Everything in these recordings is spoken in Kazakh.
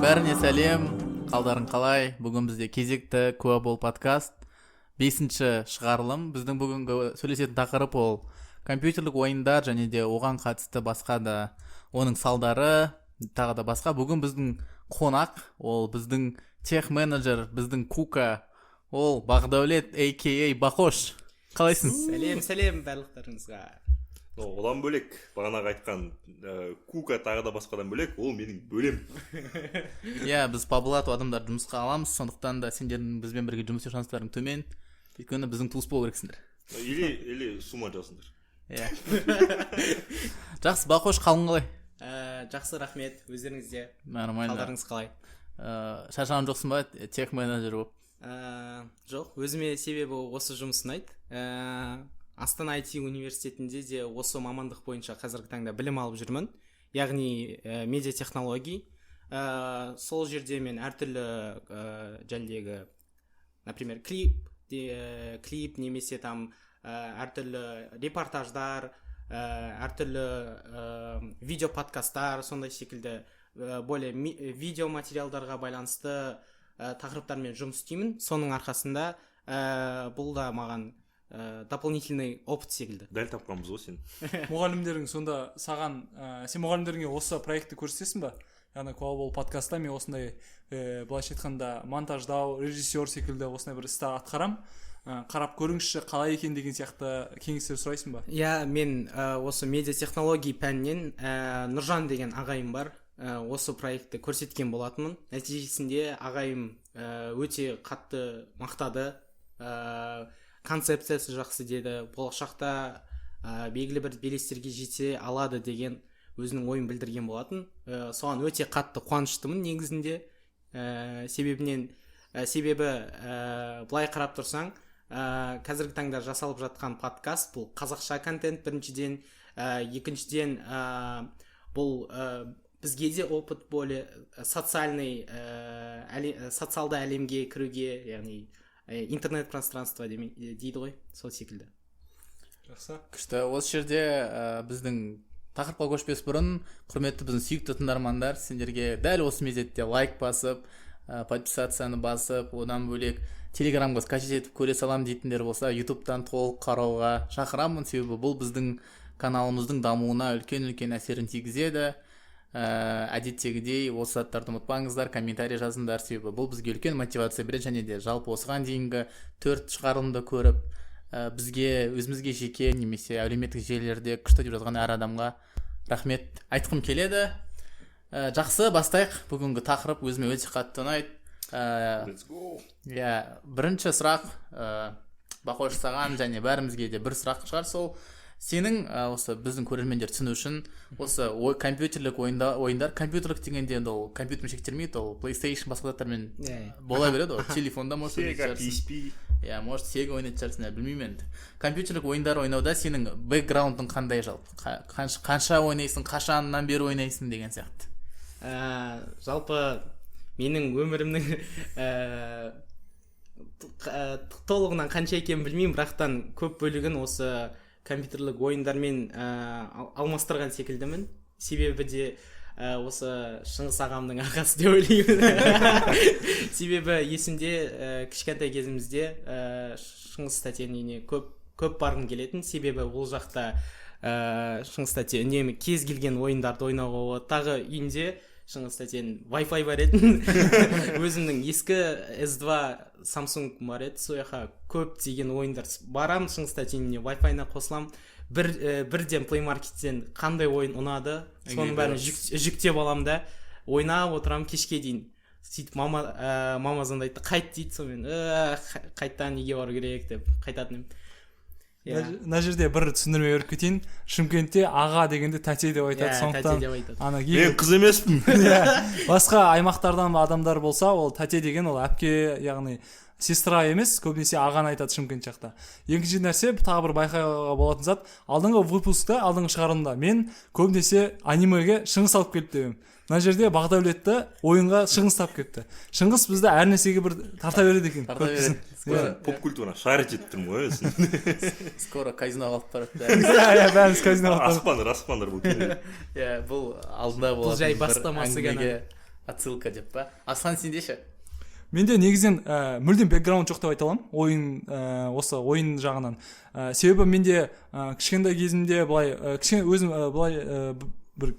Бәріне сәлем, қалдарың қалай? Бүгін бізде кезекті куә бол подкаст 5-ші шығарылым. Біздің бүгінгі сөйлесетін тақырып ол компьютерлік ойындар және де оған қатысты басқа да оның салдары, тағы да басқа. Бүгін біздің қонақ, ол біздің тех менеджер, біздің Кука, ол Бақдәулет, a.k.a. Бақош. Қалайсың? Сәлем барлықтарыңызға. Одан бөлек, бағанағы айтқан Кука тағы да басқадан бөлек, ол менің бөлем. Біз Пабылату адамдарды жұмысқа аламыз, сондықтан да сендердің бізбен бірге жұмыс істеу шанстарың төмен. Өйткені біздің туыс болу керексіңдер. Или сума жазыңдар. Жақсы, Бақош, қалың қалай? Жақсы, рахмет. Өздеріңізде. Нормально. Қалдарыңыз қалай? Шаршаған жоқсың ба, тех менеджер болып? Жоқ, өзіме себебі осы жұмыс ұнайды. Астана IT университетінде де осы мамандық бойынша қазіргі таңда білім алып жүрмін. Яғни медиатехнология. Сол жерде мен әртүрлі жәндегі, например, клип немесе там әртүрлі репортаждар, әртүрлі видео подкасттар, сондай секілді более видео материалдарға байланысты тақырыптармен жұмыс істеймін. Соның арқасында бұл да маған дополнительный опыт секілді. Дәл тапқанбыз ғой сен. Мұғалімдерің сонда саған, сен мұғалімдеріңе осы проектті көрсетесің ба? Яғни куә бол подкастта мен осындай былайша айтқанда монтаждау, режиссер секілді осындай бір істі атқарам. Қарап көріңізші қалай екен деген сияқты кеңестер сұрайсың ба? Мен осы медиатехнология пәнінен Нұржан деген ағайым бар. Осы проектті көрсеткен болатынмын. Нәтижесінде ағайым өте қатты мақтады. Концепциясы жақсы деді. Болашақта белгілі бір белестерге жете алады деген өзінің ойын білдірген болатын. Соған өте қатты қуаныштымын негізінде. Себебі былай қарап тұрсаң, қазіргі таңда жасалып жатқан подкаст бұл қазақша контент біріншіден, екіншіден бұл бізге де опыт более социалды әлемге кіруге, яғни интернет пространство дейді ғой, сол секілді. Жақсы. Күшті. Осы жерде біздің тақырыпқа көшпес бұрын, құрметті біздің сүйікті тыңдармандар, сендерге дәл осы мезетте лайк басып, подписацияны басып, одан бөлек телеграмға скачать етіп көре салам дейтіндер болса, ютубтан толық қарауға шақырамын, себебі бұл біздің каналымыздың дамуына үлкен әсерін тигізеді. Әдеттегідей осы заттарды ұмытпаңыздар, комментарий жазыңдар, себебі бұл бізге үлкен мотивация береді, және де жалпы осыған дейінгі 4 шығарылымды көріп, бізге өзімізге жеке немесе әлеуметтік желілерде күшті деп жазған әр адамға рахмет айтқым келеді. Жақсы, бастайық. Бүгінгі тақырып өзіме өте қатты ұнайды. Let's go. Бірінші сұрақ Бақош саған және бәрімізге де бір сұрақ шығар, сол сенің осы біздің көрермендер түсіну үшін осы компьютерлік ойындар, компьютерлік дегенде ол компьютермен шектелмейді, ол PlayStation басқа заттармен бола береді, ол телефонда может PSP. Может Sega ойнайтын шығарсың, білмеймін енді. Компьютерлік ойындар ойнауда сенің бэкграундың қандай жалпы? Қанша ойнайсың, қашаннан бері ойнайсың деген сияқты? Жалпы менің өмірімнің толығынан қанша екенін білмеймін, бірақтан көп бөлігін осы компьютерлік ойындармен алмастырған секілдімін. Себебі де осы Шыңғыс ағамның арқасы деп ойлаймын. Себебі есімде кішкентай кезімізде Шыңғыс тәтенің үйіне көп барғым келетін. Себебі ол жақта Шыңғыс тәте үнемі кез келген ойындарды ойнауға болады. Тағы үйінде Шыңғыс тәтенің Wi-Fi бар еді. Өзімнің ескі S2 Samsung бар еді, сояқа көп деген ойындар барам, Шыңғыс тәтеніне Wi-Fi-на қосылам. Бірден Play Market-тен қандай ойын ұнады, соның бәрін жүктеп алам да, ойнап отырам кешке дейін. Сөйтіп мама звондайды, қайт дейді, сонымен қайттан неге бару керек деп қайтатын. Мына жерде бір түсіндірме беріп кетейін. Шымкентте аға дегенде тәте деп айтады. Сондықтан Мен қыз емеспін. Басқа аймақтардан адамдар болса, ол тәте деген ол әпке, яғни сестра емес, көбінесе ағаны айтады Шымкент жақта. Екінші нәрсе, тағы бір байқауға болатын зат, алдыңғы выпускта, алдыңғы шығарылымда мен көбінесе анимеге Шыңғыс алып келіп демем. Мына жерде Бақдәулетті ойынға Шыңғыс тап кетті. Шыңғыс бізді әр нәрсеге бір тарта береді екен. Тарта береді. Поп культураны шарить етіп тұрмын ғой. Скоро казиноға алып барады. Иә, бәріміз казиноға. Аспандар бұл келеді. Иә, бұл алдында болатын. Бұл жай бастамасы ғана. Отсылка деп па. Аслан, сенде ше? Менде негізен мүлдем бэкграунд жоқ деп айта аламын, осы ойын жағынан. Себебі менде кішкентай кезімде былай өзім былай бір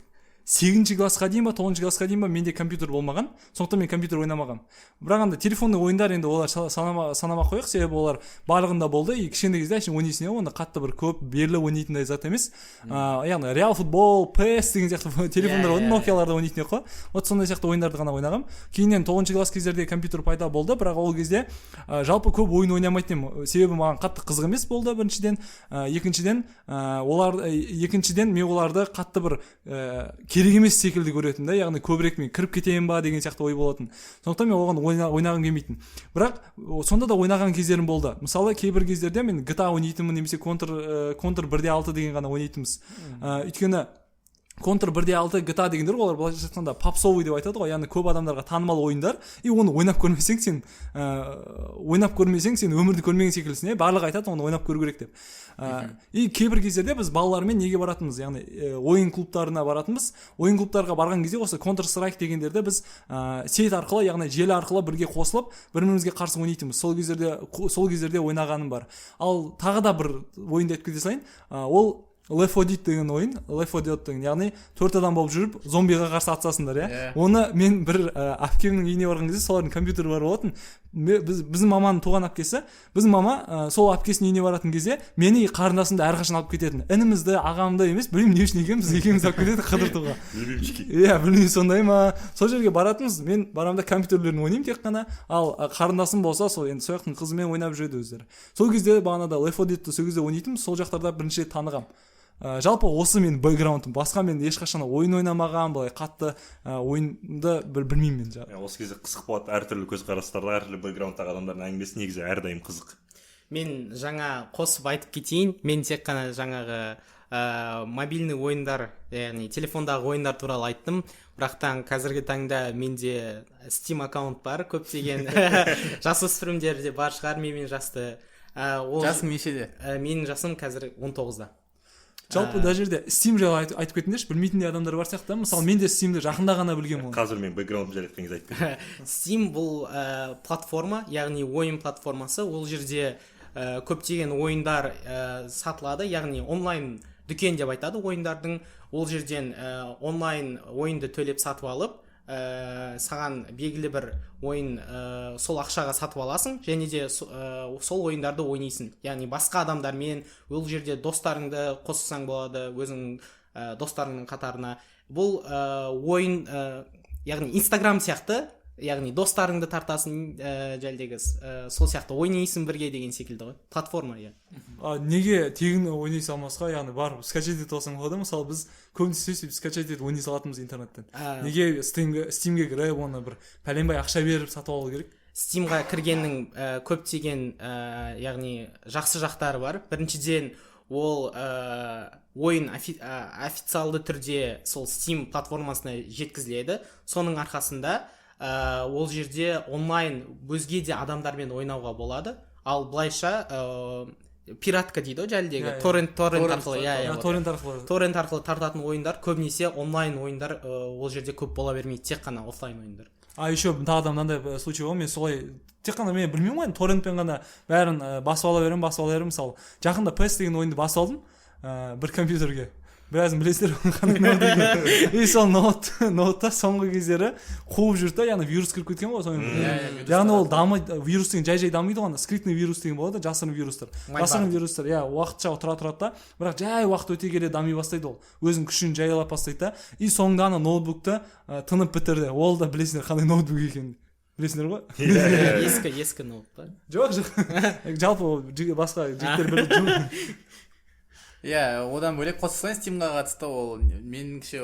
8-ші классқа дейін ба, 9-ші классқа дейін ба менде компьютер болмаған. Сондықтан мен компьютер ойнамағам. Бірақ анда телефонный ойындар енді олар санамақ қояйық, себебі олар барлығында болды. И кішкентай кезде әшейін ойнайсың, онда қатты бір көп беріліп ойнайтындай зат емес. Яғни Real Football, PES деген сияқты телефондар болды, Nokiаларда ойнайтын еді ғой. Вот сондай сияқты ойындарды ғана ойнағам. Кейіннен 9-ші класс кездерде компьютер пайда болды, бірақ ол кезде жалпы көп ойын ойнамайтын едім. Себебі маған қатты қызық емес болды біріншіден, екіншіден мен оларды қатты бір керек емес секілді көретін да, яғни көбірек мен кіріп кетейін ба деген сияқты ой болатын. Сондықтан мен оған ойнағым келмейтін. Бірақ сонда да ойнаған кездерім болды. Мысалы, кейбір кездерде мен GTA ойнайтынмын, немесе Counter 1.6 деген ғана ойнайтынбыз. Өйткені Counter 1.6 GTA дегендер олар былайша айтқанда попсовый деп айтады ғой, яғни көп адамдарға танымал ойындар, и оны ойнап көрмесең сен өмірді көрмеген секілдісің, барлығы айтады оны ойнап көру керек деп. И кейбір кездерде біз балалармен неге баратынбыз, яғни ойын клубтарына баратынбыз. Ойын клубтарға барған кезде осы Counter Strike дегендерді біз сейт арқылы, яғни желі арқылы бірге қосылып, бір-бірімізге қарсы ойнайтынбыз. Сол кездерде ойнағаным бар. Ал тағы да бір ойынды айтып кете салайын, ол Left 4 Dead деген ойын, Left 4 Dead деген, яғни 4 адам болып жүріп, зомбиға қарсы атысасыңдар, иә. Оны мен бір әпкемнің үйіне барған кезде, солардың компьютері бар болатын. Біздің маманың туған әпкесі, біздің мама сол әпкесінің үйіне баратын кезде мені қарындасымды әрқашан алып кететін. Інімізді, ағамды емес, білмеймін не үшін екенін, біз екеуміз алып кетеді қыдыртуға. Иә, білмеймін сондай ма. Сол жерге баратынбыз, мен барамда компьютерлерін ойнаймын тек қана, ал қарындасым болса, сол енді сояқтың қызымен ойнап жүреді өздері. Сол кезде бағанада Left 4 Deadті сол кезде ойнайтынбыз, сол жақтарда бірінші рет танығам. Жалпы осы менің бэкграундым. Басқа мен ешқашан ойын ойнамаған, былай қатты ойынды білмеймін мен. Осы кезде қызық болады, әртүрлі көзқарастарда, әртүрлі бэкграундтағы адамдардың әңгімесі негізі әрдайым қызық. Мен жаңа қосып айтып кетейін, мен тек қана жаңағы мобильный ойындар, яғни телефондағы ойындар туралы айттым. Бірақтан қазіргі таңда менде Steam аккаунт бар, көптеген жасөспірімдер де бар шығар, менен жасты. Жасың нешеде? Менің жасым қазір 19-да. Жалпы да жерде Steam жайлы айтып кетіңдерші, білмейтіндей адамдар бар сияқты. Мысалы, мен де Steam'ді жақында ғана білгем оны. Қазір мен бэкграундым жайлы айтқаныңыз айтып кетейін. Steam бұл платформа, яғни ойын платформасы. Ол жерде көптеген ойындар сатылады, яғни онлайн дүкен деп айтады ойындардың. Ол жерден онлайн ойынды төлеп сатып алып, саған белгілі бір ойын сол ақшаға сатып аласың, және де сол ойындарды ойнайсың. Яғни басқа адамдармен, ол жерде достарыңды қоссаң болады, өзің достарыңның қатарына. Бұл ойын, яғни Instagram сияқты, яғни достарыңды тартасың, жәлдегі сол сияқты ойнайсың бірге деген секілді ғой. Платформа, иә. Неге тегін ойнай салмасқа, яғни барып скачать етіп алсаң болады. Мысалы, біз көбінесе скачать етіп ойнай салатынбыз интернеттен. Неге Steam'ге кіріп, оны бір пәленбай ақша беріп сатып алу керек? Steam'ға кіргеннің көптеген, яғни жақсы жақтары бар. Біріншіден, ол ойын официалды түрде сол Steam платформасына жеткізіледі. Соның арқасында ол жерде онлайн өзге де адамдармен ойнауға болады. Ал былайша пиратка дейді ғой, жәлдегі торрент арқылы тартатын ойындар көбінесе онлайн ойындар ол жерде көп бола бермейді, тек қана офлайн ойындар. Еще тағы да мынандай случай ғой, мен солай тек қана мен білмеймін ғой, торрентпен ғана бәрін басып ала беремін. Мысалы, жақында PES деген ойынды басып алдым бір компьютерге. Біразын білесіздер қандай и сол ноутта соңғы кездері қуып жүрді, яғни вирус кіріп кеткен ғой. Яғни ол вирус деген жай дамиды ғой, скриптный вирус деген болады, жасырын вирустар, уақытша тұрады да, бірақ жай уақыт өте келе дами бастайды, ол өзінің күшін жайлап бастайды да, и соңында ана ноутбукты тынып бітірді. Ол да білесіздер қандай ноутбук екенін. Білесіңдер ғой? Ескі ноут па? Жоқ, жалпы басқа жігіттер біледі. Иә, одан бөлек қоссаң Steam'ға қатысты, ол меніңше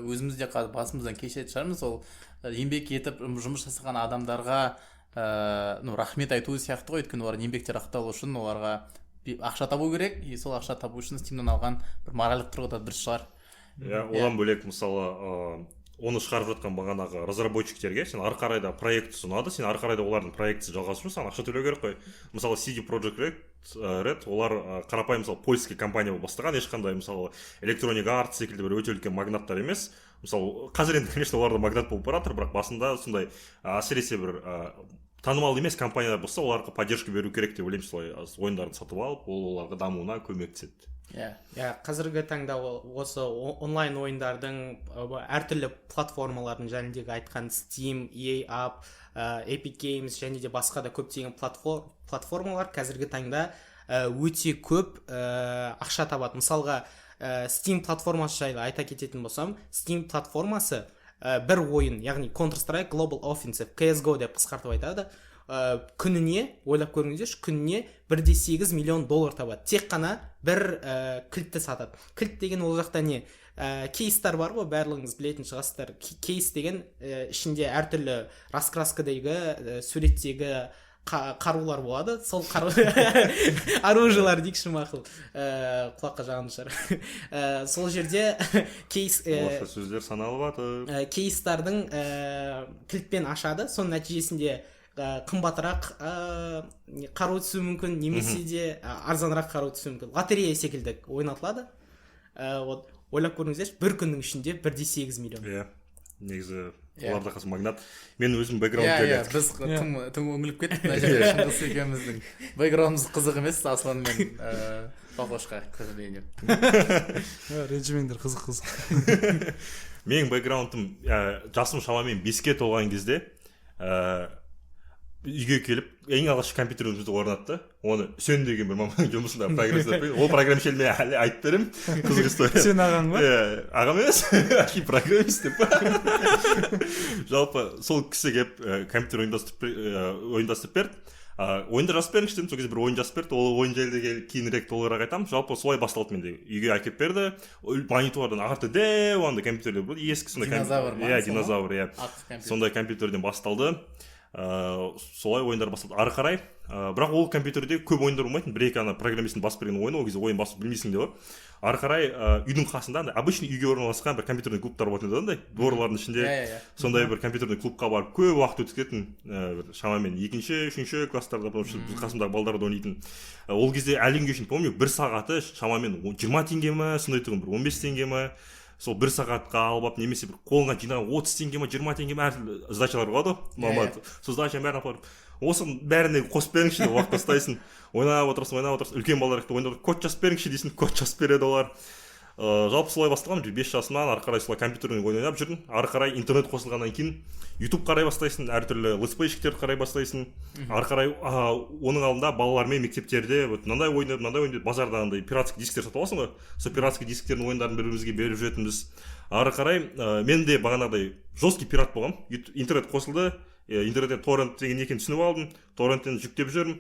өзімізде басымыздан кешетін шығармыз. Ол еңбек етіп жұмыс жасаған адамдарға ну рахмет айту сияқты ғой, өйткені олардың еңбектері ақталу үшін оларға ақша табу керек, и сол ақша табу үшін стимнан алған бір моральдық тұрғыда дұрыс шығар. Иә, одан бөлек мысалы оны шығарып жатқан бағанағы разработчиктерге сен ары қарай да проект ұсынады, сен ары қарай да олардың проектісі жалғасу үшін саған ақша төлеу керек қой. Мысалы CD Projekt Red олар қарапайым мысалы польский компания болып бастаған, ешқандай мысалы Electronic Arts секілді бір өте үлкен магнаттар емес. Мысалы қазір енді конечно олар да магнат болып баратыр, бірақ басында сондай әсіресе бір танымал емес компаниялар болса оларға поддержка беру керек деп ойлаймын. Солай ойындарын сатып алып ол оларға дамуына көмектеседі. Иә, қазіргі таңда осы онлайн ойындардың әртүрлі платформалардың жөніндегі айтқан Steam, EA Up, Epic Games және де басқа да көптеген платформалар қазіргі таңда өте көп ақша табады. Мысалға Steam платформасы жайлы айта кететін болсам, Steam платформасы бір ойын, яғни Counter-Strike Global Offensive, CSGO деп қысқартып айтады, күніне, ойлап көріңіздерші, күніне 1,8 миллион доллар табады. Тек қана бір кілтті сатады. Кілт деген ол жақта не? Кейстар бар ғой, барлығыңыз білетін шығарсыздар. Кейс деген ішінде әртүрлі раскраскадегі, суреттегі қарулар болады. Сол оружиялар дейікші мақұл, құлаққа жағымды шығар. Сол жерде кейс сөздер саналып жатыр. Кейстардың кілтпен ашады. Соның нәтижесінде қымбатырақ қару түсуі мүмкін, немесе де арзанырақ қару түсуі мүмкін. Лотерея секілді ойнатылады. Ойлап көріңіздерші, бір күннің ішінде 1,8 миллион. Иә, негізі оларда қазір магнат. Мен өзім бэкграунд біз тым өңіліп кеттік мына жерде. Шыңғыс екеуміздің бэкграундымыз қызық емес, Аслан мен Бақошқа, к сожалению. Ренжімеңдер, қызық. Менің бэкграундым жасым шамамен 5-ке толған кезде үйге келіп ең алғашқы компьютерімізді орнатты. Оны Сен деген бір маманың жұмысында программист. Ол программист мен айтып беремін. Қызық история. Сен ағаң ба? Ағам емес, программист деп. Жалпы сол кісі келіп компьютер ойындастырып берді. Ойынды жазып беріңізші дедім, сол кезде бір ойын жазып берді. Ол ойын жайлы кейінірек толығырақ айтамын. Жалпы солай басталды менде. Үйге әкеліп берді. Монитордан RTD, ондай компьютерлер болды. Ескі сондай динозавр ма? Иә, динозавр, иә. Сондай компьютерден басталды. Солай ойындар басталды. Ары қарай, бірақ ол компьютерде көп ойындар болмайтын. Бір-екі ана программисттің басып берген ойыны, ол кезде ойын басып білмейсің деп. Ары қарай үйдің қасында обычный үйге орналасқан бір компьютерный клубтар болатын еді, дворлардың ішінде. Сондай бір компьютерный клубқа барып көп уақыт өткізетін, шамамен 2-3 класстарда қасымдағы балдарды ойнайтын. Ол кезде әлі күнге шейін помню, бір сағаты шамамен 20 теңге ме, сондай тұғын, бір 15 теңге ме. Сол бір сағатқа алып, немесе бір қолыңа жинаған 30 теңге ме, 20 теңге ме әртүрлі сдачалар болады. Сол сдачаның бәрін апарып, осыны бәріне қосып беріңізші деп уақыт тастайсың. Ойнап отырсың. Үлкен балалар ойнап код жазып беріңізші дейсің, код жазып береді олар. Жалпы солай басталған, 5 жасымнан ары қарай солай компьютермен ойнап жүрдім. Ары қарай интернет қосылғаннан кейін YouTube қарай бастайсың, әртүрлі летсплейшіктерді қарай бастайсың. Ары қарай оның алдында балалармен мектептерде мынандай ойнап, базарда андай пиратский дисктер сатып аласың ғой. Сол пиратский дисктердің ойындарын бір-бірімізге беріп жүретінбіз. Ары қарай мен де бағанағыдай жесткий пират болғам. Интернет қосылды, интернеттен торрент деген екенін түсініп алдым. Торренттен жүктеп жүрмін.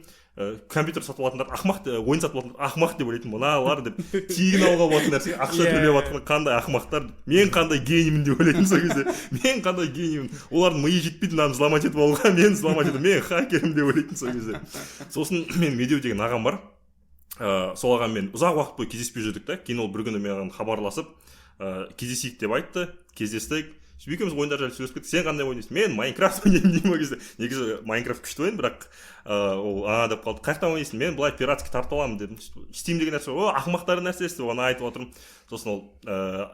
Компьютер сатып алатындар ақымақ, ойын сатып алатындар ақымақ деп ойлайтын, мыналар деп тегін алуға болатын нәрсе, ақша төлеп жатқан қандай ақымақтар, мен қандай гениймін деп ойлайтын сол кезде. Мен қандай гениймін, олардың миы жетпейді мынаны взломать етіп алуға, мен взломать етіп, мен хакерім деп ойлайтын сол кезде. Сосын мен Медеу деген ағам бар. Сол ағаммен ұзақ уақыт бойы кездеспей жүрдік та. Кейін ол бір күні маған хабарласып, кездесейік деп айтты, кездестік. Екеуміз ойындар жайлы сөйлесіп кеттік. Сен қандай ойнайсың? Мен Майнкрафт ойнаймын деймін ол кезде. Негізі Майнкрафт күшті ойын, бірақ ол деп қалды. Қаяқтан ойнайсың? Мен былай пиратский тартып аламын дедім. Steam деген нәрсе, ақымақтардың нәрсесі деп оны айтып отырмын. Сосын ол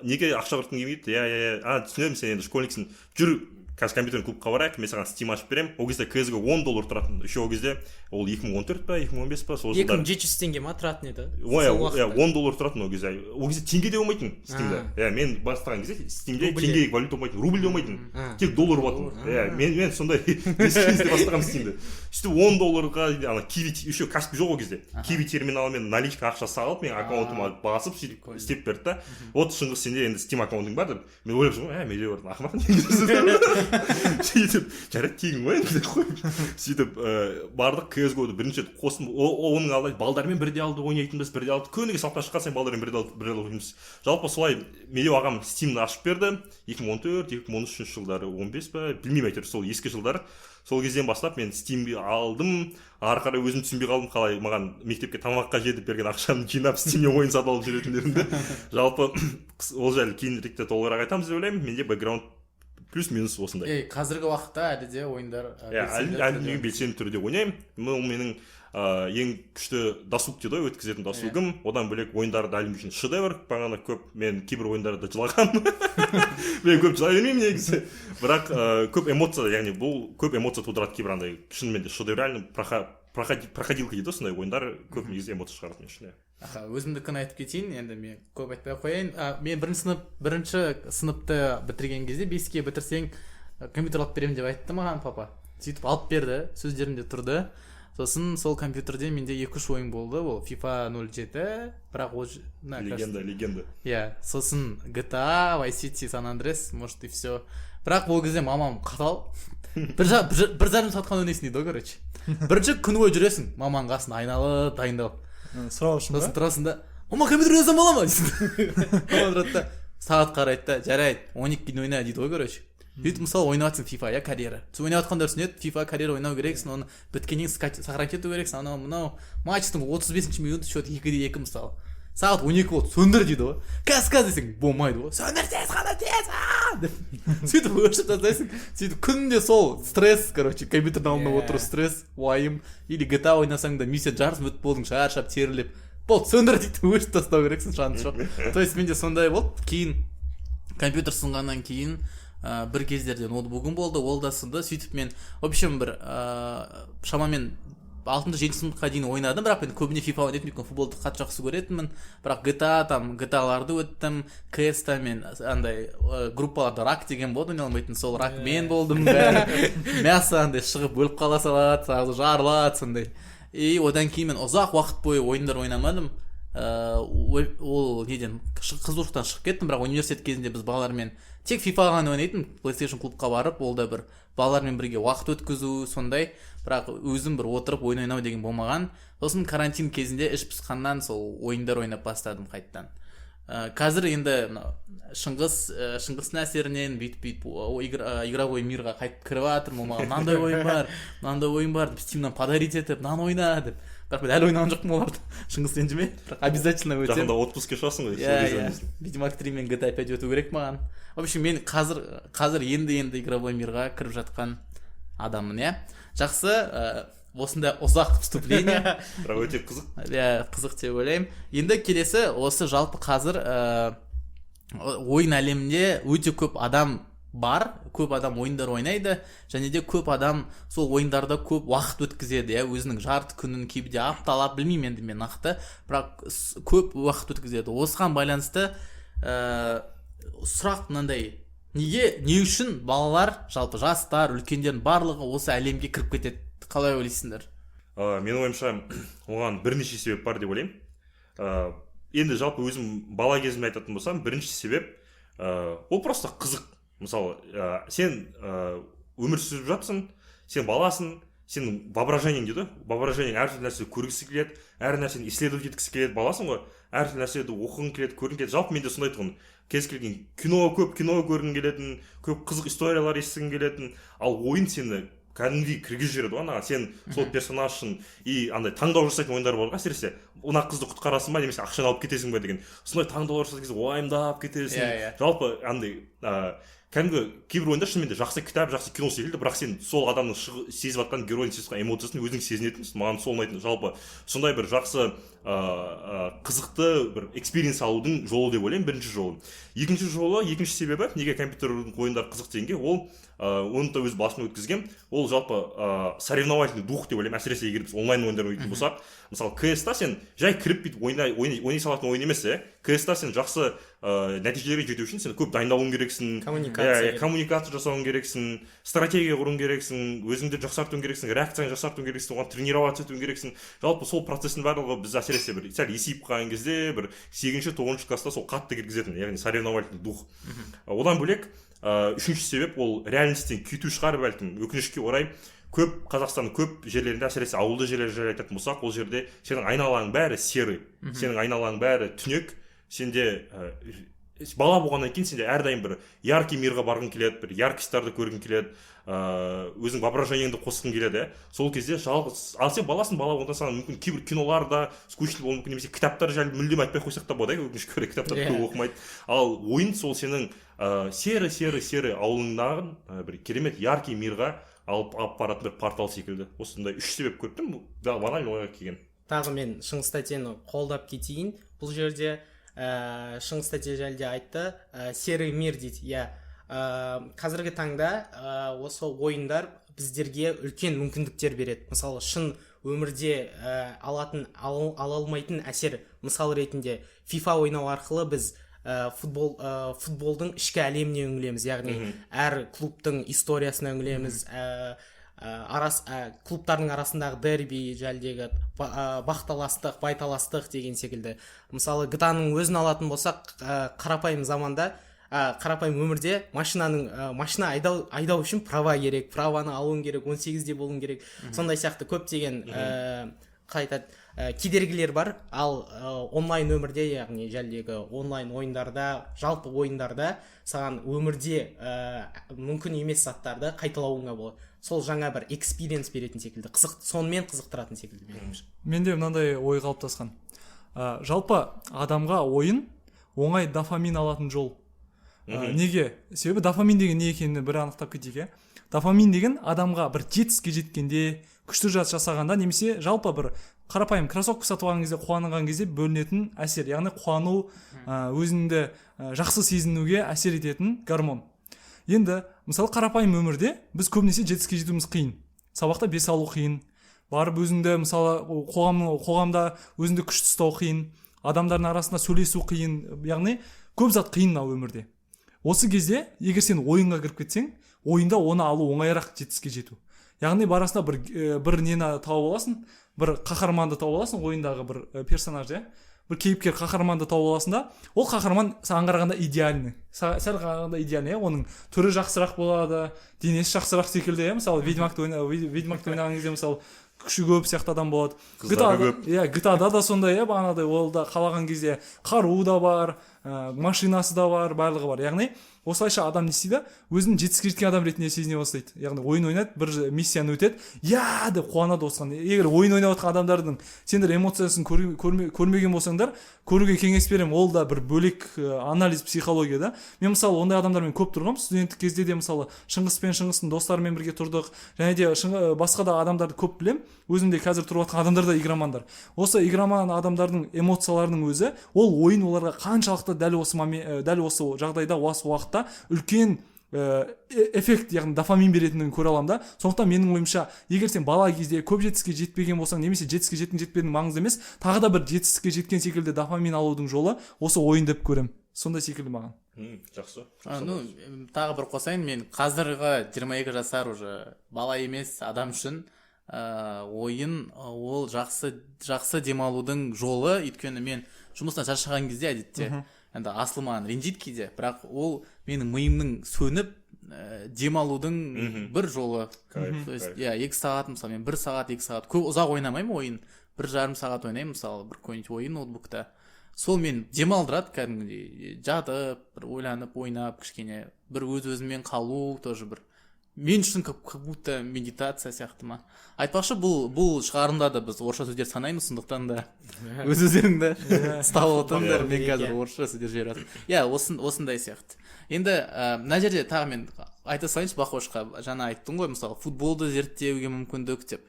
неге ақша құртқың келмейді? Иә, түсінемін, сен енді школьниксің. Жүр, қазір компьютерный клубқа барайық, мен саған Steam ашып беремін. Ол кезде CSGO $10 тұратын. Еще ол кезде ол 2014 па, 2015 па, сол жылдар. 2700 теңге ма тұратын еді? $10 тұратын ол кезде. Ол кезде теңге де болмайтын Steam'да. Мен бастаған кезде Steam'де теңге валюта болмайтын, рубль де болмайтын. Тек доллар болатын. Мен сондай кезде бастаған Steam'де. Сөйтіп $10-ға ана Kiwi, еще Каспи жоқ ол кезде. Kiwi терминалымен наличка ақша салып, мен аккаунтыма басып сөйтіп істеп берді да. Вот Шыңғыс, сенде енді Steam аккаунтың бар деп. Мен ойлап жүрмін, Медеу бар, ақымақ. сөйтіп жарайды тегін ойын деп қойып сөйтіп бардық CSGO-ды бірінші рет қостым. Оның алдында балдармен бірде алды ойнайтынбыз, бірде алды. Күніге салтан шыққан сайын балдармен бірде ойнаймыз. Жалпы солай Медеу ағам Steam-ны ашып берді. 2014-2013 жылдары, 15 па, білмеймін әйтеуір сол ескі жылдары. Сол кезден бастап мен Steam-ді алдым. Ары қарай өзім түсінбей қалдым, қалай маған мектепке тамаққа жетіп берген ақшамды жинап Steam-нен ойын сатып алып жүретіндерімді. Жалпы ол жайлы кейініректе толығырақ айтамыз деп ойлаймын. Менде бэкграунд плюс-минус осындай. Қазіргі уақытта әлі де ойындар әлі белсенді түрде ойнаймын. Менің ең күшті досуг дейді ғой, өткізетін досугым. Одан бөлек ойындарды әлім үшін шедевр. Бағана көп мен кейбір ойындарда жылағанмын. Мен көп жылай бермеймін негізі. Бірақ көп эмоция, яғни бұл көп эмоция тудырады кейбір андай шынымен де шедевральный проходилка дейді осындай ойындар көп негізі эмоция шығарады мен үшін. Өзімдікін айтып кетейін, енді мен көп айтпай қояйын. Мен бірінші сыныпты бітірген кезде 5-ке бітірсең компьютер алып беремін деп айтты маған папа. Сөйтіп алып берді, сөздерінде тұрды. Сосын сол компьютерде менде 2-3 ойын болды. Ол FIFA 07, бірақ ол легенда. Иә, сосын GTA, Vice City, San Andreas, может и все. Бірақ ол кезде мамам қатал. бір жарым сатқан өнесін дейді, короче. Бірінші күн бойы жүресің, маманың қасына айналып, дайындалып. Сұрау үшін ба? Сосын тұрасың да, мама компьютер ойнасам бола ма дейсің. Мама тұрады да, сағат қарайды да, жарайды, 12-ге ойна дейді ғой, короче. Сөйтіп мысалы ойнаватсың FIFA, я карьера. Сен ойнаватқандар түсінеді, FIFA карьера ойнау керексің, оны біткеннен сақыран кету керексің, анау мынау матчтың 35-ші минуты счет 2-2 мысалы. Сағат 12 болды, сөндір дейді ғой. Кәз десең болмайды ғой. Сөндір тез қана тез. Сөйтіп өшіп тастайсың. Сөйтіп күнде сол стресс, короче, компьютердің алдында отыру стресс, уайым. Или GTA ойнасаң да миссия жарыс өтіп болдың, шаршап, теріліп. Болды, сөндір дейді, өшіп тастау керексің, шансы жоқ. То есть менде сондай болды. Кейін компьютер сынғаннан кейін бір кездерде ноутбугым болды, ол да сынды. Сөйтіп мен, в общем, бір шамамен 6-7 сыныпқа дейін ойнадым, бірақ мен көбіне FIFA ойнайтын, өйткені футболды қатты жақсы көретінмін. Бірақ GTA-ларды өттім, CS-та мен андай группаларда рак деген болды, ойнай алмайтын, сол рак мен болдым. Мясо андай шығып бөліп қала салады, сразу жарылады сондай. И одан кейін мен ұзақ уақыт бойы ойындар ойнамадым. Ол неден қызығушылықтан шығып кеттім, бірақ университет кезінде біз балалармен тек FIFA ғана ойнайтын, PlayStation клубқа барып, ол да бір балалармен бірге уақыт өткізу сондай, бірақ өзім бір отырып ойнау деген болмаған. Сосын карантин кезінде іш пысқаннан сол ойындар ойнап бастадым қайттан. Қазір енді шыңғыстың әсерінен бүйтіп игровой мирға қайтып кіріп жатырмын. Маған мынандай ойын бар деп Steam-нан подарить етіп, мынаны ойна деп. Бірақ мен әлі ойнаған жоқпын оларды. Шыңғыс ренжіме, бірақ обязательно өтем. Жақында отпускке шығасың ғой. Иә. Ведьмак 3 мен GTA 5 өту керек маған. В общем, мен қазір енді игровой мирға кіріп жатқан адаммын, иә. Жақсы, осындай ұзақ вступление. Бірақ өте қызық. Иә, қызық деп ойлаймын. Енді келесі, осы жалпы қазір ойын әлемінде өте көп адам бар, көп адам ойындар ойнайды, және де көп адам сол ойындарда көп уақыт өткізеді, өзінің жарты күнін, кейбірде апталап, білмеймін енді мен нақты, бірақ көп уақыт өткізеді. Осыған байланысты сұрақ мынандай, не үшін балалар, жалпы жастар, үлкендердің барлығы осы әлемге кіріп кетеді? Қалай ойлайсыңдар? Менің ойымша, оған бірнеше себеп бар деп ойлаймын. Енді жалпы өзім бала кезімде айтатын болсам, бірінші себеп ол просто қызық. Мысалы, сен өмір сүріп жатсың, сен баласың, сенің воображениең дейді, воображениең әртүрлі нәрсе көргісі келеді, әр нәрсені исследовать еткісі келеді, баласың ғой, әртүрлі нәрсені оқығың келеді, көргің келеді. Жалпы менде сондай тұғын, кез келген көп кино көргің келетін, көп қызық историялар естігің келетін, ал ойын сені кәдімгідей кіргізіп жібереді ғой, сен сол персонажшын и андай таңдау жасайтын ойындар бар ғой, әсіресе мына қызды құтқарасың ба немесе ақшаны алып кетесің ба деген сондай таңдаулар жасайтын кезде уайымдап кетесің. Жалпы андай кәдімгі кейбір ойындар шынымен де жақсы кітап, жақсы кино секілді, бірақ сен сол адамның сезіп жатқан геройын сезіп жатқан эмоциясын өзің сезінетінсің. Маған сол ұнайтын. Жалпы сондай бір жақсы қызықты бір экспириенс алудың жолы деп ойлаймын, бірінші жолы. Екінші себебі неге компьютерлік ойындар қызық дегенге, ол оны да өз басымнан өткізгем, ол жалпы соревновательный дух деп ойлаймын. Әсіресе егер біз онлайн ойындар ойнайтын болсақ, мысалы CS-та сен жай кіріп бүйтіп ойнай салатын ойын емес, CS-та сен жақсы нәтижелерге жету үшін сен көп дайындалуың керексің, коммуникация жасауың керексің, стратегия құруың керексің, өзіңді жақсартуың керексің, реакцияны жақсартуың керексің, оған тренироваться етуің керексің. Жалпы сол процестің барлығы біз әсіресе бір сәл есейіп қалған кезде бір 8-9 класста сол қатты кіргізетін, яғни соревновательный дух. Одан бөлек Үшінші себеп ол реальностьтен кету шығар бәлкім. Өкінішке орай көп Қазақстанның көп жерлерінде, әсіресе ауылды жерлерде айтатын болсақ, ол жерде сенің айналаң бәрі серый, сенің айналаң бәрі түнек, сенде бала болғаннан кейін сенде әрдайым бір яркий мирға барғың келеді, бір яркостьтарды көргің келеді, өзің воображениеңді қосқың келеді. Сол кезде жалғыз, ал сен баласың, бала болғанда саған мүмкін кейбір кинолар да скучный болуы мүмкін, немесе кітаптар жайлы мүлдем айтпай қойсақ та болады, өкінішке орай кітаптарды көп оқымайды. Ал ойын сол сенің серый ауылыңдағы бір керемет яркий мирға алып баратын бір портал секілді. Осындай үш себеп көрдім, банально ойға келген. Тағы мен Шыңғыс тәтені қолдап кетейін. Бұл жерде Шыңғыс тәте жайлы айтты, серый мир дейді. Қазіргі таңда осы ойындар біздерге үлкен мүмкіндіктер береді. Мысалы, шын өмірде ала алмайтын әсер, мысал ретінде FIFA ойнау арқылы біз футболдың ішкі әлеміне үңілеміз, яғни әр клубтың историясына үңілеміз, клубтардың арасындағы дерби, жәлдегі бақталастық, байталастық деген секілді. Мысалы, GTA-ның өзін алатын болсақ, қарапайым заманда, қарапайым өмірде машина айдау үшін права керек, праваны алуың керек, 18-де болуың керек. Сондай сияқты көптеген кедергілер бар. Ал онлайн өмірде, яғни жәлдегі онлайн ойындарда, жалпы ойындарда саған өмірде мүмкін емес заттарды қайталауыңа болады. Сол жаңа бір экспириенс беретін секілді, сонымен қызықтыратын секілді. Менде мынандай ой қалыптасқан. Жалпы адамға ойын оңай дофамин алатын жол. Неге? Себебі дофамин деген не екенін бір анықтап кетейік. Дофамин деген адамға бір жетістікке жеткенде, күшті жасағанда, немесе жалпы бір қарапайым кроссовка сатып алған кезде, қуанған кезде бөлінетін әсер, яғни қуану, өзіңді жақсы сезінуге әсер ететін гормон. Енді мысалы қарапайым өмірде біз көбінесе жетістікке жетуіміз қиын. Сабақта бес алу қиын. Барып өзіңді мысалы қоғамда өзіңді күшті ұстау қиын. Адамдардың арасында сөйлесу қиын. Яғни көп зат қиын өмірде. Осы кезде егер сен ойынға кіріп кетсең, ойында оны алу оңайырақ жетістікке жету. Яғни барасында бір нені тауып аласың, бір қаһарманды тауып аласың, ойындағы бір персонаж, бір кейіпкер қаһарманды тауып аласың да, ол қаһарман саған қарағанда идеальный. Сәл қарағанда идеальный, оның түрі жақсырақ болады, денесі жақсырақ секілді, мысалы Ведьмакты ойнаған кезде мысалы күші көп сияқты адам болады. GTA-да да сондай, бағанадай, ол да қалаған кезде қаруы да бар, машинасы да бар, барлығы бар. Яғни осылайша адам не істейді? Өзін жетістікке жеткен адам ретінде сезіне бастайды. Яғни ойын ойнайды, бір миссияны өтеді, деп қуанады осыған. Егер ойын ойнап жатқан адамдардың сендер эмоциясын көрмеген болсаңдар, көруге кеңес беремін. Ол да бір бөлек анализ, психология да. Мен мысалы ондай адамдармен көп тұрғам. Студенттік кезде де мысалы Шыңғыстың достарымен бірге тұрдық. Және де басқа да адамдарды көп білем. Өзімде қазір тұрып жатқан адамдар да игромандар. Осы игроман адамдардың эмоцияларының өзі, ол ойын оларға қаншалықты дәл осы жағдайда, осы уақытта үлкен эффект, яғни дофамин беретінін көре аламын да. Сондықтан менің ойымша, егер сен бала кезде көп жетістікке жетпеген болсаң, немесе жетістікке жетпедің маңызды емес, тағы да бір жетістікке жеткен секілді дофамин алудың жолы осы ойын деп көрем. Сондай секілді маған. Жақсы. Тағы бір қосайын, мен қазіргі 22 жасар уже бала емес адам үшін ойын ол жақсы демалудың жолы. Өйткені мен жұмыстан шаршаған кезде әдетте енді асыл маған ренжиді кейде, бірақ ол менің миымның сөніп демалудың бір жолы. То есть 2 сағат, мысалы мен 1 сағат 2 сағат көп ұзақ ойнамаймын ойын, 1,5 сағат ойнаймын мысалы бір какой-нибудь ойын ноутбукта. Сол мен демалдырады кәдімгідей, жатып бір ойланып ойнап кішкене бір өз-өзімен қалу тоже бір мен үшін как будто медитация сияқты ма. Айтпақшы, бұл шығарында да біз орысша сөздер санаймыз, сондықтан да өз-өздеріңді ұстап отырыңдар. Мен қазір орысша сөздер жіберіп осындай сияқты. Енді мына жерде тағы мен айта салайыншы, Бақошқа жаңа айттың ғой, мысалы футболды зерттеуге мүмкіндік деп,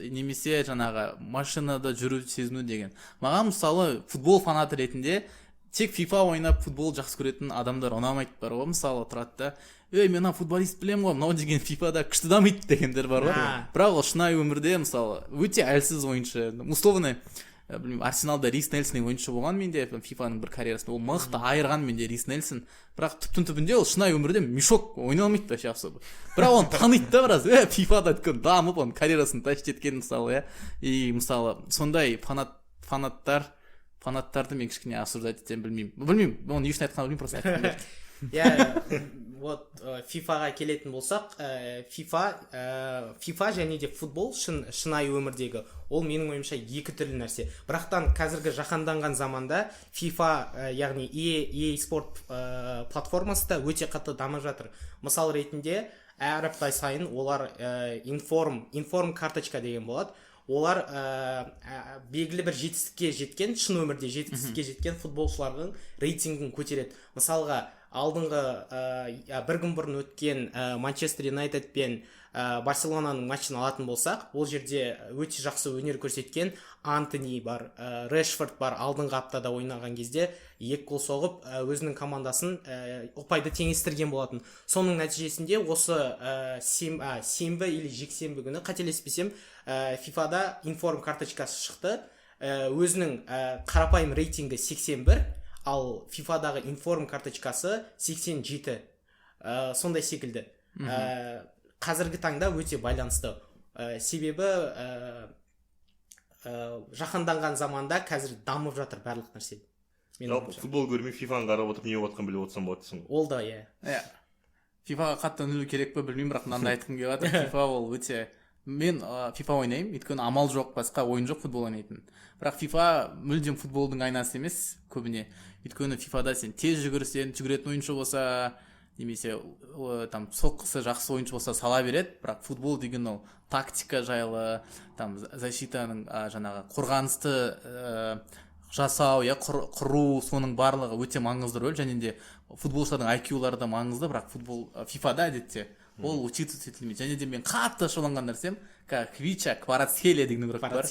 немесе жаңағы машинада жүру сезіну деген. Маған мысалы футбол фанаты ретінде тек FIFA ойнап футбол жақсы көретін адамдар ұнамайды бар ғой. Мысалы тұрады да, мен футболист білем ғой, мынау деген FIFA-да күшті дамиды дегендер бар ғой. Бірақ ол шынайы өмірде мысалы өте әлсіз ойыншы. Условно, Арсеналда Рис Нельсон ойыншы болған менде FIFA-ның бір карьерасында. Ол мықты айырған менде Рис Нельсон. Бірақ түптің-түбінде ол шынайы өмірде мешок ойналмайды вообще особо. Бірақ оны таниды да біраз. FIFA-да дамып, оның карьерасын тащит еткен мысалы, И мысалы сондай фанаттар фанаттарды мен кішкене осуждать етсем білмеймін оны не үшін айтқанын білмеймін, просто айтқым келді. вот фифаға келетін болсақ, фифа және де футбол шынайы өмірдегі ол менің ойымша екі түрлі нәрсе. Бірақтан қазіргі жаһанданған заманда фифа яғни EA спорт платформасы да өте қатты дамып жатыр. Мысал ретінде әр апта сайын олар информ карточка деген болады. Олар белгілі бір жетістікке жеткен, шын өмірде жетістікке жеткен футболшылардың рейтингін көтереді. Мысалға алдыңғы бір күн бұрын өткен Манчестер Юнайтед пен Барселонаның матчын алатын болсақ, ол жерде өте жақсы өнер көрсеткен Антони бар, Решфорд бар, алдыңғы аптада ойнаған кезде 2 гол соғып өзінің командасын ұпайды теңестірген болатын. Соның нәтижесінде осы сенбі или жексенбі күні қателеспесем фифада информ карточкасы шықты. Өзінің қарапайым рейтингі 81, ал фифадағы информ карточкасы 87. Сондай секілді. Қазіргі таңда өте байланысты. Себебі жаһанданған заманда қазір дамып жатыр барлық нәрсе. Футбол көрмей фифаны қарап отырып не болатқанын біліп отырсам болады дейсің ғой. Ол да, иә. фифаға қатты үңілу керек пе білмеймін, бірақ мынандай айтқым келіп жатыр. фифа ол өте, мен фифа ойнаймын, өйткені амал жоқ, басқа ойын жоқ футбол ойнайтын. Бірақ фифа мүлдем футболдың айнасы емес көбіне. Өйткені фифада сен тез жүгірсең, жүгіретін ойыншы болса, немесе там соққысы жақсы ойыншы болса сала береді. Бірақ футбол деген ол тактика жайлы, там защитаның жаңағы қорғанысты жасау, құру, соның барлығы өте маңызды рөл. Және де футболшылардың IQ-лары да маңызды, бірақ футбол фифада әдетте ол учитываться етілмейді. Және де мен қатты шуланған нәрсем Квича Кварацхелия деген игрок бар.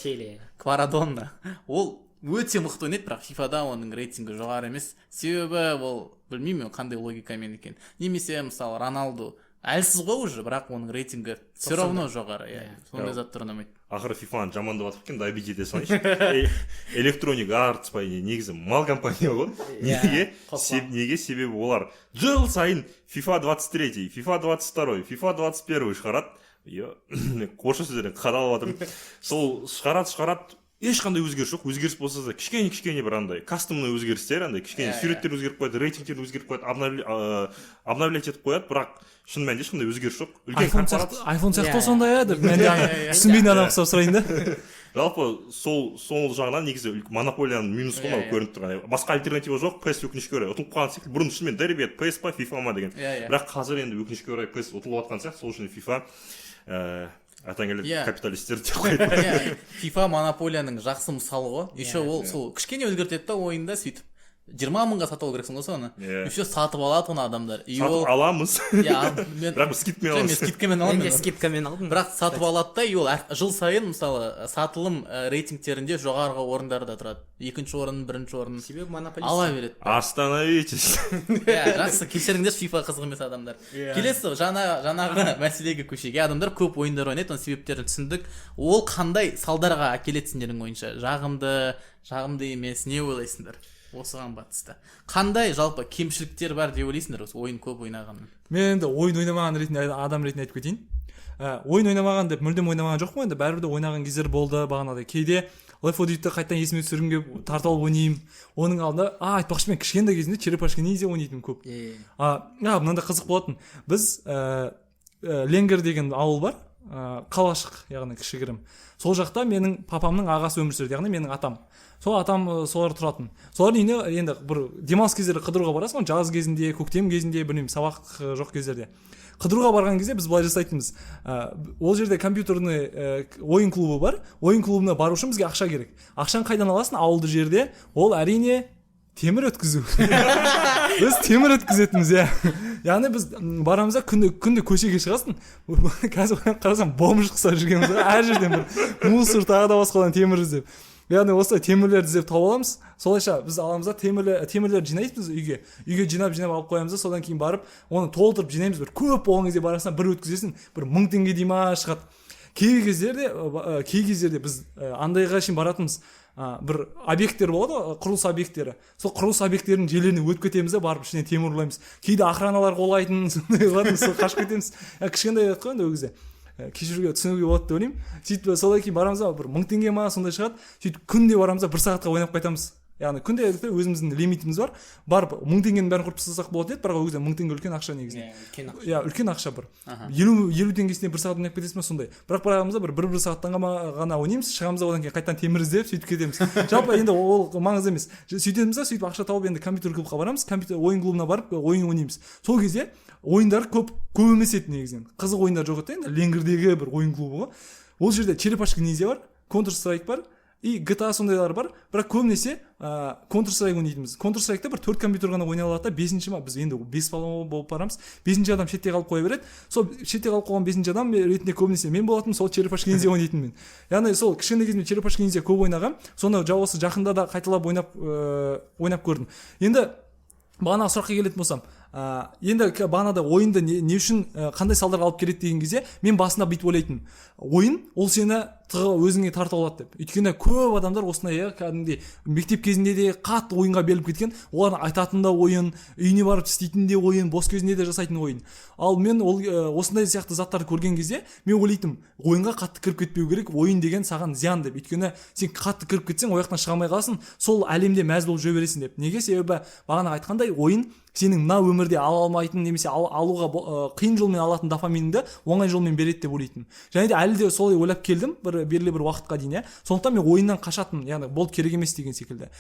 Кварадонна. Ол өте мықты ойнайды, бірақ фифада оның рейтингі жоғары емес. Себебі ол білмеймін қандай логикамен екен. Немесе мысалы Роналду әлсіз ғой уже, бірақ оның рейтингі все равно жоғары. Сондай заттар ұнамайды. Ақыры фифаны жамандап жатыр екен, обид ете салайыншы. Electronic Arts негізі мал компания ғой. Неге? Себебі олар жыл сайын FIFA 23, FIFA 22, FIFA 21 шығарады. Қоршы сөздерден қадалып жатырмын. Сол шығарады, ешқандай өзгеріс жоқ. Өзгеріс болса да кішкене бір андай кастомный өзгерістер, андай кішкене суреттер өзгеріп қояды, рейтингтер өзгеріп қояды, обновлять етіп қояды, бірақ шын мәнінде ешқандай өзгеріс жоқ. iPhone сияқты сондай деп мен түсінбейтін адам ұқсап сұрайын да. Жалпы сол жағынан негізі монополияның минус қылмау көрініп тұр. Басқа альтернатива жоқ, PES өкінішке орай ұтылып қалған секілді. Бұрын шынымен дерби еді, PES па, FIFA ма деген. Бірақ қазір енді өкінішке орай PES ұтылып жатқан сияқты, сол үшін FIFA атаң келеді капиталистер деп қойды. FIFA монополияның жақсы мысалы ғой. Еще ол сол кішкене өзгертеді да ойында, сөйтіп 20 мыңға сатып алу керексің ғой соны. Еще сатып алады оны адамдар. Сатып аламыз. Бірақ скидкамен аламыз. Мен скидкамен алдым. Бірақ сатып алады да, ол жыл сайын мысалы сатылым рейтингтерінде жоғарғы орындарда тұрады. 2-ші орын, 1-ші орын. Себебі монополист ала береді. Остановитесь. Жақсы, кешіріңдер, FIFA қызық емес адамдар. Келесі жаңағы мәселеге көшеге. Адамдар көп ойындар ойнайды, оның себептерін түсіндік. Ол қандай салдарға әкеледі сендердің ойынша? Жағымды емес, не ойлайсыңдар? Осыған батысты. Қандай жалпы кемшіліктер бар деп ойлайсыңдар осы ойын көп ойнағаннан? Мен енді ойын ойнамаған адам ретінде айтып кетейін. Ойын ойнамаған деп мүлдем ойнамаған жоқ қой, енді бәрібір де ойнаған кездер болды бағанағыдай. Кейде Left 4 Dead'ті қайтадан есіме түсіргім келіп тартып алып ойнаймын. Оның алдында айтпақшы мен кішкентай кезімде черепашка ниндзя ойнайтынмын көп. Мынандай қызық болатын. Біз Ленгер деген ауыл бар, қалашық, яғни кішігірім. Сол жақта менің папамның ағасы өмір сүреді, яғни менің атам. Сол атам солар тұратын. Солардың үйіне енді бір демалыс кездері қыдыруға барасың, жаз кезінде, көктем кезінде, білмеймін, сабақ жоқ кездерде. Қыдыруға барған кезде біз былай жасайтынбыз. Ол жерде компьютерный ойын клубы бар. Ойын клубына бару үшін бізге ақша керек. Ақшаны қайдан аласың? Ауылды жерде. Ол әрине темір өткізу. Біз темір өткізетінбіз, яғни біз барамыз да күнде көшеге шығасың. Қазір қарасам бомж қыса жүргенбіз. Әр жерден бір мусор тағы да басқадан темір іздеп. Яғни осылай темірлерді іздеп тауып аламыз. Солайша біз аламыз да темірлерді жинаймыз үйге. Үйге жинап алып қоямыз да, содан кейін барып оны толтырып жинаймыз. Бір көп болған кезде барасың, бір өткізесің, бір 1000 теңге дей ма шығады. Кей кездерде біз андайға шейін баратынбыз. Бір объекттер болады, құрылыс объекттері. Сол құрылыс объекттерінің жерлеріне өтіп кетеміз де, барып ішіне темір ұрлаймыз. Кейде охраналар қолайтын, сондай болады, сол қашып кетеміз. Кішкентай еді ғой енді ол кезде. Кешіруге түсінуге болады деп ойлаймын. Сөйтіп содан кейін барамыз да, бір 1000 теңге ма сондай шығады. Сөйтіп күнде барамыз да, 1 сағатқа ойнап қайтамыз. яғни күнделікті өзіміздің лимитіміз бар. Барып 1000 теңгенің бәрін құрып тастасақ болатын еді, бірақ ол кезде 1000 теңге үлкен ақша негізінде. Иә, үлкен ақша бір. 50 теңгесіне бір сағат ойнап кетесің бе сондай. Бірақ барамыз да бір сағаттан ғана ойнаймыз, шығамыз да одан кейін қайтадан темір іздеп сөйтіп кетеміз. Жалпы енді ол маңызды емес. Сөйтеміз да сөйтіп ақша тауып енді компьютер клубқа барамыз, компьютер ойын клубына барып ойын ойнаймыз. Сол кезде ойындар көп емес еді негізінен. Қызық ойындар жоқ еді енді, Ленгірдегі бір ойын клубы ғой. Ол жерде Черепашка ниндзя бар, Counter Strike бар, и GTA сондайлар бар, бірақ көбінесе Counter Strike ойнайтынбыз. Counter Strike'та бір 4 компьютер ғана ойнай алады да, 5-ші ма, біз енді 5 болып барамыз. 5-ші адам шетте қалып қоя береді. Сол шетте қалып қойған 5-ші адам ретінде көбінесе мен болатынмын, сол Черепашка ниндзя ойнайтынмын. Яғни сол кішкентай кезімде Черепашка ниндзя көп ойнағам. Соны осы жақында да қайталап ойнап көрдім. Енді бағана сұраққа келетін болсам, енді бағанада ойынды не үшін қандай салдарға алып келеді деген кезде мен басында бүйтіп ойлайтынмын. Ойын ол сені өзіңе тартып алады деп. Өйткені көп адамдар осындай кәдімгідей мектеп кезінде де қатты ойынға беріліп кеткен. Олар айтатын да ойын, үйіне барып істейтін де ойын, бос кезінде де жасайтын ойын. Ал мен осындай сияқты заттарды көрген кезде мен ойлайтынмын, ойынға қатты кіріп кетпеу керек, ойын деген саған зиян деп. Өйткені сен қатты кіріп кетсең, ояқтан шыға алмай қаласың, сол әлемде мәз болып жүре бересің деп. Неге? Себебі бағана айтқандай ойын сенің мына өмірде ала алмайтын немесе алуға қиын жолмен алатын дофаминіңді оңай жолмен береді деп ойлайтынмын. Және де әлі де солай ойлап келдім белгілі бір уақытқа дейін, сондықтан мен ойыннан қашатынмын, яғни болды керек емес деген секілді.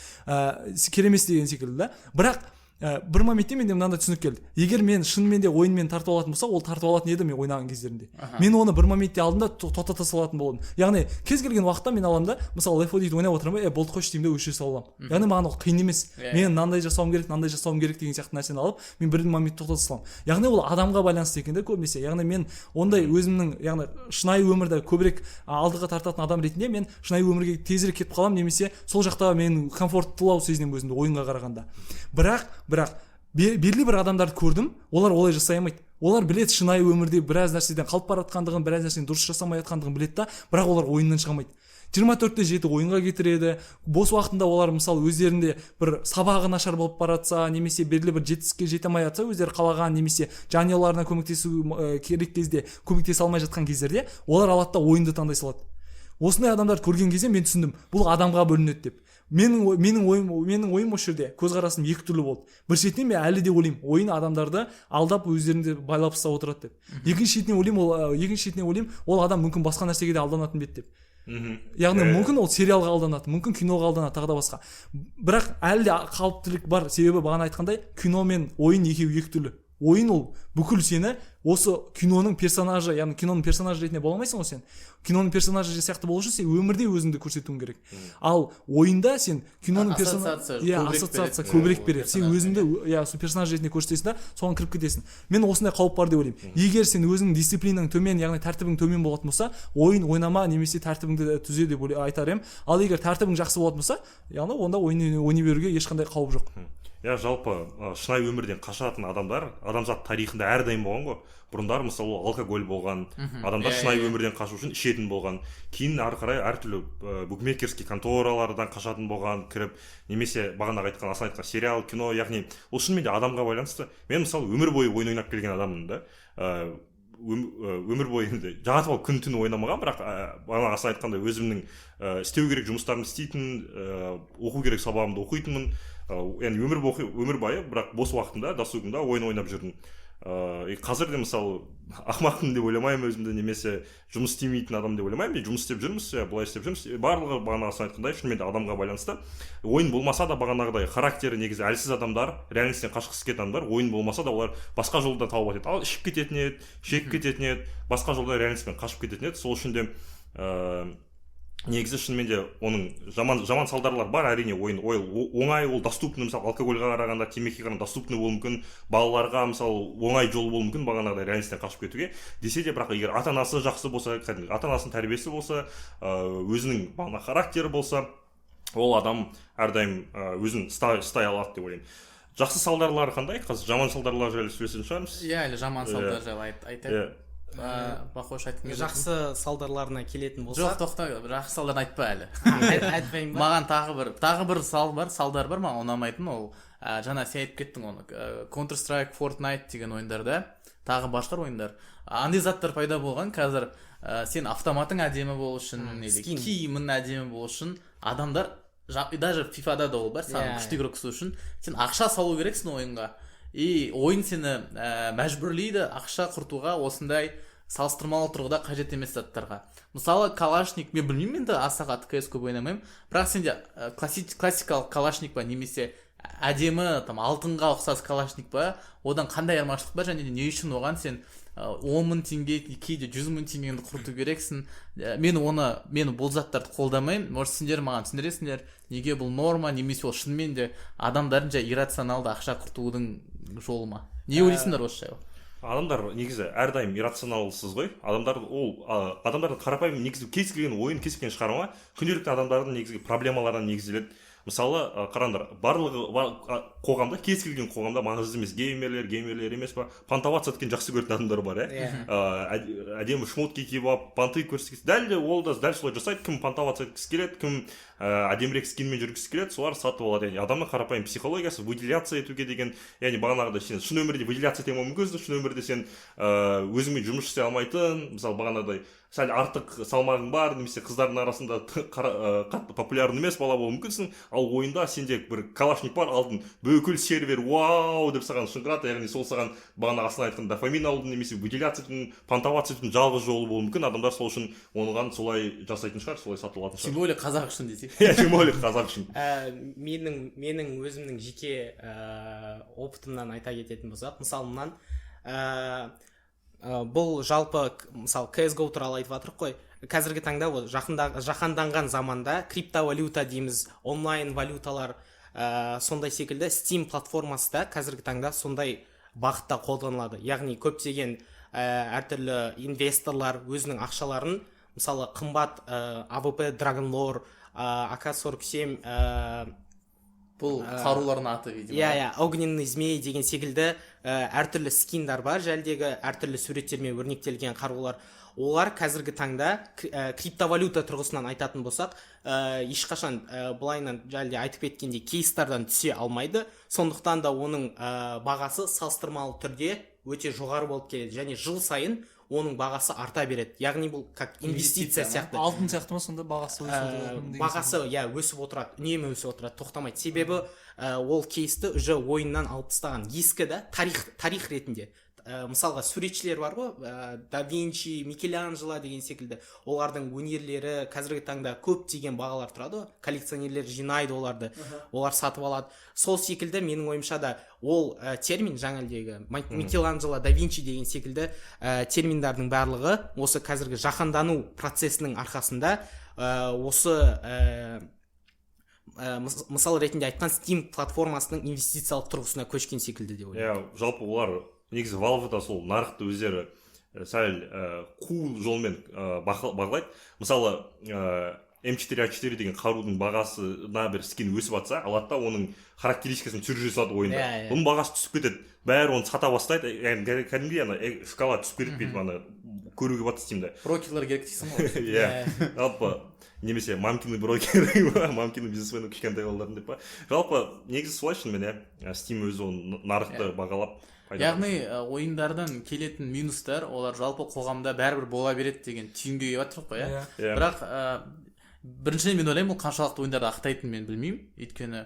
Бірақ бір моментте менде мынандай түсінік келді. Егер мен шынымен де ойынмен тартып алатын болса, ол тартып алатын еді мен ойнаған кездерінде. Мен оны бір моментте алдым да тоқтата салатын болдым. Яғни кез келген уақытта мен аламын да, мысалы Left 4 Dead ойнап отырамын, болды қойшы деймін де өшіре саламын. Яғни маған ол қиын емес. Мен мынандай жасауым керек деген сияқты нәрсені алып, мен бір моментте тоқтата саламын. Яғни ол адамға байланысты екен де көбінесе. Яғни мен ондай өзімнің, яғни шынайы өмірді көбірек алдыға тартатын адам ретінде мен шынайы өмірге тезірек кетіп қаламын, немесе сол жақта мен комфорттылау сезінемін өзімді ойынға қарағанда. Бірақ белгілі бір адамдарды көрдім, олар олай жасай алмайды. Олар білет шынайы өмірде біраз нәрседен қалып бара жатқандығын, біраз нәрсені дұрыс жасамай жатқандығын білет та, бірақ олар ойыннан шыға алмайды. 24/7 ойынға кетіреді. Бос уақытында олар мысалы өздерінде бір сабағы нашар болып баратса, немесе белгілі бір жетістікке жете алмай жатса, өздері қалаған немесе жанұяларына көмектесу керек кезде көмектесе алмай жатқан кездерде, олар алады да ойынды таңдай салады. Осындай адамдарды көрген кезде мен түсіндім, бұл адамға бөлінеді деп. Менің ойым осы жерде көзқарасым екі түрлі болды. Бір шетінен мен әлі де ойлаймын, ойын адамдарды алдап өздерінде байлап ұстап отырады деп. Екінші шетінен ойлаймын, ол адам мүмкін басқа нәрсеге де алданатын бет деп. Яғни мүмкін ол сериалға алданады, мүмкін киноға алданады, тағы да басқа. Бірақ әлі де қауіптілік бар, себебі бағана айтқандай, кино мен ойын екеуі екі түрлі. Ойын ол бүкіл сені осы киноның персонажы, яғни киноның персонажы ретінде бола алмайсың ғой сен. Киноның персонажы сияқты болу үшін сен өмірде өзіңді көрсетуің керек. Ал ойында сен киноның ассоциация көбірек береді. Сен өзіңді сол персонаж ретінде көрсетесің да, соған кіріп кетесің. Мен осындай қауіп бар деп ойлаймын. Егер сен өзіңнің дисциплинаң төмен, яғни тәртібің төмен болатын болса, ойын ойнама немесе тәртібіңді түзе деп айтар едім. Ал егер тәртібің жақсы болатын болса, яғни онда ойнай беруге ешқандай қауіп жоқ. Жалпы шынайы өмірден қашатын адамдар адамзат тарихында әрдайым болған ғой. Бұрындар мысалы алкоголь болған, адамдар шынайы өмірден қашу үшін ішетін болған. Кейін ары қарай әртүрлі букмекерский конторалардан қашатын болған, кіріп, немесе бағана айтқан Асан айтқан сериал, кино, яғни ол шынымен де адамға байланысты. Мен мысалы өмір бойы ойын ойнап келген адаммын да. Өмір бойы енді жатып алып күн-түн ойнамаған, бірақ бағана Асан айтқандай өзімнің істеу керек жұмыстарымды істейтін, оқу керек сабағымды оқитынмын. Яғни өмір бойы, бірақ бос уақытында, досугымда ойын ойнап жүрдім. Қазір де мысалы ақымақпын деп ойламаймын өзімді, немесе жұмыс істемейтін адам деп ойламаймын. Жұмыс істеп жүрміз, былай істеп жүрміз. Барлығы бағана Асан айтқандай шынымен де адамға байланысты. Ойын болмаса да бағанағыдай характері негізі әлсіз адамдар, реальностьтен қашқысы келетін адамдар, ойын болмаса да олар басқа жолдан тауып алады. Ал ішіп кететін еді, жеп кететін еді, басқа жолдан реальностьпен қашып кететін еді. Сол үшін де негізі шынымен де оның жаман салдарлар бар. Әрине ойын оңай, ол доступны, мысалы алкогольға қарағанда, темекіге қарағанда доступны болуы мүмкін, балаларға мысалы оңай жол болуы мүмкін бағанағыдай реальностьтен қашып кетуге. Десе де, бірақ егер ата-анасы жақсы болса, ата-анасының тәрбиесі болса, өзінің бағана характері болса, ол адам әрдайым өзін ұстай алады деп ойлаймын. Жақсы салдарлары қандай? Қазір жаман салдарлар жайлы сөйлесетін шығармыз. Иә, әлі жаман салдар жайлы айтайық. Бақош айтқым келеді. Жақсы салдарларына келетін болса. Жоқ, тоқта, жақсы салдарын айтпа әлі. Айтпаймын ба? Маған тағы бір салдар бар, маған ұнамайтын, ол жаңа сен айтып кеттің оны. Counter Strike, Fortnite деген ойындарда, тағы башқа ойындар. Андай заттар пайда болған, қазір сен автоматың әдемі болу үшін, киімің әдемі болу үшін адамдар и даже фифада да ол бар, саған күшті игрок кісі үшін сен ақша салу керексің ойынға, и ойын сені мәжбүрлейді ақша құртуға осындай салыстырмалы тұрғыда қажет емес заттарға. Мысалы калашник, мен білмеймін, енді аса қатты CS көп ойнамаймын, бірақ сенде классикалық калашник па немесе әдемі алтынға ұқсас калашник па, одан қандай айырмашылық бар, және не үшін оған сен 10 мың теңге, кейде 100 мың теңгені құрту керексің. Мен бұл заттарды қолдамаймын. Может, сендер маған түсіндіресіңдер, неге бұл норма, немесе ол шынымен де адамдардың жай иррационалды ақша құртудың жолы ма? Не ойлайсыңдар осы жайлы? Адамдар негізі әрдайым иррационалсыз ғой. Адамдардың қарапайым негізі кез келген ойын, кез келген шығарма күнделікті адамдардың негізгі проблемаларынан негізделеді. Мысалы, қараңдар, барлығы қоғамда, кез келген қоғамда маңызды емес, геймерлер емес па, понтоваться еткен жақсы көретін адамдар бар, әдемі шмотки киіп алып, понты көрсеткісі, дәл солай жасайды, кім понтоваться еткісі келеді, кім әдемірек скинмен жүргісі келеді, солар сатып алады. Яғни адамның қарапайым психологиясы выделяться етуге деген, яғни бағанағыда сен шын өмірде выделяться ете алмауы мүмкін, шын өмірде сен өзіңмен жұмыс істей алмайтын, мысалы бағанағыдай сәл артық салмағың бар, немесе қыздардың арасында қатты популярный емес бала болуы мүмкінсің, ал ойында сенде бір калашник бар, алдын бүкіл сервер вау деп саған шыңғырады, яғни сол саған бағана астына айтқан дофамин алудың немесе выделяться етудің, понтоваться етудің жалғыз жолы болуы мүмкін. Адамдар сол үшін оған солай жасайтын шығар, солай сатып алатын шығар. Тем более қазақ үшін десек. Тем более қазақ үшін. Менің өзімнің жеке опытымнан айта кететін болсақ, мысалымнан бұл жалпы мысалы CSGO туралы айтып жатырық қой. Қазіргі таңда жаһанданған заманда криптовалюта дейміз, онлайн валюталар сондай секілді Steam платформасы да қазіргі таңда сондай бағытта қолданылады. Яғни көптеген әртүрлі инвесторлар өзінің ақшаларын мысалы қымбат AWP Dragonlore, AK-47 бұл қарулардың аты, видимо. Огненный змей деген секілді әртүрлі скиндар бар, жәлдегі әртүрлі суреттермен өрнектелген қарулар. Олар қазіргі таңда криптовалюта тұрғысынан айтатын болсақ, ешқашан былайынан жәлде айтып кеткенде кейстардан түсе алмайды. Сондықтан да оның бағасы салыстырмалы түрде өте жоғары болып келеді, және жыл сайын оның бағасы арта береді. Яғни бұл как инвестиция сияқты. Алтын сияқты ма сонда бағасы өсіп? Бағасы өсіп отырады, үнемі өсіп отырады, тоқтамайды. Себебі ол кейсті уже ойыннан алып тастаған, ескі да тарих ретінде. Мысалға суретшілер бар ғой, Да Винчи, Микеланджело деген секілді, олардың өнерлері қазіргі таңда көп деген бағалар тұрады, коллекционерлер жинайды оларды, олар сатып алады. Сол секілді менің ойымша да ол термин жаңалдегі Микеланджело, Да Винчи деген секілді терминдардың барлығы осы қазіргі жаһандану процесінің арқасында осы мысал ретінде айтқан Steam платформасының инвестициялық тұрғысына көшкен секілді деп ойлаймын. Жалпы олар негізі Valve да сол нарықты өздері сәл қу жолмен бағалайды. Мысалы М4А4 деген қарудың бағасына бір скин өсіп жатса, алады да оның характеристикасын түсіріп жасады ойында. Оның бағасы түсіп кетеді, бәрі оны сата бастайды, кәдімгідей шкала түсіп кетіп кетіп көруге болады Steam'да. Брокерлер керек дейсің ғой. Жалпы немесе мамкины брокер, мамкины бизнесмен кішкентай балалардың деп па. Жалпы негізі солай шынымен Steam өзі оны нарықты бағалап. Яғни ойындардың келетін минустар, олар жалпы қоғамда бәрібір бола береді деген түйінге келіп жатыр қой, Бірақ біріншіден мен ойлаймын, ол қаншалықты ойындарды ақтайтынын мен білмеймін, өйткені.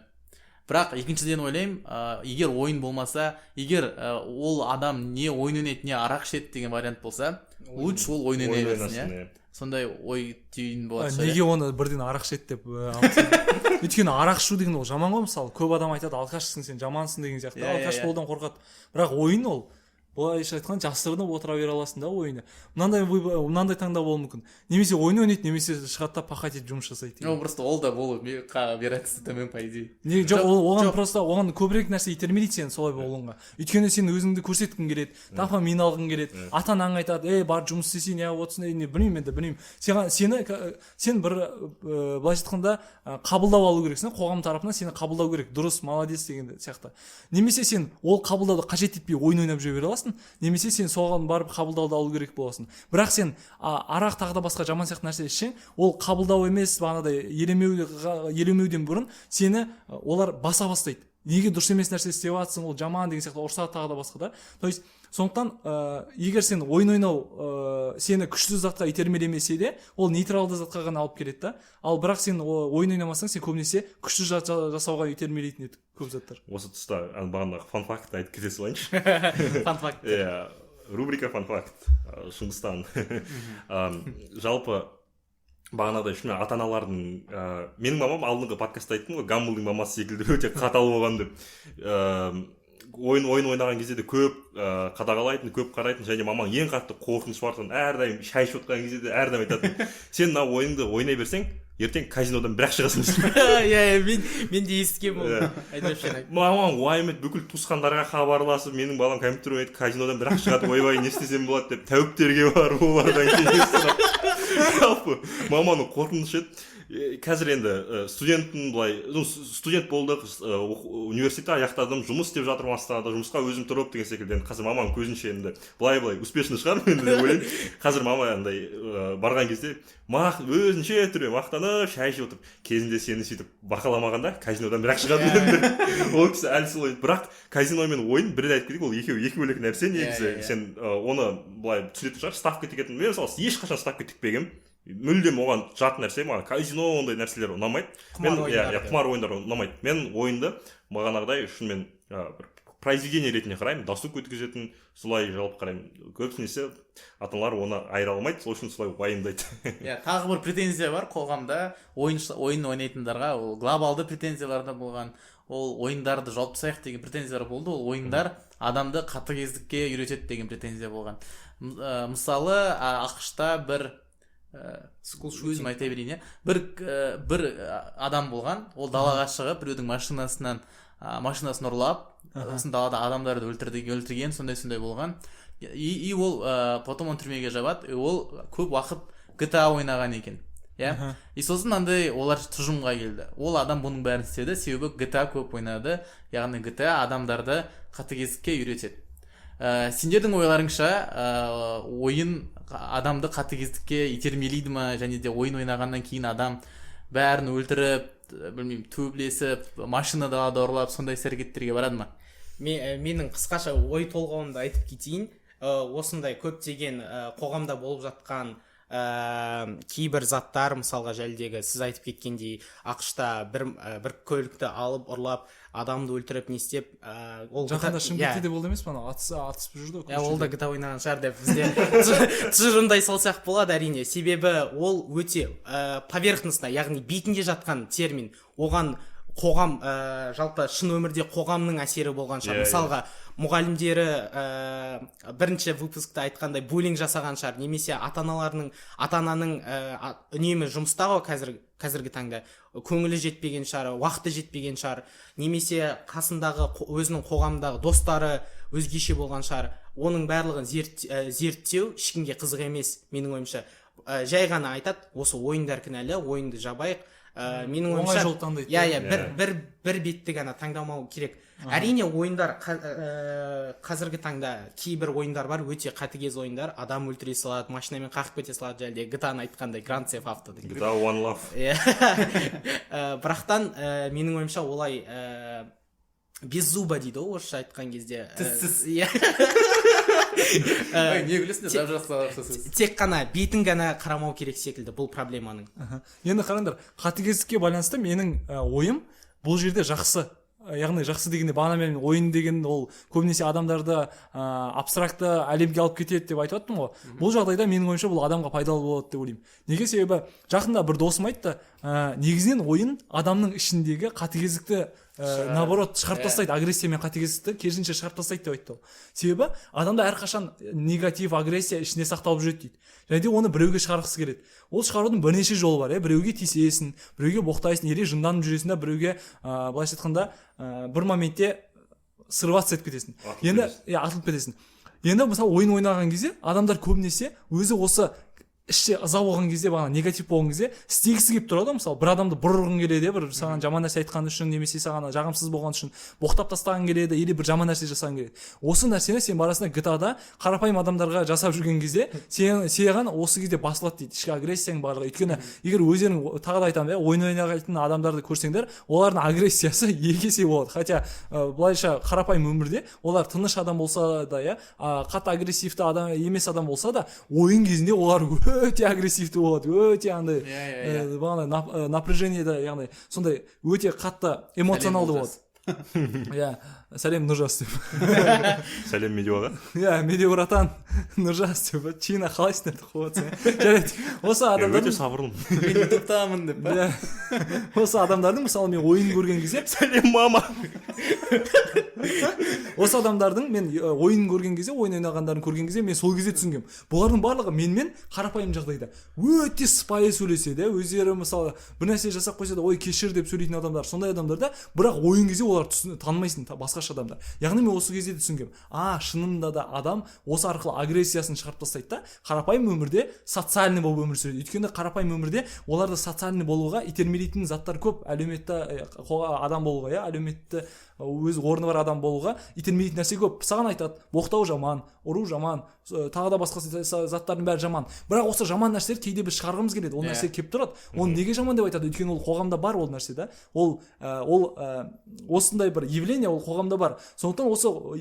Бірақ екіншіден ойлаймын, егер ойын болмаса, егер ол адам не ойын ойнайды, не арақ ішеді деген вариант болса, лучше ол ойын ойнай берсін, сондай ой түйін болады. Неге оны бірден арақ ішеді деп өйткені арақ ішу деген ол жаман ғой. Мысалы көп адам айтады алкашсың сен, жамансың деген сияқты. Алкаш болудан қорқады, бірақ ойын ол былайша айтқан жасырынып отыра бере аласың да ойыны. Мынандай таңдау болуы мүмкін. Немесе ойын ойнайды, немесе шығады да пахать етіп жұмыс жасайды. Просто ол да болу вероятности төмен, по идее. Жоқ, оған просто оған көбірек нәрсе итермелейді сені солай болуыңға. Өйткені сен өзіңді көрсеткің келеді, дофамин алғың келеді. Ата-анаң айтады, бар жұмыс істесең, білмеймін. Сен бір былайша айтқанда қабылдау алу керексің, қоғам тарапынан сені қабылдау керек, дұрыс, молодец деген сияқты. Немесе сен ол қабылдауды қажет етпей ойын ойнап жүре бере аласың, немесе сен соған барып қабылдауды алу керек боласың. Бірақ сен арақ тағы да басқа жаман сияқты нәрсе ішсең, ол қабылдау емес, бағанадай елемеуден бұрын сені олар баса бастайды. неге дұрыс емес нәрсе істеп жатсың, ол жаман деген сияқты ұрсады тағы да басқа да. То есть сондықтан егер сен ойын ойнау сені күшті затқа итермелемесе де, ол нейтралды затқа ғана алып келеді да. Ал бірақ сен ойын ойнамасаң, сен көбінесе күшті зат жасауға итермелейтін еді көп заттар. Осы тұста бағанағы фан-факт айтып кете салайыншы. Фан-факт. Иә, рубрика фан-факт. Шыңғыстан. Жалпы бағанағыдай шынымен ата-аналардың менің мамам алдыңғы подкастта айттым ғой, Гамбулдың мамасы секілді өте қатал болған деп. Ойын ойнаған кезде де көп қадағалайтын, көп қарайтын, және мамаң ең қатты қорқыныш бартын әрдайым шай ішіп отқан кезде де әрдайым айтатын: сен мына ойынды ойнай берсең, ертең казинодан бірақ шығасың дейсің. Иә, мен де естігем ол. Айтып жүр. Мамам уайым етіп бүкіл туысқандарға хабарласып, менің балам компьютер ойнайды, казинодан бірақ шығады, ойбай не істесем болады деп тәуіптерге барып олардан кеңес сұрап. Жалпы маманың қорқынышы еді. Қазір енді студент болдық, университетті аяқтадым, жұмыс істеп жатырмын астанада, жұмысқа өзім тұрып деген секілді. Қазір маманың көзінше енді былай успешный шығармын енді деп ойлаймын. Қазір мама андай барған кезде өзінше түрі мақтанып шай ішіп отырып, кезінде сені сөйтіп бақаламағанда казинодан бірақ шығады енді. Ол кісі әлі солай. Бірақ казино мен ойын бір айтып кетейік, ол екі бөлек нәрсе негізі. Сен оны былай түсінетін шығар, ставка тігетін. Мен мысалы ешқашан ставка тікпегенмін. Мүлдем оған жат нәрсе, маған казино ондай нәрселер ұнамайды. Құмар ойындар ұнамайды. Мен ойынды бағанағыдай шынымен бір произведение ретінде қараймын, досуг өткізетін, солай жалпы қараймын. Көбісінесе ата-аналар оны айыра алмайды, сол үшін солай уайымдайды. Тағы бір претензия бар қоғамда ойын ойнайтындарға, ол глобалды претензиялар да болған. Ол ойындарды жауып тастайық деген претензиялар болды. Ол ойындар адамды қатыгездікке үйретеді деген претензия болған. Мысалы, ақш-та бір өзім айта берейін, бір адам болған, ол далаға шығып біреудің машинасын ұрлап, сосын далада адамдарды өлтірген, сондай болған. И ол потом он түрмеге жабады. Ол көп уақыт GTA ойнаған екен. И сосын андай олар тұжырымға келді. Ол адам бұның бәрін істеді, себебі GTA көп ойнады, яғни GTA адамдарды қатыгездікке үйретеді. Сендердің ойларыңша ойын адамды қатыгездікке итермелейді ма, және де ойын ойнағаннан кейін адам бәрін өлтіріп, білмеймін, төбелесіп, машина далада ұрлап, сондай іс-әрекеттерге барады ма? Менің қысқаша ой толғауымды айтып кетейін. Осындай көптеген қоғамда болып жатқан кейбір заттар, мысалға жәлдегі сіз айтып кеткендей, ақшта бір көлікті алып ұрлап, адамды өлтіріп не істеп, ол жақында Шымкентте де болды емес пе, атысып жүрді. Ол да GTA ойнаған шығар деп бізде тұжырымдай салсақ болады, әрине. Себебі ол өте поверхностно, яғни бетінде жатқан термин. Оған қоғам, жалпы шын өмірде қоғамның әсері болған шығар. Мысалға, мұғалімдері бірінші выпускта айтқандай буллинг жасаған шығар, немесе ата-ананың үнемі жұмыста ғой қазіргі таңда, көңілі жетпеген шығар, уақыты жетпеген шығар, немесе қасындағы өзінің қоғамдағы достары өзгеше болған шығар. Оның барлығын зерттеу ешкімге қызық емес, менің ойымша. Жай ғана айтады, осы ойындар кінәлі, ойынды жабайық. Менің ойымша, жол таңдайды. бір бетті ғана таңдамау керек. Әрине ойындар қазіргі таңда кейбір ойындар бар, өте қатыгез ойындар, адам өлтіре салады, машинамен қағып кете салады, жәлде GTA-ны айтқандай Grand Theft Auto. GTA One Love. Бірақтан менің ойымша олай без зуба дейді ғой, орысша айтқан кезде. Не білесіңдер, дәп жақсы. Тек қана бетін ғана қарамау керек секілді бұл проблеманың. Енді қараңдар, қатыгездікке байланысты менің ойым бұл жерде жақсы. Яғни жақсы дегенде бағана мен ойын деген ол көбінесе адамдарды абстракты әлемге алып кетеді деп айтып отырмын ғой. Бұл жағдайда менің ойымша бұл адамға пайдалы болады деп ойлаймын. Неге? Себебі жақында бір досым айтты, негізінен ойын адамның ішіндегі қатыгездікті наоборот шығарып тастайды, агрессия мен қатыгездікті керісінше шығарып тастайды деп айтты ол. Себебі адамда әрқашан негатив, агрессия ішінде сақталып жүреді дейді. Және де оны біреуге шығарғысы келеді. Ол шығарудың бірнеше жолы бар, біреуге тиісесің, біреуге боқтайсың, жынданып жүресің, біреуге былайша айтқанда бір моментте срываться етіп кетесің. Енді атылып кетесің. Енді мысалы ойын ойнаған кезде адамдар көбінесе өзі осы іште ыза болған кезде бағана негатив болған кезде істегісі келіп тұрады ғой. Мысалы бір адамды бұрғың келеді, бір саған жаман нәрсе айтқан үшін немесе саған жағымсыз болған үшін боқтап тастаған келеді или бір жаман нәрсе жасаған келеді. Осы нәрсені сен барасында GTA-да қарапайым адамдарға жасап жүрген кезде саған осы кезде басылады дейді ішкі агрессияң барлығы. Өйткені егер өздерің тағы да айтамын, ойын ойнайтын адамдарды көрсеңдер, олардың агрессиясы екі есе болады. Хотя былайша қарапайым өмірде олар тыныш адам болса да, қатты агрессивті адам емес адам болса да, ойын кезінде олар өте агрессивті болады, өте андай бағана напряжениеда, яғни сондай өте қатты эмоционалды болады. Иә, сәлем Нұржас деп. Сәлем Медеуға. Иә, Медеу братан, Нұржас деп. Чина қалайсыңдар деп қоятсың. Жарайды. Осы адамдардың өте сабырлымын. Мен ютубтамын деп па. Осы адамдардың мысалы мен ойын көрген кезде, Сәлем мама. осы адамдардың мен ойын көрген кезде, ойын ойнағандарын көрген кезде мен сол кезде түсінгем. Бұлардың барлығы менімен қарапайым жағдайда өте сыпайы сөйлеседі, өздері мысалы бір нәрсе жасап қойса да ой кешір деп сөйлейтін адамдар, сондай адамдар да, бірақ ойын кезде олар танымайсың, басқаша адамдар. Яғни мен осы кезде түсінгем, шынында да адам осы арқылы агрессиясын шығарып тастайды да, қарапайым өмірде социальный болып өмір сүреді. Өйткені қарапайым өмірде оларды социальный болуға итермелейтін заттар көп, әлеуметті адам болуға, әлеуметті өз орны бар адам болуға итермелейтін нәрсе көп. Саған айтады, боқтау жаман, ұру жаман, тағы да басқа заттардың бәрі жаман. Бірақ осы жаман нәрселер кейде біз шығарғымыз келеді. Ол нәрсе келіп тұрады. Оны неге жаман деп айтады? Өйткені ол қоғамда бар ол нәрсе да. Ол осындай бір явление ол қоғамда бар. Сондықтан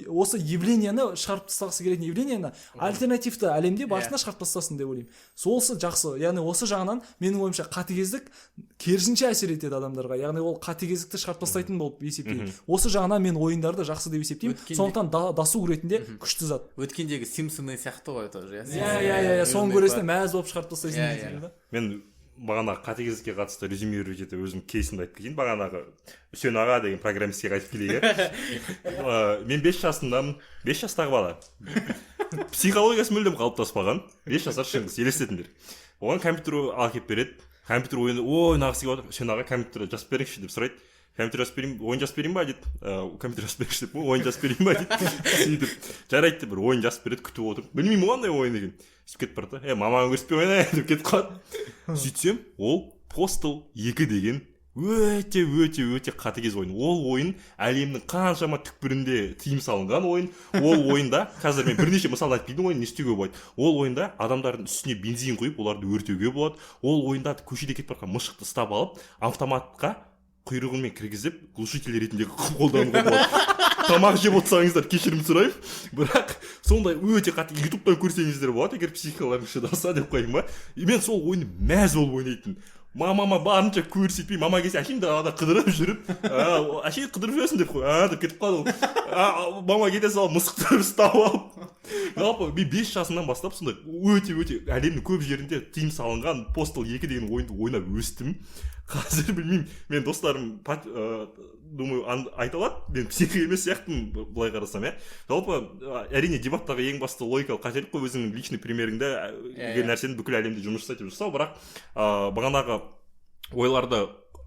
осы явлениені шығарып тастағысы келетін явлениені альтернативті әлемде барысында шығарып тастасын деп ойлаймын. Солсы жақсы. Яғни осы жағынан менің ойымша қатыгездік керісінше әсер етеді адамдарға. Яғни ол қатыгездікті шығарып тастайтын болып есептеймін. Осы жағынан мен ойындарды жақсы деп есептеймін. Сондықтан дасу ретінде күшті зат. Өткендегі Симпсоны сияқты ғой тоже. Иә, соны көресің мәз болып шығарып тастайсың. Мен бағанағы қатыгездікке қатысты резюмировать етіп өзім кейсімді айтып кетейін. Бағанағы Үсен аға деген программистке айтып келейік. Мен 5 жасымдамын, 5 жастағы бала. Психологиясы мүлдем қалыптаспаған. 5 жасар шыңғыс, елестетіңдер. Оған компьютер алып келіп береді. Компьютер ойнағысы келіп отыр. Үсен аға компьютер жазып беріңізші деп сұрайды. Компьютер жазып берейін, ойын жазып берейін ба дейді. Компьютер жазып беріңізші деп, ойын жазып берейін ба дейді. Сөйтіп жарайды деп бір ойын жазып береді, күтіп отыр. Білмеймін қандай ойын екен. Сөйтіп кетіп барады. Мамаң көрсетпей ойна деп кетіп қалады. Сөйтсем, ол Postal 2 деген өте қатыгез ойын. Ол ойын әлемнің қаншама түкпірінде тыйым салынған ойын. Ол ойында қазір мен бірнеше мысал айтып кетейін, ойын не істеуге болады. Ол ойында адамдардың үстіне бензин құйып, оларды өртеуге болады. Ол ойында көшеде кетіп барған мышықты ұстап алып, автоматқа құйрығымен кіргізіп, глушитель ретінде қолдануға болады. Тамақ жеп отырсаңыздар кешірім сұраймын. Бірақ сондай өте қатты ютубтан көрсеңіздер болады, егер психикаларыңыз шыдаса деп қояйын ба. Мен сол ойынды мәз болып ойнайтын. Мамама барынша көрсетпей, мама келсе әшейін далада қыдырып жүріп, әшейін қыдырып жүресің деп қой, деп кетіп қалды. Мама кете салып мысықты ұстап алып. Жалпы мен 5 жасымнан бастап сондай өте әлемнің көп жерінде тыйым салынған Postal 2 деген ойынды ойнап өстім. Қазір білмеймін, мен достарым думаю айта алады, мен психик емес сияқтымын былай қарасам. Жалпы әрине дебаттағы ең басты логикалық қателік қой, өзіңнің личный примеріңді нәрсені бүкіл әлемде жұмыс жасайтып жасау, бірақ бағанағы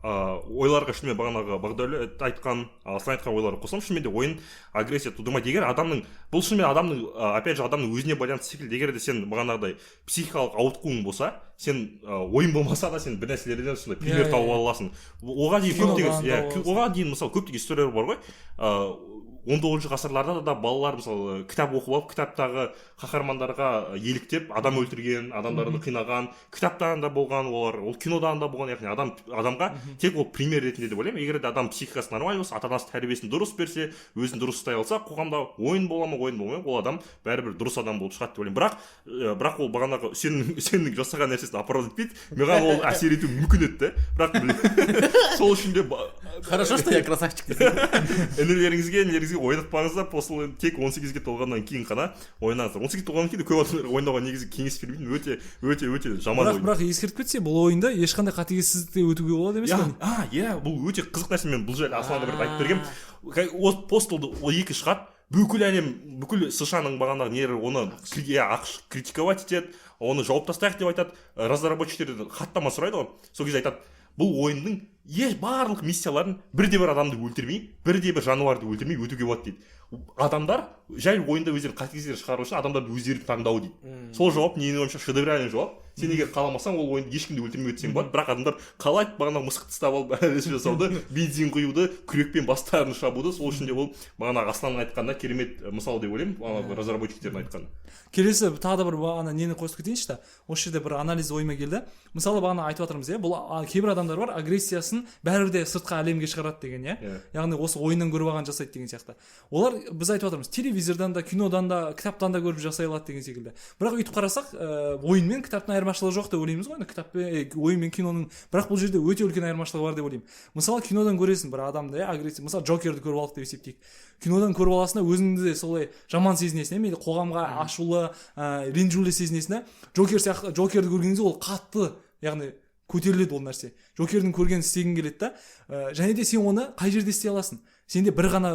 ойларға шынымен бағанағы Бағдәулет айтқан, Аслан айтқан ойларды қосам, шынымен де ойын агрессия тудырмайды. Егер адамның, бұл шынымен адамның, опять же, адамның өзіне байланысты секілді, егер де сен бағанағыдай психикалық ауытқуың болса, сен ойын болмаса да сен бір нәрселерден сондай пример тауып аласың. Оған дейін мысалы көптеген историялар бар ғой. 19 ғасырларда да балалар мысалы кітап оқып алып, кітаптағы қаһармандарға еліктеп, адам өлтірген, адамдарды қинаған, кітаптан да болған олар, ол кинодан да болған, яғни адамға тек ол пример ретінде деп ойлаймын. Егер де адам психикасы нормаль болса, ата-анасы тәрбиесін дұрыс берсе, өзін дұрыс ұстай алса, қоғамда ойын бола ма, ойын болмай, ол адам бәрібір дұрыс адам болып шығады деп ойлаймын. Бірақ ол бағанағы сенің жасаған нәрсесін апарады етпейді. Маған ол әсер етуі мүмкін еді, бірақ сол үшін де хорошо, что я красавчик десең. Інілеріңізге ойнатпаңыздар, Postal тек 18-ге толғаннан кейін ғана ойнаңыздар. 18-ге толғаннан кейін көп адамдар ойнауға негізі кеңес бермейтін, өте жаман ойын. Бірақ ескертіп кетсе, бұл ойында ешқандай қатыгездікте өтуге болады емес пе? Иә, бұл өте қызық нәрсе. Мен бұл жайлы Асланға бір айтып бергем. Postalды 2 шығады, бүкіл әлем, бүкіл США-ның бағанағы нері оны ақш критиковать етеді, оны жауып тастайық деп айтады. Разработчиктер хаттама сұрайды ғой. Сол кезде айтады, бұл ойындың барлық миссияларын бірде бір адамды өлтірмей, бірде бір жануарды өлтірмей өтуге болады дейді. Адамдар жай ойында өздерінің қатыгездігін шығару үшін адамдарды өздері таңдауы дейді. Сол жауап менің ойымша шедевральный жауап. Сен егер қаламасаң ол ойынды ешкімді өлтірмей өтсең болады, бірақ адамдар қалайды бағана мысықты ұстап алып әрнәрсе жасауды, бензин құюды, күрекпен бастарын шабуды. Сол үшін де ол бағана Асланның айтқанда керемет мысал деп ойлаймын, разработчиктердің айтқаны. Келесі тағы да бір бағана нені қосып кетейінші да, осы жерде бір анализ ойыма келді. Мысалы бағана айтып жатырмыз, бұл кейбір адамдар бар, агрессиясын бәрібір де сыртқа әлемге шығарады деген, яғни осы ойыннан көріп алған жасайды деген сияқты. Олар біз айтып жатырмыз, телевизордан да, кинодан да, кітаптан да көріп жасай алады деген секілді. Бірақ өйтіп қарасақ, ойын мен кітаптың айырмашылығы жоқ деп ойлаймыз ғой, кітаппен, ойын мен киноның. Бірақ бұл жерде өте үлкен айырмашылығы бар деп ойлаймын. Мысалы кинодан көресің бір адамды, агрессия, мысалы Джокерді көріп алдық деп есептейік. Кинодан көріп аласың, өзіңді де солай жаман сезінесің, мейлі қоғамға ашулы, ренжулі сезінесің. Джокерді көрген кезде ол қатты, яғни көтеріледі ол нәрсе. Джокердің көргенін істегің келеді да, және де сен оны қай жерде істей аласың? Сенде бір ғана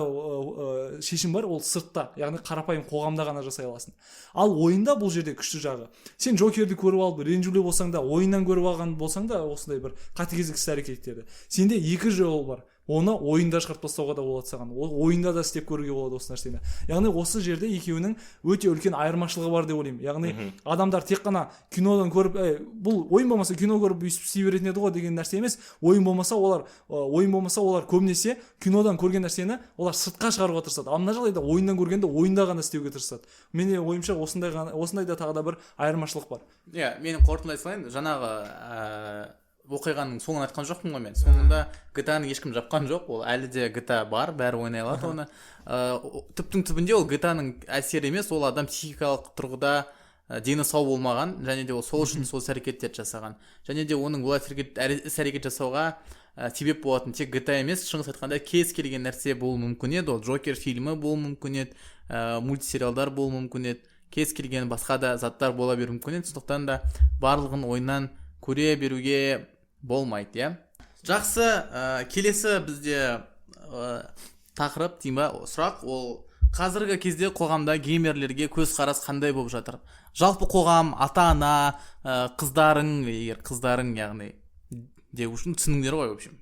шешім бар, ол сыртта, яғни қарапайым қоғамда ғана жасай аласың. Ал ойында бұл жерде күшті жағы. Сен Джокерді көріп алып, ренжулі болсаң да, ойыннан көріп алған болсаң да, осындай бір қатыгездік іс-әрекеттерді. Сенде екі жол бар. Оны ойында шығарып тастауға да болады саған. Ойында да істеп көруге болады осы нәрсені. Яғни осы жерде екеуінің өте үлкен айырмашылығы бар деп ойлаймын. Яғни адамдар тек қана кинодан көріп, бұл ойын болмаса кино көріп істей беретін еді ғой деген нәрсе емес. Ойын болмаса олар көбінесе кинодан көрген нәрсені олар сыртқа шығаруға тырысады. Ал мына жағдайда ойыннан көргенді ойында ғана істеуге тырысады. Менің ойымша осындай да тағы да бір айырмашылық бар. Менің қорытындылай салайын, жаңағы оқиғаның соңын айтқан жоқпын ғой мен. Соңында GTA-ны ешкім жапқан жоқ, ол әлі де GTA бар, бәрі ойнай алады оны. Түптің түбінде ол GTA-ның әсері емес, ол адам психикалық тұрғыда дені сау болмаған, және де ол сол үшін сол іс-әрекеттерді жасаған. Және де оның бұл іс-әрекет жасауға себеп болатын тек GTA емес, шыңғыс айтқанда кез келген нәрсе болуы мүмкін еді. Ол Джокер фильмі болуы мүмкін еді, мультсериалдар болуы мүмкін еді, кез келген басқа да заттар бола беруі мүмкін еді. Сондықтан да барлығын ойыннан көре беруге болмайды, Жақсы, келесі бізде тақырып сұрақ, ол қазіргі кезде қоғамда геймерлерге көзқарас қандай болып жатыр? Жалпы қоғам, ата-ана, қыздарың, яғни деу үшін түсініңдер ғой, в общем,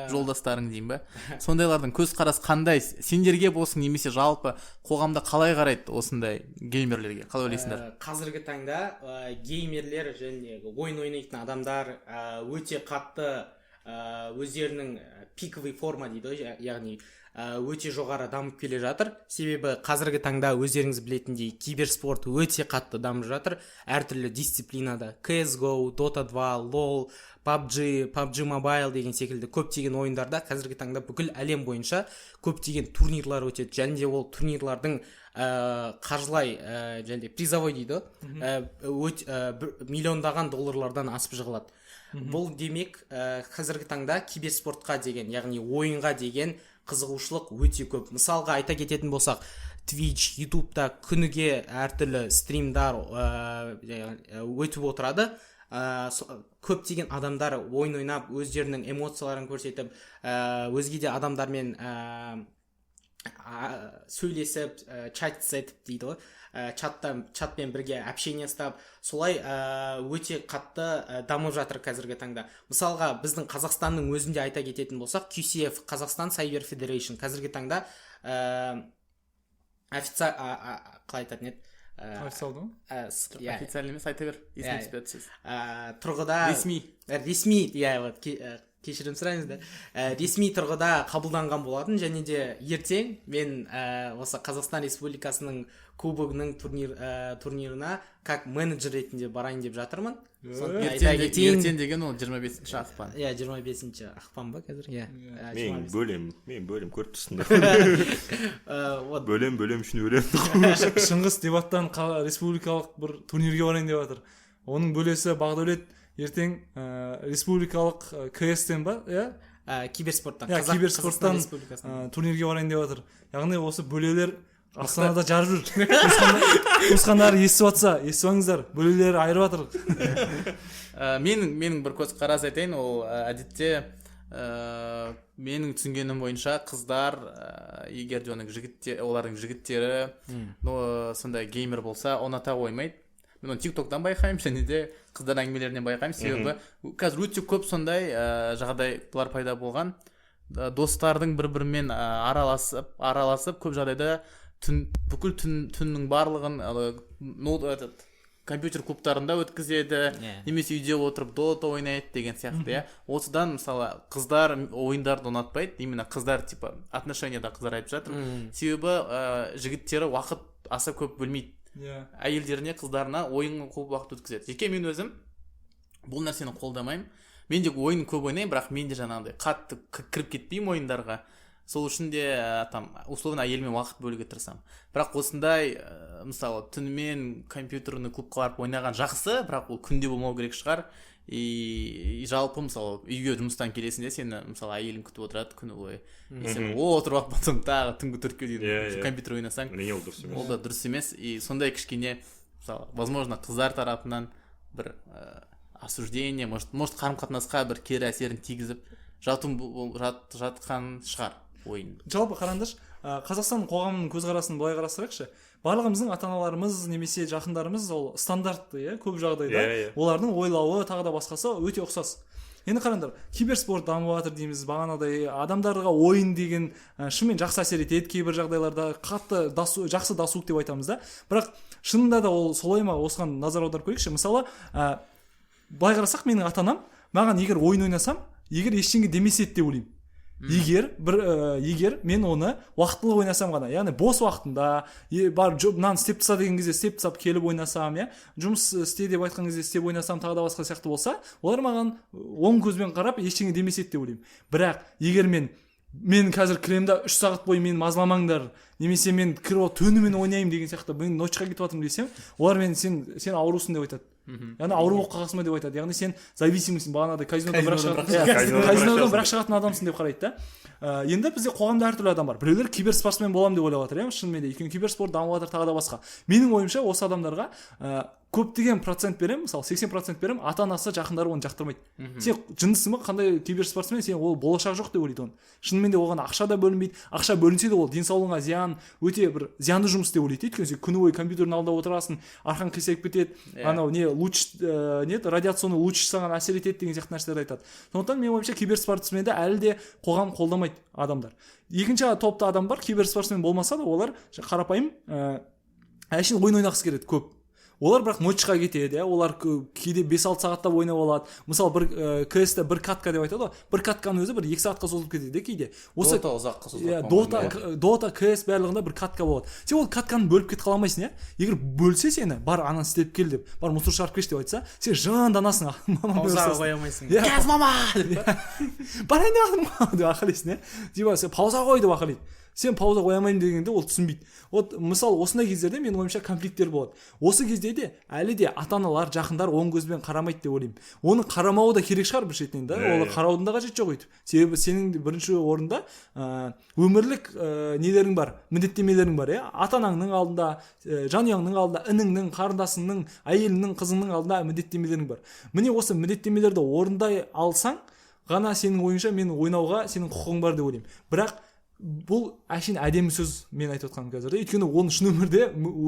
жолдастарың деймін ба? Сондайлардың көзқарас қандай? Сендерге болсын немесе жалпы қоғамда қалай қарайды осындай геймерлерге? Қалай ойлайсыңдар? Қазіргі таңда геймерлер және ойын ойнайтын адамдар өте қатты өздерінің пиковый форма дейді, яғни өте жоғары дамып келе жатыр. Себебі қазіргі таңда өздеріңіз білетіндей киберспорт өте қатты дамып жатыр. Әртүрлі дисциплинада CSGO, Dota 2, LoL, PUBG Mobile деген секілді көптеген ойындарда қазіргі таңда бүкіл әлем бойынша көптеген турнирлар өтеді. Және де ол турнирлардың қаржылай және призовой дейді, миллиондаған долларлардан асып жығылады. Бұл демек қазіргі таңда киберспортқа деген, яғни ойынға деген қызығушылық өте көп. Мысалға айта кететін болсақ, Twitch, YouTube'да күніге әртүрлі стримдар өтіп отырады. Көптеген адамдар ойын ойнап, өздерінің эмоцияларын көрсетіп, өзге де адамдармен сөйлесіп, чат етіп дейді ғой, чатпен бірге общение ұстап, солай өте қатты дамып жатыр қазіргі таңда. Мысалға біздің Қазақстанның өзінде айта кететін болсақ, QCF, Қазақстан Cyber Federation қазіргі таңда қалай айтатын еді? Официалды ма? Официальный емес, айта бер, есіне түспей отсыз. Тұрғыда ресми, кешірім сұраймыз да, ресми тұрғыда қабылданған болатын, және де ертең мен осы Қазақстан Республикасының кубогының турнирына как менеджер ретінде барайын деп жатырмын. Ертең деген ол 25 ақпан. 25 ақпан ба қазір? Мен бөлем көріп тұрсыңдар. Бөлем үшін өлем. Шыңғыс дебаттан республикалық бір турнирге барайын деп жатыр. Оның бөлесі Бағдәулет ертең республикалық КС-тен ба? Киберспорттан. Киберспорттан турнирге барайын деп жатыр. Яғни осы бөлелер Астанада жарып жүр. Туысқандары естіп алыңыздар, бөлелері айырып жатыр. Менің бір көзқарас айтайын, ол әдетте менің түсінгенім бойынша қыздар, егер олардың жігіттері сондай геймер болса, ұната қоймайды. мен оны тиктоктан байқаймын және де қыздар әңгімелерінен байқаймын. Себебі қазір өте көп сондай жағдайлар пайда болған. Достардың бір-бірімен араласып көп жағдайда бүкіл түннің барлығын компьютер клубтарында өткізеді, немесе үйде отырып дота ойнайды деген сияқты. Осыдан мысалы қыздар ойындарды ұнатпайды, именно қыздар типа отношенияда қыздар айтып жатыр. Себебі жігіттері уақыт аса көп бөлмейді. Әйелдеріне, қыздарына ойын көп уақыт өткізеді. Жеке мен өзім бұл нәрсені қолдамаймын. Мен де ойын көп ойнаймын, бірақ мен де жаңағыдай қатты кіріп кетпеймін ойындарға. Сол үшін де условно әйелмен уақыт бөлуге тырысамын. Бірақ осындай мысалы түнімен компьютерный клубқа барып ойнаған жақсы, бірақ ол күнде болмау керек шығар. И жалпы мысалы үйге жұмыстан келесің де сені мысалы әйелің күтіп отырады күні бойы. Сен отырып алып потом тағы түнгі 4-ке дейін компьютер ойнасаң, ол да дұрыс емес. И сондай кішкене мысалы возможно қыздар тарапынан бір осуждение, может қарым-қатынасқа бір кері әсерін тигізіп жатқан шығар ойын. Жалпы қараңдаршы, Қазақстан қоғамының көзқарасын былай қарастырайықшы. Барлығымыздың ата-аналарымыз немесе жақындарымыз ол стандартты, көп жағдайда олардың ойлауы тағы да басқасы өте ұқсас. Енді қараңдар, киберспорт дамып жатыр дейміз, бағанадай адамдарға ойын деген шынымен жақсы әсер етеді, кейбір жағдайларда қатты жақсы досуг деп айтамыз да. Бірақ шынында да ол солай ма, осыған назар аударып көрейікші. Мысалы, былай қарасақ, менің ата-анам маған егер ойын ойнасам, егер ештеңе демесе деп ойлаймын. Егер мен оны уақытылы ойнасам ғана, яғни бос уақытында бар мынаны істеп таста деген кезде істеп тастап келіп ойнасам, жұмыс істе деп айтқан кезде істеп ойнасам, тағы да басқа сияқты болса, олар маған оң көзбен қарап ештеңе демесе деп ойлаймын. Бірақ егер мен қазір кіремін да 3 сағат бойы мені мазаламаңдар, немесе мен кіріп түнімен ойнаймын деген сияқты мен ночқа кетіп жатырмын десем, олар мен сен аурусың деп айтады. Яғни ауру болып қалғансың ба деп айтады. Яғни сен зависимыйсың, бағанағыдай казинодан бірақ шығатын адамсың деп қарайды да. Енді бізде қоғамда әртүрлі адам бар. Біреулер киберспортсмен боламын деп ойлап жатыр, шынымен де. Өйткені киберспорт дамып жатыр, тағы да басқа. Менің ойымша осы адамдарға көптеген процент беремін, мысалы 80% беремін, ата-анасы, жақындары оны жақтырмайды. Сен жындысың ба, қандай киберспортсмен, сен ол болашақ жоқ деп ойлайды оны. Шынымен де оған ақша да бөлінбейді. Ақша бөлінсе де ол денсаулығыңа зиян, өте бір зиянды жұмыс деп ойлайды. Өйткені сен күні бойы компьютердің алдында отырасың, арқаң қисайып кетеді. Анау радиационный луч саған әсер етеді деген сияқты нәрселер айтады. Сондықтан менің ойымша киберспортсменді әлі де қоғам қолдамайды адамдар. Екінші топта адам бар, киберспортсмен болмаса да олар қарапайым әшейін ойын ойнағысы келеді көп. Олар бірақ ночқа кетеді, олар кейде 5-6 сағаттап ойнап алады. Мысалы бір CS-те бір катка деп айтады ғой, бір катканың өзі бір 2 сағатқа созылып кетеді кейде. Осы Дота ұзаққа созылады. Дота, CS барлығында бір катка болады. Сен ол катканы бөліп кете қаламайсың, Егер бөлсе сені, бар ананы істеп кел деп, бар мусор шығарып келші деп айтса, сен жынданасың. Паузаға қоя алмайсың. Кәз мама! Барайын деп жатырмын деп ақылайсың, Диба, сен пауза қой деп ақылайды. Сен пауза қоямайын дегенде ол түсінбейді. Мысалы осындай кездерде мен ойымша конфликттер болады. Осы кезде де әлі де ата-аналар, жақындар оң көзбен қарамайды деп ойлаймын. Оны қарамауы да керек шығар бір шетінен да. Ол қараудың да қажеті жоқ өйтіп. Себебі сенің бірінші орында өмірлік нелерің бар, міндеттемелерің бар, ата-анаңның алдында, жанұяңның алдында, ініңнің, қарындасыңның, әйеліңнің, қызыңның алдында міндеттемелерің бар. Міне осы міндеттемелерді орындай алсаң, ғана сенің ойыңша мен ойнауға сенің құқығың бар деп ойлаймын. Бірақ бұл әшейін әдемі сөз мен айтып отқаным қазір. Өйткені оны шын өмірде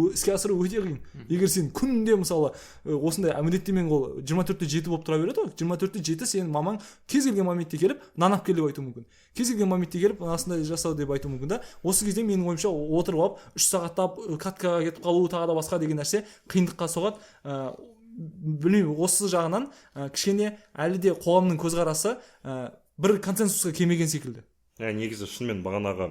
іске асыру өте қиын. Егер сен күнде мысалы осындай міндеттемен ол 24/7 болып тұра береді ғой. 24/7 сен мамаң кез келген моментте келіп нанап кел деп айтуы мүмкін. Кез келген моментте келіп осындай жасау деп айтуы мүмкін да. Осы кезде менің ойымша отырып алып 3 сағаттап каткаға кетіп қалу тағы да басқа деген нәрсе қиындыққа соғады. Білмеймін, осы жағынан кішкене әлі де қоғамның көзқарасы бір консенсусқа келмеген секілді. Негізі шынымен бағанағы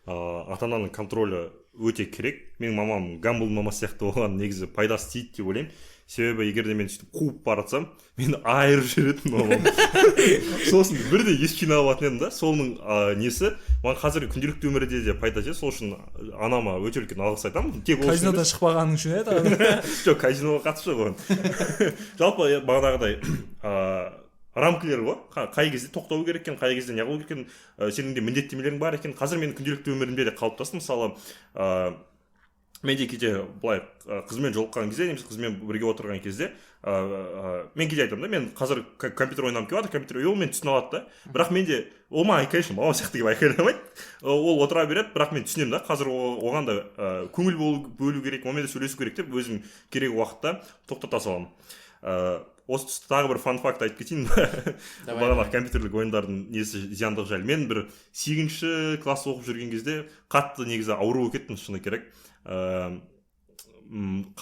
ата-ананың контролі өте керек. Менің мамам гамбл мама сияқты оған негізі пайдасы тиді деп ойлаймын. Себебі егер де мен сөйтіп қуып баратсам, мені айырып жіберетін мамам. Сосын бірде ес жинап алатын едім да. Соның несі маған қазіргі күнделікті өмірде де пайда тиеді. Сол үшін анама өте үлкен алғыс айтамын. Казинодан шықпағаның үшін Жоқ, казиноға қатысы жоқ оған. Жалпы бағанағыдай рамкілер ғой, қай кезде тоқтау керек екен, қай кезде не қылу керек екен, сенің де міндеттемелерің бар екен. Қазір менің күнделікті өмірімде де қалыптасты. Мысалы менде кейде былай қызмен жолыққан кезде немесе қызмен бірге отырған кезде мен кейде айтамын да, мен қазір компьютер ойнағым келіп жатыр, компьютер ол мен түсіне алады да, бірақ менде ол маған конечно мама сияқты деп айқайламайды, ол отыра береді, бірақ мен түсінемін да, қазір оған да көңіл бөлу керек, онымен де сөйлесу керек деп өзім керек уақытта тоқтата саламын. Осы тұста тағы бір фан-факт айтып кетейін. Бағана компьютерлік ойындардың несі зияндығы жайлы. Мен бір 8-ші класс оқып жүрген кезде қатты негізі ауру болып кеттім, шыны керек.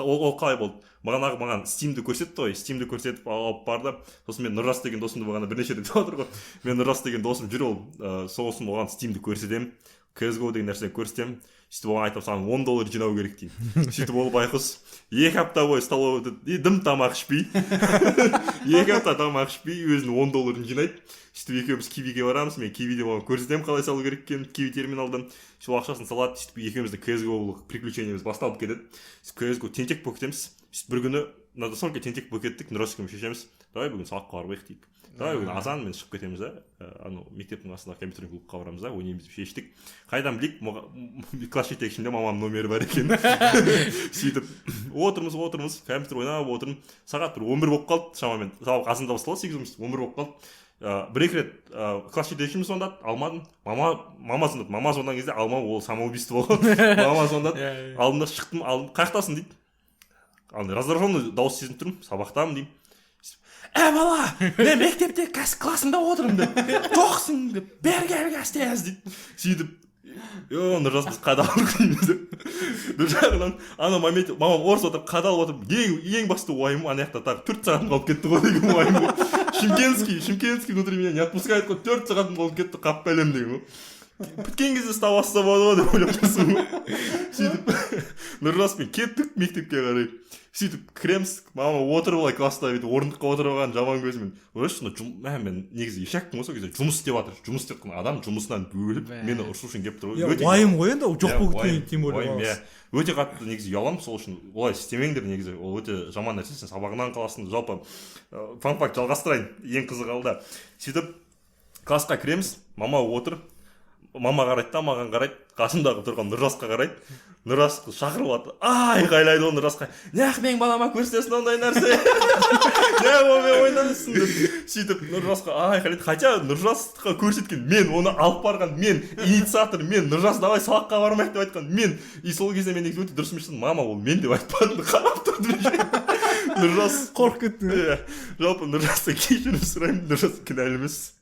Ол қалай болды? Маған Steam'ді көрсетті ғой, Steam'ді көрсетіп алып барды. Сосын мен Нұржас деген досымды бағана бірнеше рет отыр ғой. Мен Нұржас деген досым жүр, ол сосын оған Steam'ді көрсетемін, CSGO деген нәрсені көрсетемін. Сөйтіп оған айтып саған $10 жинау керек деймін. Сөйтіп ол байқұс 2 апта бойы столовыйда дым тамақ ішпей 2 апта тамақ ішпей өзінің $10 жинайды. Сөйтіп екеуміз кивиге барамыз, мен кивиде оған көрсетемін қалай салу керек екенін, киви терминалдан. Сол ақшасын салады, сөйтіп екеуміздің CSGO-лық приключениеміз басталып кетеді. CSGO тентек болып кетеміз. Сөйтіп бір күні настолько тентек болып кеттік, Нұрасымен шешеміз, давай бүгін сабаққа барайық дейік. Давай бүгін азанмен шығып кетеміз да, мектептің астындағы компьютерный клубқа барамыз да, ойнаймыз деп шештік. Қайдан білейік, класс жетекшінде мамам номері бар екен. Сөйтіп отырмыз, компьютер ойнап отырмын. Сағат бір 11 болып қалды, шамамен сабақ азанда басталды, 8:00 11 болып қалды. Бір-екі рет класс жетекшіміз звондады, алмадым. Мама звондады. Мама звондаған кезде алмам, ол самоубийство болған. Мама звондады. Алдында шықтым, қаяқтасың дейді. Раздраженный дауыс сезініп тұрмын, сабақтамын деймін. Бала, мен мектепте классында отырмын деп, жоқсың деп, бері істейсіз дейді. Сөйтіп, Нұржас біз қадалдық дейміз деп. Бір жағынан, ана моменте, мамам орыс отырып, қадалып отырып, ең басты ойым, ана яқта тағы 4 сағатым қалып кетті ғой деген ойым. Шымкентский внутри меня не отпускает, 4 сағатым қалып кетті, қап бәлем деген. Біткен кезде ұстап болады деп ойлап тұрсың ғой. Сөйтіп, Нұржаспен кеттік мектепке қарай. Сөйтіп кіреміз, мама отыр былай класста бүйтіп орындыққа отырып алған жаман көзімен. Мен негізі ешекпін осы кезде жұмыс істеп жатыр. Жұмыс істеп жатқан адам жұмысынан бөліп мені ұрсу үшін келіп тұр. Уайым ғой енді, жоқ болып кеткен тем более. Өте қатты негізі ұяламын, сол үшін олай істемеңдер негізі. Ол өте жаман нәрсе, сен сабағынан қаласың. Жалпы фан-факт жалғастырайын, ең қызығы алда. Сөйтіп классқа кіреміз, мама отыр. Мама қарайды да, маған қарайды, қасымдағы тұрған Нұржасқа қарайды. Нұржас шақырып жатыр. Айқайлайды ол Нұржасқа. Неғып менің балама көрсетесің ондай нәрсе? Неғып онымен ойнайсың деп. Сөйтіп Нұржасқа айқайлайды. Хотя Нұржасқа көрсеткен мен, оны алып барған мен, инициатор мен, Нұржас давай сабаққа бармайық деп айтқан мен. И сол кезде мен өте дұрыс емеспін. Мама ол мен деп айтпадым, қарап тұрды. Нұржас қорқып кетті. Жалпы Нұржастан кешірім сұраймын, Нұржас кінәлі емес.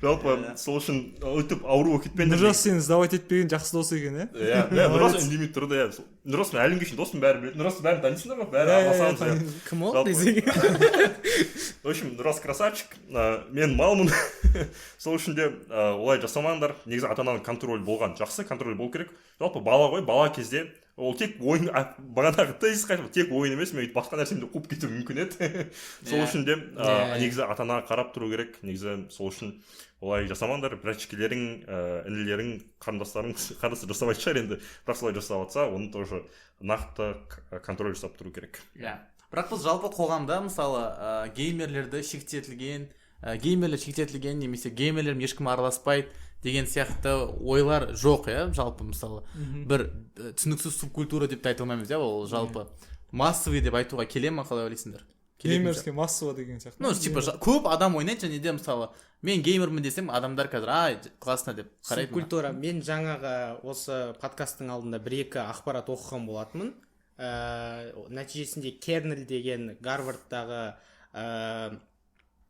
Жалпы сол үшін өтіп ауру болып кетпеңдер. Нұржас сені сдавать етпеген жақсы дос екен, иә? Нұржас үндемей тұрды, иә. Нұржаспен әлемге шейін доспын, бәрі біледі. Нұржасты бәрін танисыңдар ма? Бәрі араласамыз. Кім ол десең? В общем, Нұржас красавчик, мен малмын. Сол үшін де олай жасамаңдар. Негізі ата-ананың контроль болған жақсы, контроль болу керек. Жалпы бала ғой, бала кезде ол тек ойын, бағанағы тезис қайтып, тек ойын емес, мен басқа нәрсемді қуып кетуі мүмкін еді. Сол үшін де негізі ата-анаға қарап тұру керек. Негізі сол үшін олай жасамаңдар. Братчикелерің, інілерің, қарындастарың жасамайтын шығар енді. Бірақ солай жасап жатса, оны тоже нақты контроль жасап тұру керек. Бірақ біз жалпы қоғамда мысалы геймерлер шектетілген немесе геймерлер ешкім араласпайды деген сияқты ойлар жоқ, иә, жалпы мысалы бір түсініксіз субкультура деп айта алмаймыз, иә, ол жалпы массовый деп айтуға келе ма, қалай ойлайсыңдар? Геймерский массово деген сияқты. Ну, типа көп адам ойнайды, және де мысалы мен геймермін десем, адамдар қазір классно деп қарайды. Субкультура. Мен жаңағы осы подкасттың алдында 1-2 ақпарат оқыған болатынмын. Нәтижесінде Кернел деген Гарвардтағы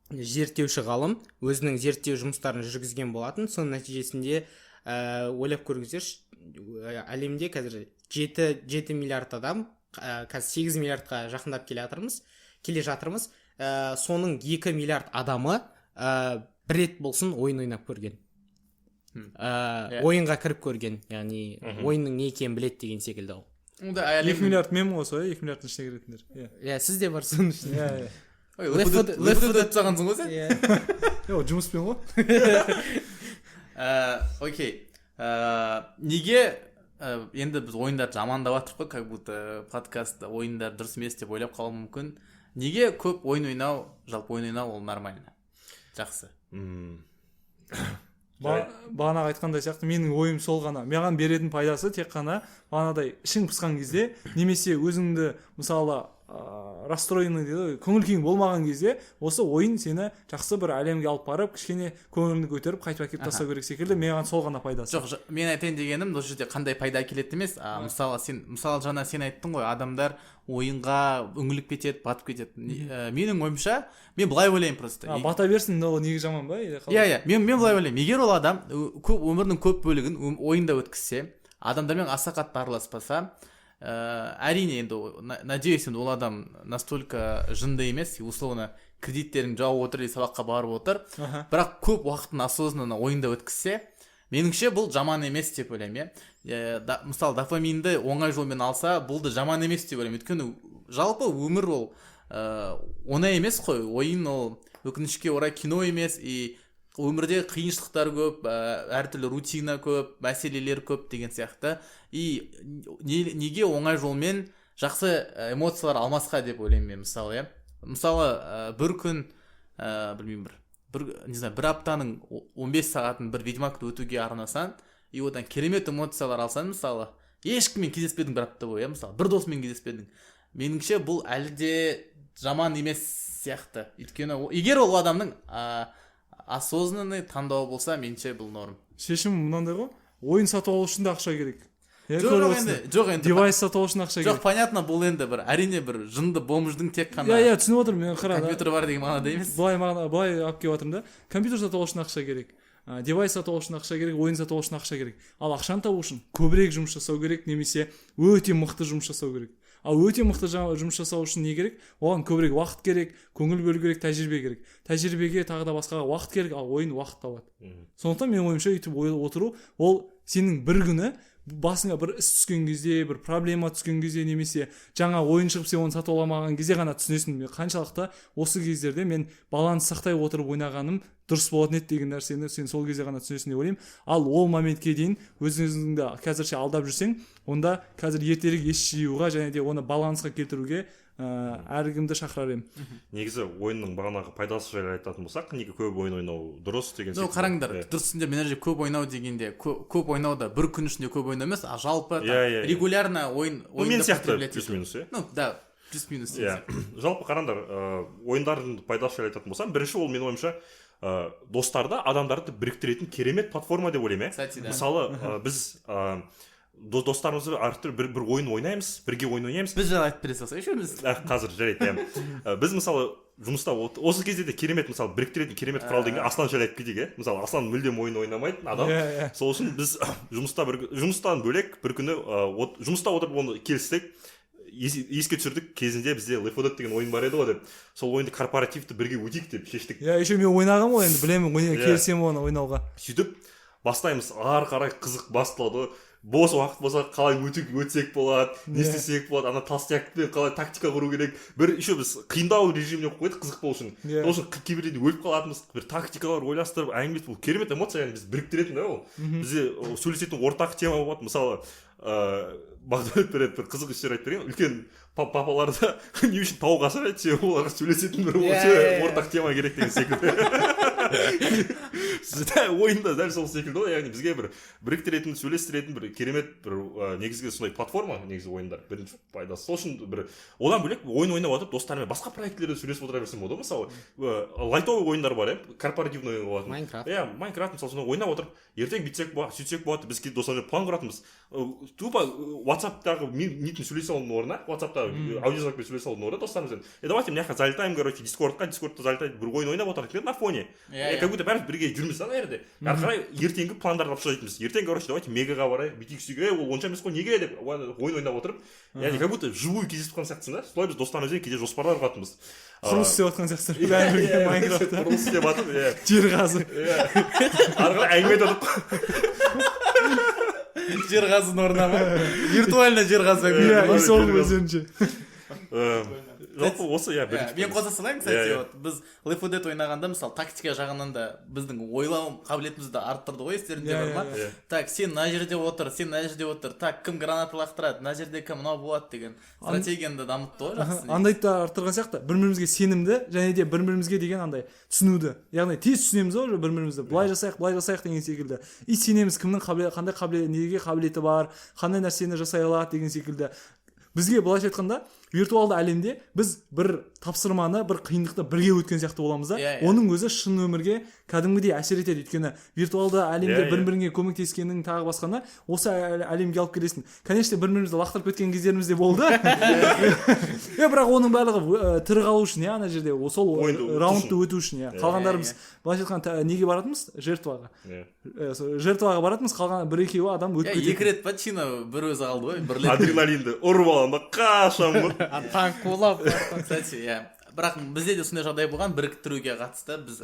зерттеуші ғалым өзінің зерттеу жұмыстарын жүргізген болатын. Соның нәтижесінде ойлап көріңіздерші, әлемде қазір 7 миллиард адам, қазір 8 миллиардқа жақындап келе жатырмыз. Соның 2 миллиард адамы бір рет болсын ойын ойнап көрген. Ойынға кіріп көрген, яғни ойынның не екенін біледі деген секілді ол. 2 миллиард мен ғой, 2 миллиардтың ішіне кіретіндер. Иә, сіз де бар соның ішінде. Left 4 Dead сағансың ғой сен? О, жұмыспен ғой. Окей. Неге енді біз ойындарды жамандап жатырық қой, как будто подкастта ойындар дұрыс емес деп ойлап қалуы мүмкін. Неге көп ойын ойнау, жалпы ойын ойнау ол нормально? Жақсы. бағанағы айтқандай сияқты менің ойым сол ғана. Маған беретін пайдасы тек қана бағанадай ішің пысқан кезде немесе өзіңді мысалы расстроенный дейді, көңіл күйің болмаған кезде осы ойын сені жақсы бір әлемге алып барып кішкене көңіліңді көтеріп қайтып әкеліп тастау керек секілді. Маған сол ғана пайдасы. Жоқ, мен айтайын дегенім бұл жерде қандай пайда әкеледі емес. Мысалы жаңа сен айттың ғой, адамдар ойынға үңіліп кетеді, батып кетеді. Менің ойымша, мен былай ойлаймын просто. Бата берсін, ол неге жаман ба? Иә, мен былай ойлаймын. Егер ол адам өмірінің көп бөлігін ойында өткізсе, адамдармен аса қатты араласпаса, әрине енді надеюсь, ол адам настолько жынды емес, условно кредиттерін жауып отыр, сабаққа барып отыр, бірақ көп уақытын осознанно ойында өткізсе, меніңше бұл жаман емес деп ойлаймын. Мысалы дофаминді оңай жолмен алса, бұл да жаман емес деп ойлаймын. Өйткені жалпы өмір ол оңай емес қой. Ойын ол өкінішке орай кино емес, и өмірде қиыншылықтар көп, әртүрлі рутина көп, мәселелер көп деген сияқты. И неге оңай жолмен жақсы эмоциялар алмасқа деп ойлаймын мен. Мысалы, бір күн, білмеймін, бір аптаның 15 сағатын бір ведьмакты өтуге арнасан, и одан керемет эмоциялар алсан, мысалы, ешкіммен кездеспедің бір апта бойы, мысалы, бір досымен кездеспедің. Меніңше бұл әлі де жаман емес сияқты. Өйткені егер ол адамның осознанный таңдауы болса, меніңше бұл норм. Шешім мынандай ғой, ойын сатып алу үшін де ақша керек. Жоқ енді девайс сатып алу үшін ақша керек. Жоқ, понятно, бұл енді әрине бір жынды бомждың тек қана түсініп отырмын, мен қара компьютер бар деген мағынада емес. Былай алып келіп жатырмын да, компьютер сатып алу үшін ақша керек, девайс сатып алу үшін ақша керек, ойын сатып алу үшін ақша керек. Ал ақшаны табу үшін көбірек жұмыс жасау керек, немесе өте мықты жұмыс жасау керек. Ал өте мықты жұмыс жасау үшін не керек? Оған көбірек уақыт керек, көңіл бөлу керек, тәжірибе керек. Тәжірибеге тағы да басқаға уақыт керек, ал ойын уақыт алады. Сондықтан мен ойымша өйтіп отыру, ол сенің бір күні басыңа бір іс түскен кезде, бір проблема түскен кезде, немесе жаңа ойын шығып сен оны сатып алмаған кезде ғана түсінесің. Қаншалықты осы кездерде мен баланс сақтай отырып ойнағаным дұрыс болатын еді деген нәрсені сен сол кезде ғана түсінесің деп ойлаймын. Ал ол моментке дейін өзіңді қазірше алдап жүрсең, онда қазір ертерек ес жиюға және де оны балансқа келтіруге әркімді шақырар едім. Негізі ойынның бағанағы пайдасы жайлы айтатын болсақ, неге көп ойын ойнау дұрыс деген сияқты. Қараңдар, дұрысында меніңше көп ойнау дегенде, көп ойнау да бір күн ішінде көп ойнау емес, а жалпы регулярно мен сияқты плюс-минус, да, плюс-минус. Жалпы қараңдар, ойындардың пайдасы жайлы айтатын болсам, бірінші ол менің ойымша достарды, адамдарды біріктіретін керемет платформа деп ойлаймын. Мысалы, біз достарымызды әртүрлі бір ойын ойнаймыз, бірге ойын ойнаймыз. Біз жаңа айтып бере салсақ, үшеуміз. Қазір жарайды. Біз мысалы жұмыста осы кезде де керемет, мысалы біріктіретін керемет құрал деген Аслан жайлы айтып кетейік. Мысалы Аслан мүлдем ойын ойнамайтын адам. Сол үшін біз жұмыстан бөлек бір күні жұмыста отырып оны келістік, еске түсірдік. Кезінде бізде Лефодот деген ойын бар еді ғой деп. Сол ойынды корпоративті бірге өтейік деп шештік. Еще мен ойнағам ғой, енді білемін, келісемін оны ойнауға. Сөйтіп бастаймыз, ары қарай қызық басталды. Бос уақыт болса қалай өтсек болады, не істесек болады, ана толстякпен қалай тактика құру керек. Еще біз қиындау режиміне қойдық қызық болу үшін. Сол үшін кейбірде өліп қалатынбыз, бір тактикалар ойластырып, әңгіме, бұл керемет эмоция, біз біріктіретін да ол. Бізде сөйлесетін ортақ тема болады. Мысалы, Бағдат береді, бір қызық істер айтып берген, үлкен папаларда не үшін тауық асырайды, себебі оларға сөйлесетін бір ортақ тема керек деген секілді. Ойында дәл сол секілді ғой, яғни бізге бір біріктіретін, сөйлестіретін бір керемет бір негізгі сондай платформа, негізгі ойындар бірінші пайдасы. Сол үшін бір одан бөлек ойын ойнап отырып достарымен басқа проектілерде сөйлесіп отыра берсем болады. Мысалы, лайтовый ойындар бар, корпоративный ойын болады. Майнкрафт мысалы сонда ойнап отырып, ертең бүйтсек болады, сөйтсек болады, біз достармен план құратынбыз. Тупо WhatsApp-тағы нетін сөйлесе алудың орнына, WhatsApp-тағы аудиозвукпен сөйлесе алудың орнына достарымызбен. Давайте мына жаққа залетаем, короче, Дискордқа залетайды, бір ойын ойнап отырдық на фоне. Как будто бәріміз бірге жүрміз да, наверное. Ары қарай ертеңгі пландарды алып айтымыз. Ертең, короче, давайте мегаға барайық, бүйтейік сөйтейік. Ол онша емес қой, неге деп ойын ойнап отырып, яғни как будто живую кездесіп қалған сияқтысың да. Солай біз достарымызбен кейде жоспарлар құратынбыз. Құрылыс істеп жатқан сияқтысың. Бәрі бірге Майнкрафтта. Құрылыс істеп жатып, жер қазып. Ары қарай әңгіме айтып. Жер қазудың орнына ма? Виртуально жер қазып. Сол өзінше. жалпы осы мен қоса салайын, кстати, вот біз Left 4 Dead ойнағанда мысалы тактика жағынан да біздің ойлау қабілетімізді арттырды ғой, естеріңде бар ма? Так, сен мына жерде отыр, сен мына жерде отыр, так, кім граната лақтырады, мына жерде кім мынау болады деген стратегияны да дамытты ғой, жақсы. Андайды да арттырған сияқты, бір-бірімізге сенімді және де бір-бірімізге деген андай түсінуді, яғни тез түсінеміз ғой уже бір-бірімізді, былай жасайық деген секілді, и сенеміз кімнің қандай қабілеті, неге қабілеті бар, қандай нәрсені жасай алады деген секілді. Бізге былайша айтқанда виртуалды әлемде біз бір тапсырманы, бір қиындықты бірге өткен сияқты боламыз да. Оның өзі шын өмірге кәдімгідей әсер етеді, өйткені виртуалды әлемде бір-біріңе көмектескенің тағы басқаны осы әлемге алып келесің. Конечно, бір-бірімізді лақтырып кеткен кездеріміз де болды. Бірақ оның барлығы тірі қалу үшін, ана жерде сол раундты өту үшін. Қалғандарымыз былайша айтқанда неге баратынбыз? Жертваға. Жертваға баратынбыз, қалған бір-екеуі адам өтіп кетеді. 2 рет па Чина бір өзі қалды ғой, адреналинді ұрып аламын, қашан танк қулап, кстати, бірақ бізде де сондай жағдай болған, біріктіруге қатысты. Біз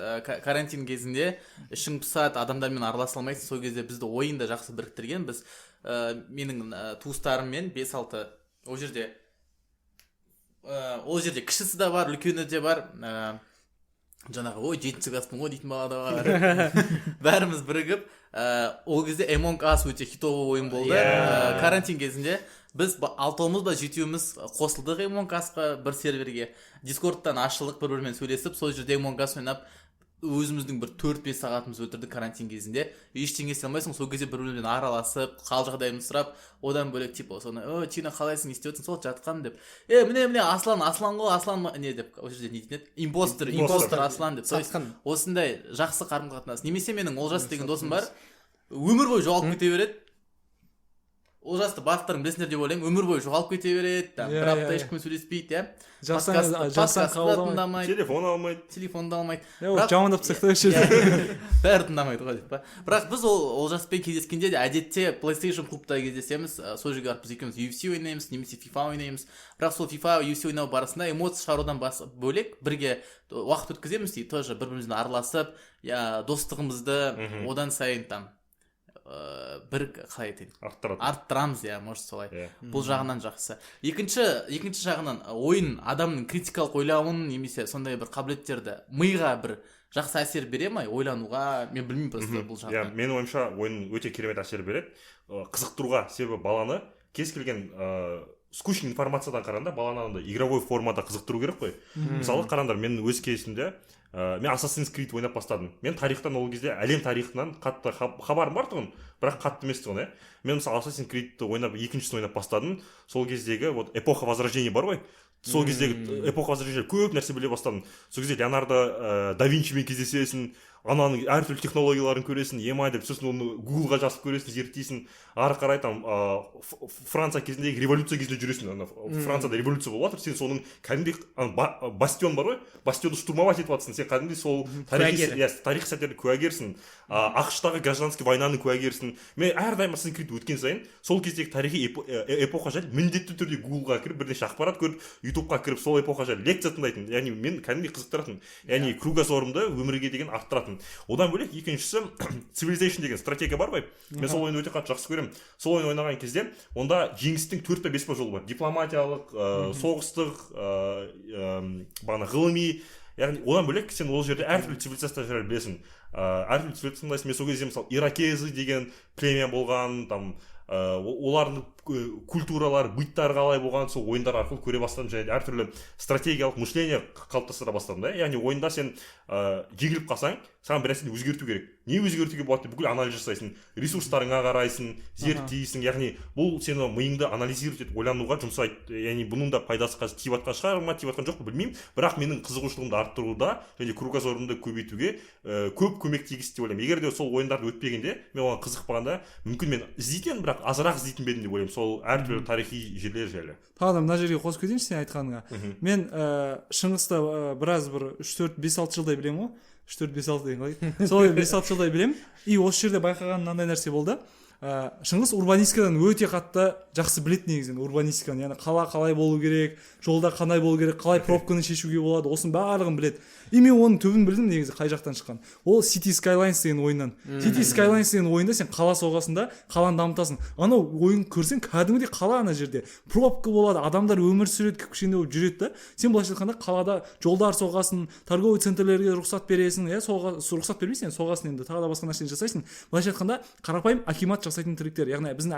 карантин кезінде ішің пысады, адамдармен араласа алмайсың, сол кезде бізді ойында жақсы біріктірген. Біз менің туыстарыммен 5-6 ол жерде кішісі де бар, үлкені де бар, жаңағы ой 7-ші класспын ғой дейтін бала да бар. Бәріміз бірігіп, ол кезде Among Us өте хитовый ойын болды. Карантин кезінде біз 6-ымыз ба 7-іміз қосылдық Among Us-қа бір серверге. Дискордтан ашылдық, бір-бірімен сөйлесіп, сол жерде Among Us ойнап, өзіміздің бір 4-5 сағатымыз өтірді карантин кезінде. Ештеңе істей алмайсың, сол кезде бір-бірімен араласып, қал жағдайымызды сұрап, одан бөлек типа соны, Чина қалайсың, не істеп отырсың, сол жатқан деп. Міне Аслан ғой, Аслан не деп, ол жерде не дейді? Импостер Аслан деп. Осындай жақсы қарым-қатынас. Немесе менің Олжас деген досым бар, өмір бойы жоғалып кете береді. Олжасты барлықтарың білесіңдер деп ойлаймын, өмір бойы жоғалып кете береді, бір апта ешкіммен сөйлеспейді, Жазсаң қабылдамайды, телефонды алмайды. Жамандап тастайды бәрі тыңдамайды ғой деп па. Бірақ біз Олжаспен кездескенде де әдетте PlayStation клубта кездесеміз, сол жерге барып біз екеуміз UFC ойнаймыз, немесе FIFA ойнаймыз. Бірақ сол FIFA, UFC ойнау барысында эмоция шығарудан бөлек бірге уақыт өткіземіз дейді, тоже бір-бірімізбен араласып, достығымызды одан сайын бір қалай айтайын, арттырамыз, может солай. Бұл жағынан жақсы. Екінші жағынан ойын адамның критикалық ойлауын немесе сондай бір қабілеттерді миға бір жақсы әсер бере ме, ойлануға? Мен білмеймін просто бұл жағынан. Менің ойымша ойын өте керемет әсер береді. Қызықтыруға, себебі баланы кез келген скучный информациядан қарағанда баланы игровой формада қызықтыру керек қой. Мысалы қараңдар, мен өз кезімде мен Assassin's Creed ойнап бастадым. Мен тарихтан ол кезде әлем тарихынан қатты хабарым бар тұғын, бірақ қатты емес тұғын. Мен мысалы Assassin's Creed'ті ойнап, екіншісін ойнап бастадым. Сол кездегі эпоха возрождения бар ғой. Сол кездегі эпоха возрождения көп нәрсе біле бастадым. Сол кезде Леонардо да Винчимен кездесесің, ананың әртүрлі технологияларын көресің, деп сосын оны Google-ға жазып көресің, зерттейсің. Ары қарай Франция кезіндегі революция кезінде жүресің. Францияда революция болып жатыр, сен соның кәдімгідей бастион бар ғой, бастионды штурмовать етіп жатырсың. Сен кәдімгідей сол тарих сәттерді куәгерсің. ақш-тағы гражданский войнаның куәгерсің. Мен әрдайым Assassin's Creed өткен сайын сол кездегі тарихи эпоха жайлы міндетті түрде Google-ға кіріп, бірнеше ақпарат көріп, YouTube-ға кіріп, сол эпоха жайлы лекция тыңдайтын. Яғни мен кәдімгідей қызықтыратын. Яғни кругозорымды өмірге деген арттыратын. Одан бөлек екіншісі Civilization деген стратегия бар ғой. Мен сол ойынды өте қатты жақсы көремін. Сол ойын ойнаған кезде онда жеңістің 4-5 жолы бар. Дипломатиялық, соғыстық, ғылыми. Яғни одан бөлек сен ол жерде әртүрлі цивилизация жайлы білесің. Әртүрлі цивилизация, мен сол кезде мысалы иракезы деген племя болған, олардың культуралары, быттары қалай болған, сол ойындар арқылы көре бастадым, және әртүрлі стратегиялық мышление қалыптастыра бастадым да. Яғни ойында сен жеңіліп қалсаң, саған бір нәрсені өзгерту керек. Не өзгертуге болады деп бүкіл анализ жасайсың, ресурстарыңа қарайсың, зерттейсің. Яғни бұл сені миыңды анализировать етіп ойлануға жұмсайды. Яғни бұның да пайдасы қазір тиіп жатқан шығар ма, тиіп жатқан жоқ па білмеймін, бірақ менің қызығушылығымды арттыруда және кругозорымды көбейтуге көп көмек тигізді деп ойлаймын. Егер де сол ойындарды өтпегенде, мен оған қызықпағанда, мүмкін мен іздейтін, бірақ азырақ іздейтін бе едім деп ойлаймын. Сол әртүрлі тарихи жерлер жайлы. Тағы да мына жерге қосып кетейінші сен айтқаныңа. Мен Шыңғысты біраз бір 3-4-5-6 жылдай білемін ғой. 3-4-5-6 деген ғой. Сол 5-6 жылдай білемін. И осы жерде байқаған мынандай нәрсе болды. Шыңғыс урбанистикадан өте қатты жақсы біледі негізінен урбанистиканы, яғни қала қалай болу керек, жолда қандай болу керек, қалай пробканы шешуге болады, осының барлығын біледі. И мен оның түбін білдім негізі қай жақтан шыққан. Ол City Skylines деген ойыннан. City Skylines деген ойында сен қала соғасың да қаланы дамытасың. Анау ойын көрсең кәдімгідей қала ана жерде. Пробка болады, адамдар өмір сүреді, кішкене болып жүреді да. Сен былайша айтқанда қалада жолдар соғасың, торговый центрлерге рұқсат бересің, рұқсат бермейсің, соғасың енді, тағы да басқа нәрсені жасайсың. Былайша айтқанда қарапайым акимат жасайтын тірліктер, яғни біздің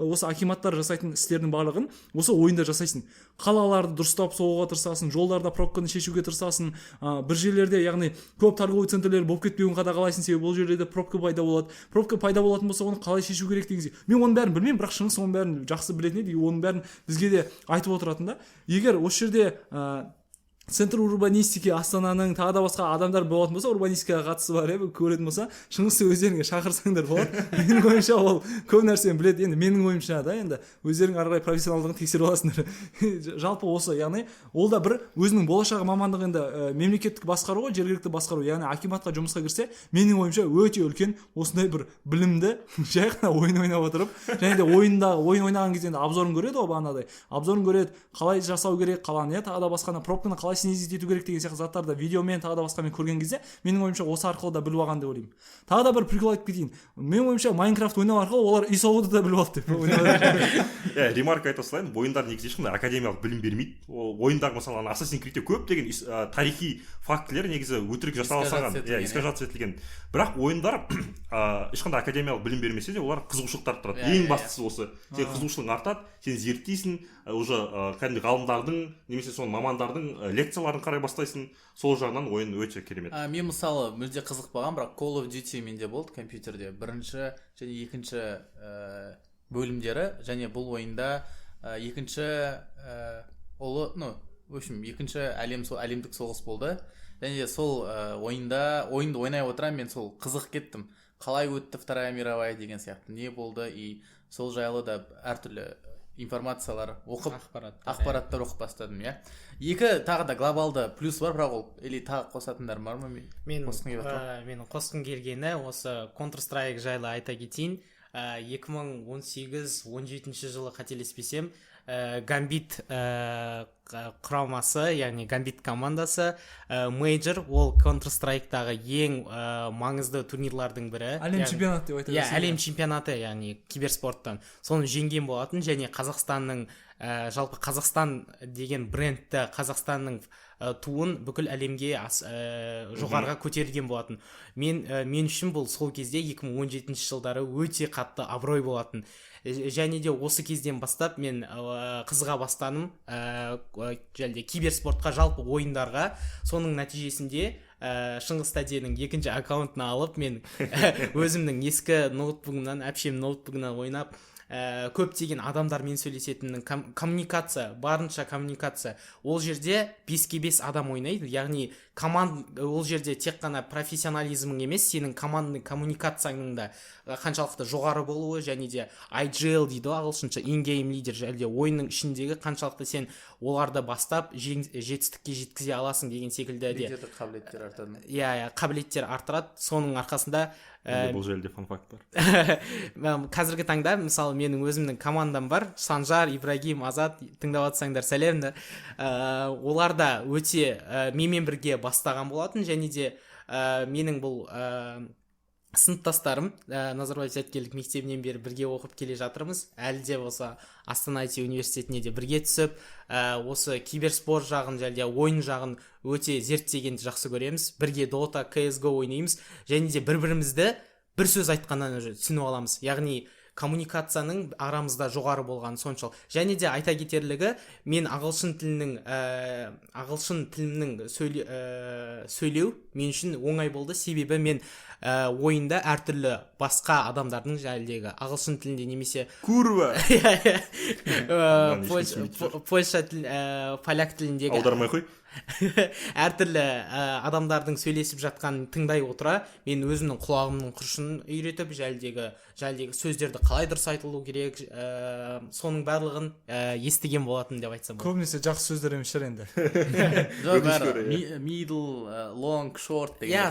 осы акиматтар жасайтын істердің барлығын осы ойында жасайсың. Қалаларды дұрыстап соғуға тырысасың, жолдарда пробканы шешуге тырысасың, бір жерлерде яғни көп торговый центрлер болып кетпеуін қадағалайсың, себебі бұл жерлерде пробка пайда болады. Пробка пайда болатын болса, оны қалай шешу керек деген сияқты. Мен оның бәрін білмеймін, бірақ Шыңғыс оның бәрін жақсы білетін еді, оның бәрін бізге де айтып отыратын да. Егер осы жерде центр урбанистики Астананың тағы да басқа адамдар болатын болса, урбанистикаға қатысы бар көретін болса, Шыңғысты өздеріңе шақырсаңдар болады. Менің ойымша ол көп нәрсені біледі. Енді менің ойымша да, енді өздерің ары қарай профессионалдығын тексеріп аласыңдар. Жалпы осы, яғни ол да бір өзінің болашағы мамандығы енді мемлекеттік басқару ғой, жергілікті басқару, яғни акиматқа жұмысқа кірсе, менің ойымша өте үлкен осындай бір білімді жай ғана ойын ойнап отырып, және де ойын ойнаған кезде обзорын көреді ғой, бағанадай. Обзорын көреді, қалай жасау керек, қаланы, тағы да басқаны, пробканы қалай снизить ету керек деген сияқты заттарды видеомен тағы да басқамен көрген кезде менің ойымша осы арқылы да біліп алған деп ойлаймын. Тағы да бір прикол айтып кетейін. Менің ойымша Майнкрафт ойнау арқылы олар үй салуды да біліп алды деп. Ремарка айта салайын, ойындар негізі ешқандай академиялық білім бермейді. Ол ойындағы мысалы Assassin's Creed'те көптеген тарихи фактілер негізі өтірік жасалған, искажация етілген. Бірақ ойындар ешқандай академиялық білім бермесе де олар қызығушылықты арттырады. Ең бастысы осы. Сен қызығушылығың артады, сен зерттейсің, уже кәдімгі ғалымдардың немесе соның мамандардың лекцияларын қарай бастайсың. Сол жағынан ойын өте керемет. Мен мысалы мүлде қызықпаған, бірақ Call of Duty менде болды компьютерде. Бірінші және екінші бөлімдері, және бұл ойында екінші в общем, екінші әлемдік соғыс болды. Және сол ойынды ойнай отыра мен сол қызық кеттім. Қалай өтті Вторая мировая деген сияқты. Не болды, и сол жайлы да әртүрлі информациялар оқып, ақпараттар оқып бастадым, иә. Екі тағы да глобалды плюс бар, бірақ ол или тағы қосатындар бар ма? Менің қосқым келгені осы Counter-Strike жайлы айта кетейін. 2018-17 жылы қателеспесем, Гамбит құрамасы, яғни Гамбит командасы Major, ол Counter-Strike'тағы ең маңызды турнирлардың бірі. Әлем чемпионаты деп айтады. Әлем чемпионаты, яғни киберспорттан. Соны жеңген болатын, және Қазақстанның жалпы Қазақстан деген брендті, Қазақстанның туын бүкіл әлемге жоғарыға көтерілген болатын. Мен үшін бұл сол кезде 2017 жылдары өте қатты абырой болатын. Және де осы кезден бастап мен қызыға бастадым киберспортқа, жалпы ойындарға. Соның нәтижесінде Шыңғыс Тәденің екінші аккаунтына алып, мен өзімнің ескі ноутбугымнан, әпшем ноутбугынан ойнап, көптеген адамдармен сөйлесетін коммуникация, барынша коммуникация. Ол жерде 5-5 адам ойнайды, яғни ол жерде тек қана профессионализмің емес, сенің командный коммуникацияның да қаншалықты жоғары болуы, және де IGL дейді ағылшынша, in-game leader, және де ойынның ішіндегі қаншалықты сен оларды бастап жетістікке жеткізе аласың деген секілді де. Лидерлік қабілеттер артады. Иә, қабілеттер артырады. Соның арқасында бұл жерде фан-факт бар. Қазіргі таңда мысалы менің өзімнің командам бар, Санжар, Ибрагим, Азат, тыңдап жатсаңдар сәлем. Олар да өте менімен бірге бастаған болатын, және де менің бұл сыныптастарым Назарбаев зияткерлік мектебінен бері бірге оқып келе жатырмыз. Әлі де осы Астана IT университетіне де бірге түсіп, осы киберспорт жағын, және де ойын жағын өте зерттегенді жақсы көреміз. Бірге Dota, CSGO ойнаймыз, және де бір-бірімізді бір сөз айтқаннан түсініп аламыз. Яғни коммуникацияның арамызда жоғары болған соншалық. Және де айта кетерлігі, мен ағылшын тілімнің сөйлеу мен үшін оңай болды, себебі мен ойында әртүрлі басқа адамдардың жәлдегі ағылшын тілінде немесе Курва! Польша тіл, поляк тіліндегі аудармай қой. әртүрлі адамдардың сөйлесіп жатқанын тыңдай отыра, мен өзімнің құлағымның құрышын үйретіп, жәлдегі сөздерді қалай дұрыс айтылу керек, соның барлығын естіген болатын деп айтсам болады. Көбінесе жақсы сөздер емес шығар енді. Middle, long, short деген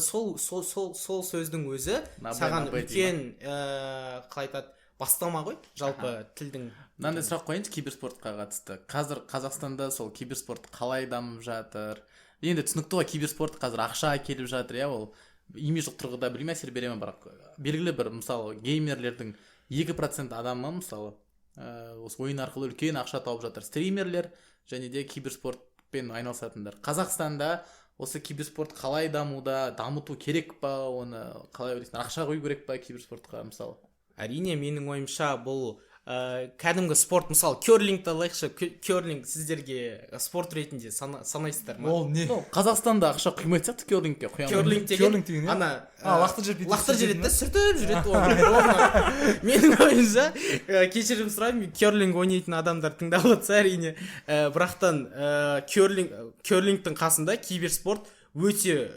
сол сол сөздің өзі Набай, саған набай үлкен қалай айтады бастама ғой жалпы тілдің. мынандай сұрақ қояйыншы киберспортқа қатысты. Қазір Қазақстанда сол киберспорт қалай дамып жатыр? Енді түсінікті ғой, киберспорт қазір ақша келіп жатыр, иә, ол имидждік тұрғыда білмеймін әсер бере ме, бірақ белгілі бір мысалы геймерлердің 2% адамы мысалы осы ойын арқылы үлкен ақша тауып жатыр. Стримерлер және де киберспортпен айналысатындар. Қазақстанда осы киберспорт қалай дамыту керек па, оны қалай ойлайсың, ақша құю керек па киберспортқа мысалы? Әрине, менің ойымша бұл кәдімгі спорт, мысалы керлингті алайықшы, керлинг сіздерге спорт ретінде санайсыздар ма? Ол не? Қазақстанда ақша құймайды сияқты керлингке, құя Керлинг деген ана лақтырып жүреді да, сүртіп жүреді оны. Менің ойымша, кешірім сұраймын, керлинг ойнайтын адамдар тыңдап отырса әрине, бірақтан керлингтің қасында киберспорт өте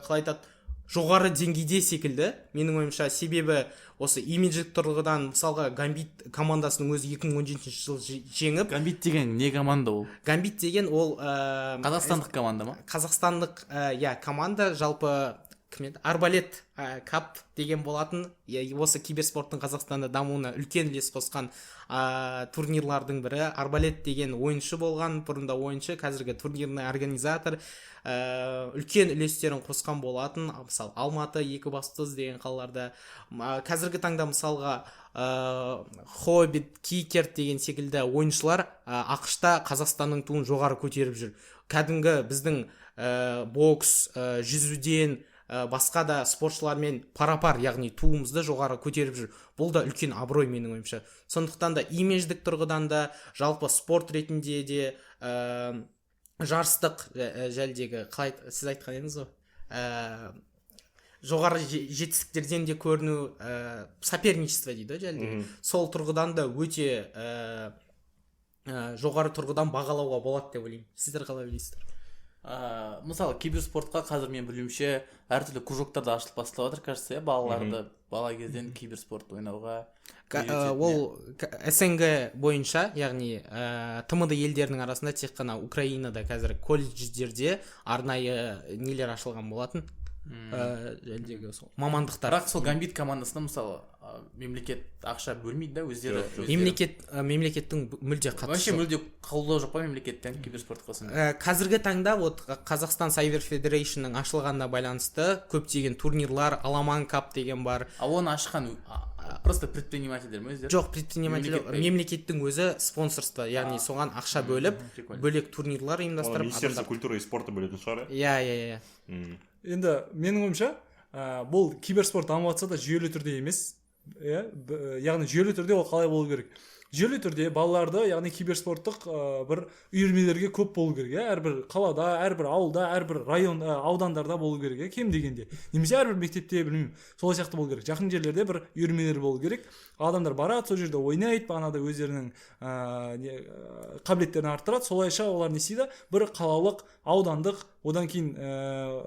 қалай айтады, жоғары деңгейде секілді, менің ойымша. Себебі осы имидждік тұрғыдан мысалға Гамбит командасының өзі 2017 жылы жеңіп. Гамбит деген не команда ол? Гамбит деген ол қазақстандық команда ма? Қазақстандық команда, жалпы Арбалет кап деген болатын. Осы киберспорттың Қазақстанда дамуына үлкен үлес қосқан турнирлардың бірі. Арбалет деген ойыншы болған, бұрында ойыншы, қазіргі турнирный организатор. Үлкен үлестерін қосқан болатын. Мысалы Алматы, Екібастұз деген қалаларда. Қазіргі таңда мысалға Хоббит, Кикер деген секілді ойыншылар ақшта Қазақстанның туын жоғары көтеріп жүр. Кәдімгі біздің бокс, жүзуден басқа да спортшылармен пара-пар, яғни туымызды жоғары көтеріп жүр. Бұл да үлкен абырой менің ойымша. Сондықтан да имидждік тұрғыдан да, жалпы спорт ретінде де жарыстық жәлдегі, сіз айтқан едіңіз ғой, жоғары жетістіктерден де көріну, соперничество дейді жәлдегі. Сол тұрғыдан да өте жоғары тұрғыдан бағалауға болады деп ойлаймын. Сіздер қалай ойлайсыздар? Мысалы киберспортқа қазір мен білуімше әртүрлі кружоктарда ашылып басталып жатыр, кажется, балаларды бала кезден киберспорт ойнауға. Ол СНГ бойынша, яғни ТМД елдерінің арасында тек қана Украинада қазір колледждерде арнайы нелер ашылған болатын. Мамандықтар. Бірақ сол Гамбит командасына мысалы мемлекет ақша бөлмейді да, өздері. Мемлекеттің мүлде қатысы. Вообще мүлде қолдау жоқ па мемлекеттен киберспортқа? Қазіргі таңда Қазақстан Cyber Federation'ның ашылғанына байланысты көптеген турнирлар, Аламан кап деген бар. Оны ашқан просто предпринимательдер ме өздері? Жоқ, предпринимательдер, мемлекеттің өзі спонсорство, яғни соған ақша бөліп, бөлек турнирлар ұйымдастырып. Министерство культуры и спорта бөлетін шығар. Иә. Енді менің ойымша бұл киберспорт дамып жатса да жүйелі түрде емес, яғни жүйелі түрде ол қалай болу керек? Жүйелі түрде балаларды, яғни киберспорттық бір үйірмелерге көп болу керек, әрбір қалада, әрбір ауылда, әрбір район, аудандарда болу керек, кем дегенде. Немесе әрбір мектепте, білмеймін, солай сияқты болу керек. Жақын жерлерде бір үйірмелер болу керек. Адамдар барады, сол жерде ойнайды, бағанада өздерінің қабілеттерін арттырады. Солайша олар не істейді? Бір қалалық, аудандық, одан кейін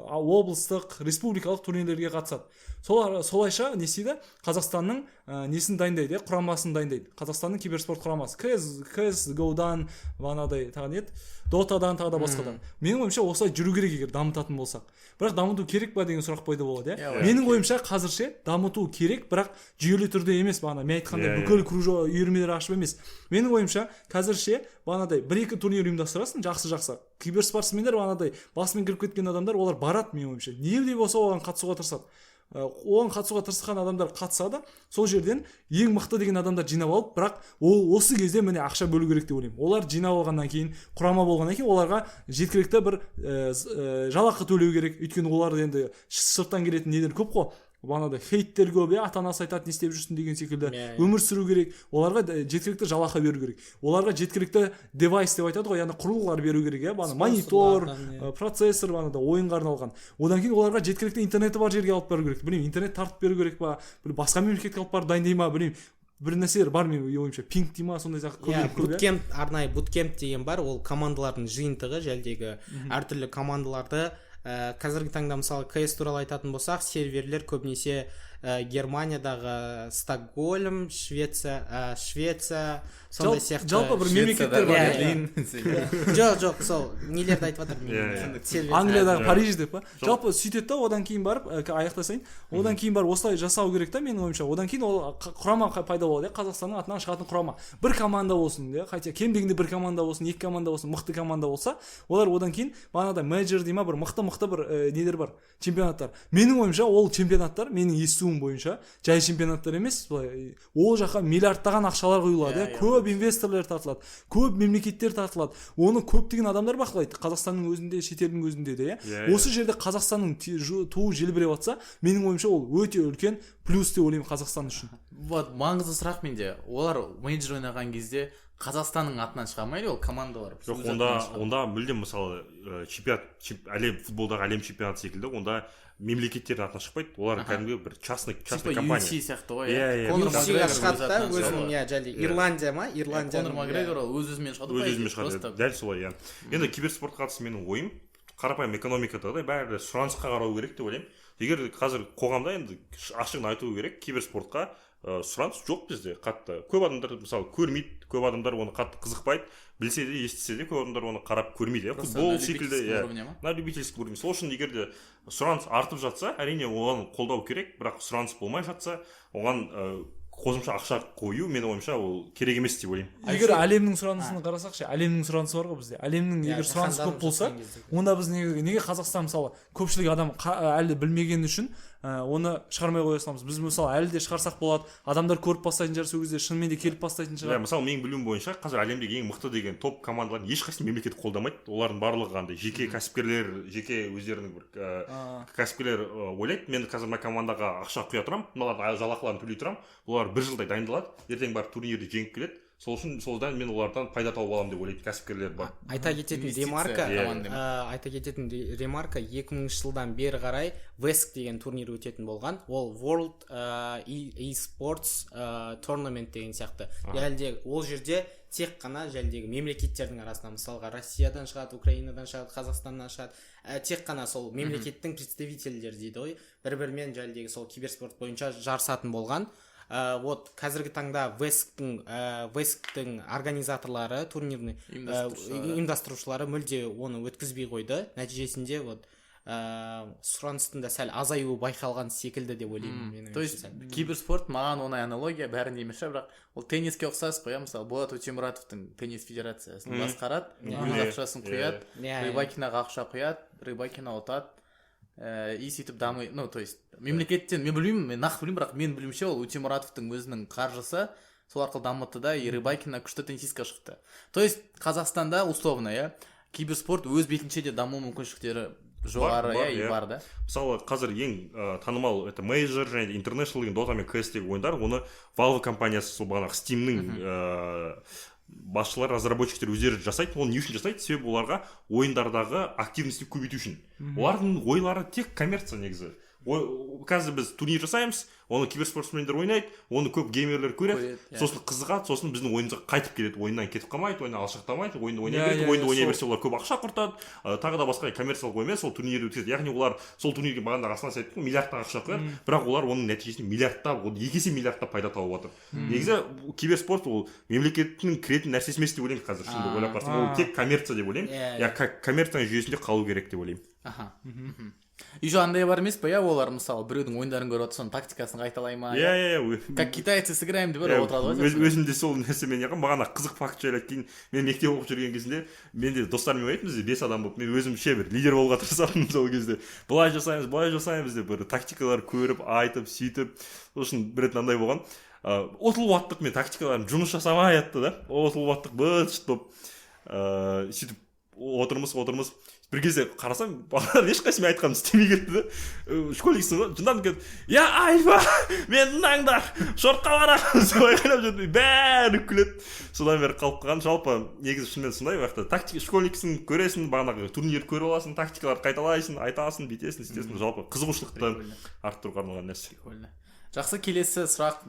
облыстық, республикалық турнирлерге қатысады. Солайша не істейді? Қазақстанның несін дайындайды, құрамасын дайындайды. Қазақстанның киберспорт құрамасы. CSGO-дан, бағанадай тағы не еді? Дотадан, тағы да басқадан. Менің ойымша осылай жүру керек егер дамытатын болсақ. Бірақ дамыту керек па деген сұрақ пайда болады, Менің ойымша қазірше дамыту керек, бірақ жүйелі түрде емес, бағана мен айтқандай бүкіл кружок үйірмелер ашып емес. Менің ойымша қазірше бағанадай 1-2 турнир ұйымдастырасың, жақсы. Киберспортсмендер бағанадай басымен кіріп кеткен адамдар, олар барады менің ойымша. Неде болса оған қатысуға тырысады. Оған қатысуға тырысқан адамдар қатысады, сол жерден ең мықты деген адамдар жинап алып, бірақ осы кезде міне ақша бөлу керек деп ойлаймын. Олар жинап алғаннан кейін, құрама болғаннан кейін оларға жеткілікті бір жалақы төлеу керек. Өйткені олар енді сырттан келетін недер көп қой. Бағанада хейттер көп, ата-анасы айтады не істеп жүрсің деген секілді. Өмір сүру керек. Оларға жеткілікті жалақы беру керек. Оларға жеткілікті девайс деп айтады ғой, яғни құрылғылар беру керек, монитор, процессор, бағанада ойынға арналған. Одан кейін оларға жеткілікті интернеті бар жерге алып бару керек. Білмеймін, интернет тартып беру керек па, басқа мемлекетке алып барып дайындай ма, білмеймін. Бір нәрселер бар менің ойымша, пинг дей ма, сондай сияқты буткемп, арнайы буткемп деген бар, ол командалардың жиынтығы, жәлдегі әртүрлі командаларды. Қазіргі таңда мысалы КС туралы айтатын болсақ, серверлер көбінесе Германиядағы Стокгольм, Швеция сондай сияқты. Жалпы бір мемлекеттер бар. Жоқ, сол нелерді айтып жатырмын. Англиядағы Париж деп па. Жалпы сөйтеді да, одан кейін барып аяқтасайын. Одан кейін барып осылай жасау керек та, менің ойымша. Одан кейін ол құрама пайда болады, Қазақстанның атынан шығатын құрама. Бір команда болсын, хотя кем дегенде бір команда болсын, екі команда болсын, мықты команда болса, олар одан кейін бағанағыдай менеджер дей ма, бір мықты бір нелер бар, чемпионаттар. Менің ойымша ол чемпионаттар, менің естуім бойынша, жай чемпионаттар емес, ол жаққа миллиардтаған ақшалар құйылады, көп инвесторлар тартылады, көп мемлекеттер тартылады. Оны көптеген адамдар бақылайды, Қазақстанның өзінде, шетелдің өзінде де, Осы жерде Қазақстанның туы желбіреп жатса, менің ойымша ол өте үлкен плюс деп ойлаймын Қазақстан үшін. Вот маңызды сұрақ менде. Олар менеджер ойнаған кезде Қазақстанның атынан шығармайды, ол командалар. Жоқ, онда мүлдем мысалы футболдағы әлем чемпионаты секілді, онда мемлекеттердің атынан шықпайды. Олар кәдімгі бір частный компания. UFC сияқты ғой. UFC-ға шығады да, өзінің Ирландия ма? Конор Макгрегор өз-өзімен шығады. Дәл солай, Енді киберспортқа қатысты менің ойым, қарапайым экономикада бәрі сұранысқа қарау керек деп ойлаймын. Егер қазір қоғамда енді ашығын айту керек, киберспортқа сұраныс жоқ бізде қатты. Көп адамдар мысалы көрмейді, көп адамдар оны қатты қызықпайды, білсе де естісе де көп адамдар оны қарап көрмейді. Футбол секілді на любительском уровне. Сол үшін егер де сұраныс артып жатса, әрине оған қолдау керек, бірақ сұраныс болмай жатса, оған қосымша ақша қою менің ойымша ол керек емес деп ойлаймын. Егер әлемнің сұранысын қарасақ ше, әлемнің сұранысы бар ғой бізде. Әлемнің егер сұранысы көп болса, онда біз неге Қазақстан мысалы көпшілік адам әлі білмеген үшін оны шығармай қоя саламыз. Біз мысалы әлі де шығарсақ болады, адамдар көріп бастайтын шығар, сол кезде шынымен де келіп бастайтын шығар. Мысалы менің білуім бойынша қазір әлемдегі ең мықты деген топ командаларын ешқайсысы мемлекет қолдамайды. Олардың барлығы қандай жеке кәсіпкерлер, жеке өздерінің бір кәсіпкерлер ойлайды, мен қазір мына командаға ақша құя тұрамын, мыналардың жалақыларын төлей тұрамын, олар бір жылдай дайындалады, ертең барып турнирді жеңіп келеді. Сол үшін солдан мен олардан пайда тауып аламын деп ойлайды кәсіпкерлер бар. Айта кететін ремарка 2000 жылдан бері қарай Веск деген турнир өтетін болған. Ол World eSports Tournament деген сияқты. Ол жерде тек қана мемлекеттердің арасынан, мысалға Россиядан шығады, Украинадан шығады, Қазақстаннан шығады, тек қана сол мемлекеттің представительдері дейді ғой, бір-бірімен сол киберспорт бойынша жарысатын болған. Вот қазіргі таңда Весктің организаторлары, турнирный ұйымдастырушылары мүлде оны өткізбей қойды. Нәтижесінде сұраныстың да сәл азаюы байқалған секілді деп ойлаймын. То есть киберспорт маған оңай аналогия, бәрін деймін, бірақ ол тенниске ұқсас қоя, мысалы Болат Өтемұратовтың теннис федерациясын басқарады, өз ақшасын құяды, Рыбакинаға ақша құяды, Рыбакина ұтады. И сөйтіп дамы, то есть мемлекеттен мен білмеймін, мен нақты білмеймін, бірақ мен білуімше ол Өтемұратовтың өзінің қаржысы сол арқылы дамытты да, и Рыбакина күшті теннисистка шықты. То есть Қазақстанда условно, киберспорт өз бетінше де даму мүмкіншіліктері жоғары бар да. Мысалы қазір ең танымал мейджор және интернешнл деген Dota мен CS-тегі ойындар, оны Valve компаниясы сол бағанағы Steam'нің басшылар, разработчиктер өздері жасайды. Оны не үшін жасайды? Себебі оларға ойындардағы активності көбейту үшін. Олардың ойлары тек коммерция негізі. Қазір біз турнир жасаймыз, оны киберспортсмендер ойнайды, оны көп геймерлер көреді, сосын қызығады, сосын біздің ойынымызға қайтып келеді, ойыннан кетіп қалмайды, ойыннан алшақтамайды, ойынды ойнай берсе олар көп ақша құртады, тағы да басқа коммерциялық оймен сол турнирді өткізеді. Яғни олар сол турнирге бағанағы астана сайттың миллиардтан ақша құяды, бірақ олар оның нәтижесінде миллиардтап, екі есе миллиардтап пайда тауып жатыр. Негізі киберспорт ол мемлекеттің кіретін нәрсесі емес деп ойлаймын қазір, шынында ойлап қарасам, ол тек коммерция деп ойлаймын. Коммерцияның жүйесінде қалу керек деп ойлаймын. Еще андай бар емес па, олар мысалы біреудің ойындарын көріп отырса, соның тактикасын қайталай ма? Как китайцы сыграем деп отырады ғой. Өзімде сол нәрсемен бағана қызық факт жайлы айтайын. Мен мектеп оқып жүрген кезінде менде достармен ойнайтынбыз, 5 адам болып, мен өзім бір лидер болуға тырысатынмын сол кезде. Былай жасаймыз деп бір тактикалар көріп, айтып, сөйтіп. Сол үшін бір рет андай болған. Отылып аттық, мен тактикаларым жұмыс жасамай атты да. Отылып аттық быт-шыт болып. Сөйтіп отырмыз. Бір кезде қарасам, балалар ешқайсымен айтқанын істемей кетті да. Школьниксің ғой, жындан кетті. Альфа, мен мынаңдар, шортқа барамын. Солай қайнап жүрді, бәрі күледі. Содан бері қалып қалған. Жалпы негізі шынымен сондай уақытта тактика школьниксің, көресің, бағанағы турнир көріп аласың, тактикаларды қайталайсың, айтасың, бүйтесің, істесің. Жалпы қызығушылықты арттыруға арналған нәрсе. Жақсы, келесі сұрақ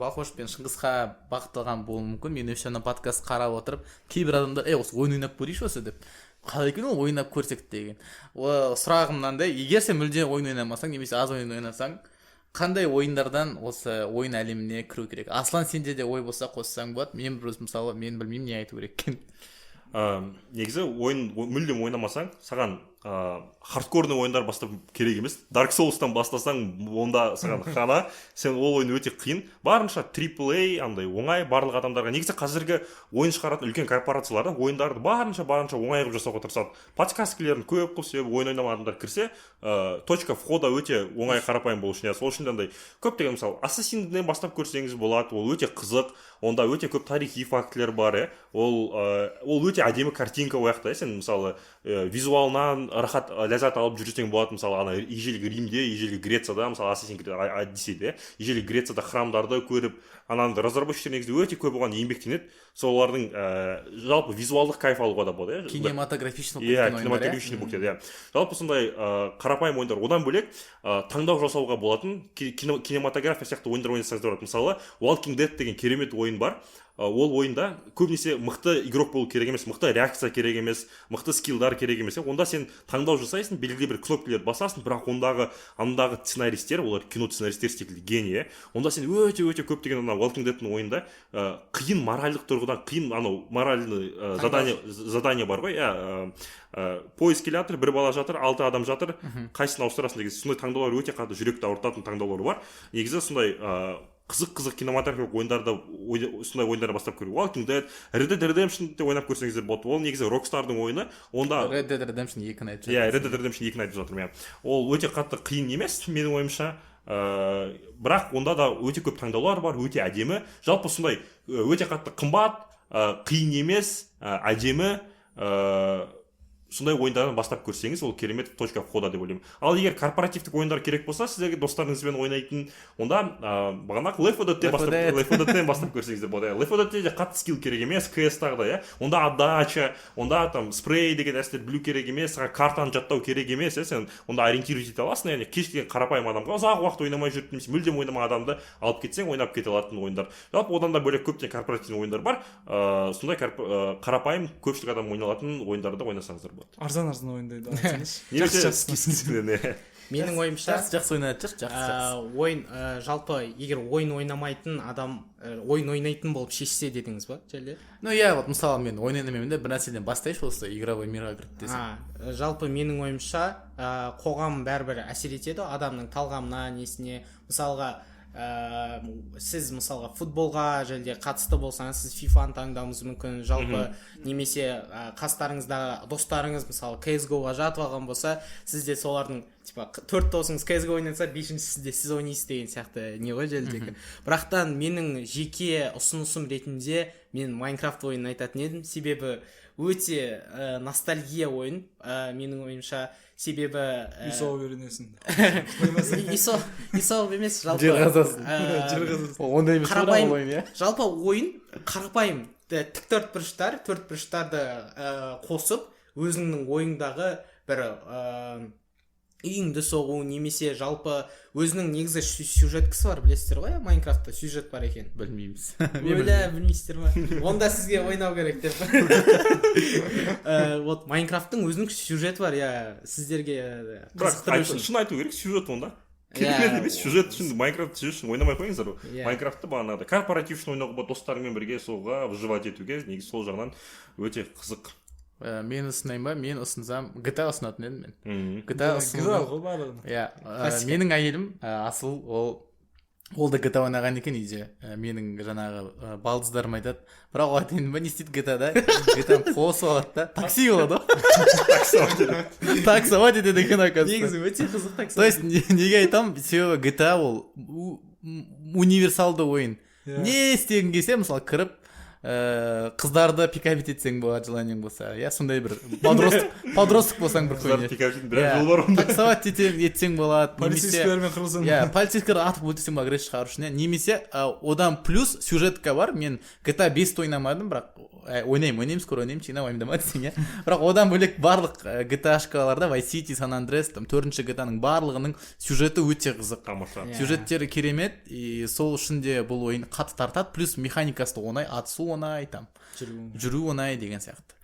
Балқош пен Шыңғысқа бағытталған болуы мүмкін. Мен өші подкаст қарап отырып, кейбір адамдар, осы ойын ойнап көрейші осы деп. Қалай екен ол ойнап көрсек деген. Сұрағым мынандай, егер сен мүлде ойын ойнамасаң, немесе аз ойын ойнасаң, қандай ойындардан осы ойын әлеміне кіру керек? Аслан, сенде де ой болса қоссаң болады. Мен бір өзім мысалы мен білмеймін не айту керек екенін. Негізі ойын мүлдем ойнамасаң саған хардкорный ойындар бастап керек емес. Dark Souls'тан бастасаң онда саған қана сен ол ойын өте қиын. Барынша AAA андай оңай барлық адамдарға. Негізі қазіргі ойын шығаратын үлкен корпорациялар ойындарды барынша оңай қылып жасауға тырысады. Подсказкаларын көп қылып себебі ойын ойнамаған адамдар кірсе точка входа өте оңай қарапайым болу үшін. Сол үшін андай көптеген мысалы Assassin'ден бастап көрсеңіз болады. Ол өте қызық. Онда өте көп тарихи фактілер бар. Ол өте әдемі картинка ояқта. Сен мысалы визуалынан рахат ләззат алып жүрсең болады. Мысалы ана ежелгі Римде, ежелгі Грецияда, мысалы Assassin's Creed Odyssey'де, ежелгі Грецияда храмдарды көріп, ананы разработчиктер негізі өте көп оған еңбектенеді. Солардың жалпы визуалдық кайф алуға да болады. Кинематографичный кинематографичный букет. Жалпы сондай қарапайым ойындар. Одан бөлек таңдау жасауға болатын кинематография сияқты ойындар ойнасаңыздар болады. Мысалы Walking Dead деген керемет ойын бар. Ол ойында көбінесе мықты игрок болу керек емес, мықты реакция керек емес, мықты скиллдар керек емес. Онда сен таңдау жасайсың, белгілі бір кнопкаларды басасың, бірақ ондағы сценаристер, олар кино сценаристер секілді гений. Онда сен өте көптеген ана Walking Dead'тің ойында қиын моральдық тұрғыдан қиын анау моральный задание бар ғой. Поезд келе жатыр, бір бала жатыр, 6 адам жатыр, қайсысын ауыстырасың деген сондай таңдаулар өте қатты жүректі ауыртатын таңдаулар бар. Негізі сондай қызық кинематографиялық ойындарды сондай ойындарды бастап көру. Walking Dead, Red Dead Redemption'ды ойнап көрсеңіздер болады. Ол негізі Rockstar'дың ойыны. Онда Red Dead Redemption 2-ні айтып жатыр. Red Dead Redemption 2-ні айтып жатырмын. Ол өте қатты қиын емес, менің ойымша. Бірақ онда да өте көп таңдаулар бар, өте әдемі. Жалпы сондай өте қатты қымбат, қиын емес, әдемі сондай ойындардан бастап көрсеңіз, ол керемет точка входа деп ойлаймын. Ал егер корпоративтік ойындар керек болса, сіздерге достарыңызбен ойнайтын, онда бағанақ Left 4 Dead'тен бастап көрсеңіздер болады. Left 4 Dead'де қатты скилл керек емес, CS-тағыда, онда отдача, онда там спрей деген нәрселер білу керек емес, картаны жаттау керек емес, сен онда ориентировать ете аласың, яғни кез келген қарапайым адамға ұзақ уақыт ойнамай жүріп, немесе мүлдем ойнамаған адамды алып кетсең, ойнап кете алатын ойындар. Жалпы одан да бөлек көптеген корпоративный ойындар бар. Сондай қарапайым көпшілік адам ойнай алатын ойындарды ойнасаңыздар болады. Арзан ойындайды менің ойымша жақсы ойнайды, жақсы ойын жалпы егер ойын ойнамайтын адам ойын ойнайтын болып шешсе дедіңіз ба жәлде? Вот мысалы мен ойнамаймын да бір нәрседен бастайыншы осы игровой мирға кіріп десең. Жалпы менің ойымша қоғам бәрібір әсер етеді адамның талғамына, несіне. Мысалға сіз мысалға футболға жәлде қатысты болсаңыз, сіз FIFA-ны таңдауыңыз мүмкін, жалпы немесе қастарыңыздағы достарыңыз мысалы CSGO-ға жатып алған болса, сізде солардың 4 досыңыз CSGO ойнаса, 5-шісінде сіз ойнайсыз деген сияқты не ғой жәлдегі. Бірақтан менің жеке ұсынысым ретінде мен Майнкрафт ойынын айтатын едім, себебі өте ностальгия ойын, менің ойымша. Себебі Исау үйренесің. Исау емес, жалпы ондай емес ойын. Жалпы ойын қарапайым төртбұрыштарды қосып өзіңнің ойыңдағы бір үйіңді соғу, немесе жалпы өзінің негізі сюжеткісі бар, білесіздер ғой, Майнкрафтта сюжет бар екен. Білмейміз. Білмейсіздер ма? Онда сізге ойнау керек деп. Вот Майнкрафттың өзінің сюжеті бар, сіздерге қызықтыру үшін. Шын айту керек, сюжет онда. Керемет емес, сюжет үшін Майнкрафт үшін ойнамай қойыңыздар. Майнкрафтты бағанағыдай корпоратившн ойнауға, достарыңмен бірге солға выживать етуге, негізі сол жағынан өте қызық. Мен ұсынайын ба? Мен ұсынсам GTA ұсынатын едім мен. GTA ұсынған. Менің әйелім асыл ол да GTA ойнаған екен үйде. Менің жаңағы балдыздарым айтады. Бірақ айтайын ба, не істейді GTA-да? GTA-ны қосып алады да. Такси болады ғой. Таксовать етеді екен оказывается. Негізі өте қызық такси. То есть неге айтамын? Себебі GTA ол универсалды ойын. Не істегің келсе, мысалы кіріп қыздарды пикап етсең болады, желаниең болса, сондай бір подросток болсаң бір көне. Таксовать етсең болады. Полицейскілермен қырылсаң. Полицейскілер атып өлтірсең болады, агрессия шығару үшін. Немесе одан плюс сюжетка бар. Мен GTA 5-ті ойнамадым, бірақ ойнаймын, скоро ойнаймын, жинап ойнамадым десең, бірақ одан бөлек барлық GTA-шкаларда Vice City, San Andreas, 4-ші GTA-ның барлығының сюжеті өте қызық. Сюжеттері керемет, сол үшін де бұл ойын қатты тартады, плюс механикасы оңай, атысу оңай, жүру оңай деген сияқты.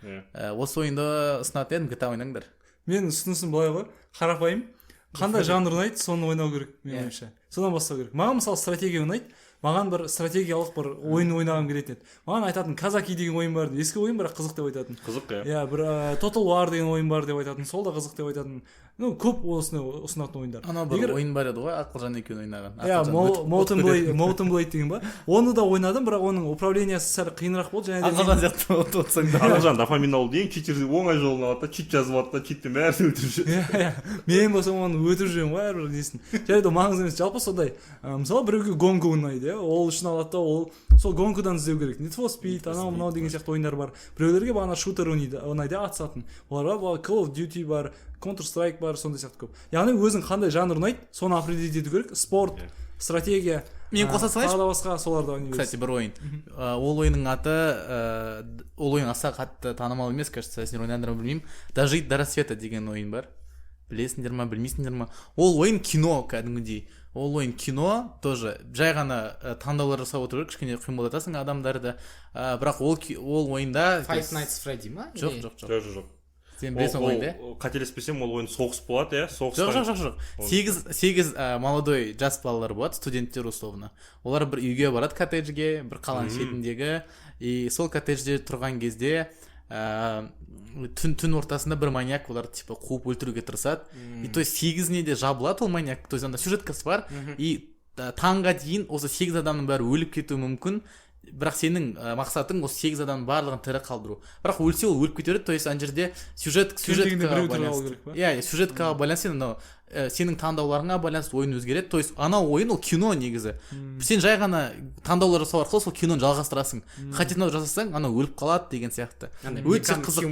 Осы ойынды ұсынатын едім, GTA ойнаңдар. Мен ұсынысым былай ғой, қарапайым, қандай жанр ұнайды соны ойнау керек менің ойымша, содан бастау керек. Маған мысалы стратегия ұнайды, маған бір стратегиялық бір ойын ойнағым келетін еді. Маған айтатын казаки деген ойын бар, ескі ойын бірақ қызық деп айтатын. Қызық, иә. Бір Total War деген ойын бар деп айтатын, сол да қызық деп айтатын. Ну көп осыны ұсынатын ойындар. Анау бір ойын бар еді ғой, Ақылжан екеуін ойнаған. Иә, Molten Blade деген ба, оны да ойнадым, бірақ оның управлениясы сәл қиынырақ болды. Және Ақылжан сияқты отырсаң да. Ақылжан дофамин алу деген читерді оңай жолын алады да, чит жазып алады да, читтен бәрін өлтіріп жүреді. Иә, мен болсам оны өлтіріп жүремін ғой әрбір несін. Жарайды, маңызды емес. Жалпы сондай, мысалы біреуге гонку ұнайды, ол үшін алады да, ол сол гонкудан іздеу керек. Need for Speed, анау мынау деген сияқты ойындар бар. Біреулерге бағана шутер ұнайды, атысатын. Оларға Call of Duty бар, Counter Strike бар, сондай сияқты көп. Яғни өзің қандай жанр ұнайды, соны определить ету керек. Спорт, стратегия. Мен қоса салайыншы. Тағы да басқа соларды ойнау керек. Кстати, бір ойын. Ол ойынның аты, ол ойын аса қатты танымал емес, кажется, сендер ойнадыңдар ма білмеймін. Дожить до рассвета деген ойын бар. Білесіңдер ма, білмейсіңдер ма? Ол ойын кино кәдімгідей. Ол ойын кино тоже жай ғана таңдаулар жасап отыру керек, кішкене қимылдатасың адамдарды. Бірақ ол ойында Five Nights Freddy ма? Жоқ. Сен білесің ойынды? Қателеспесем, ол ойын соғыс болады, иә? Жоқ. 8 молодой жас балалар болады, студенттер условно. Олар бір үйге барады, коттеджге, бір қаланың шетіндегі, и сол коттеджде тұрған кезде түн ортасында бір маньяк оларды типа қуып өлтіруге тырысады. И то есть 8-іне де жабылады ол маньяк. То есть анда сюжеткасы бар. И таңға дейін осы 8 адамның бәрі өліп кетуі мүмкін. Бірақ сенің мақсатың осы 8 адамның барлығын тірі қалдыру. Бірақ өлсе ол өліп кетеді. То есть ана жерде сюжетқа байланысты сенің таңдауларыңа байланысты ойын өзгереді. То есть анау ойын ол кино негізі. Сен жай ғана таңдаулар жасау арқылы сол киноны жалғастырасың. Хотя мынау жасасаң, анау өліп қалады деген сияқты. Өте қызық.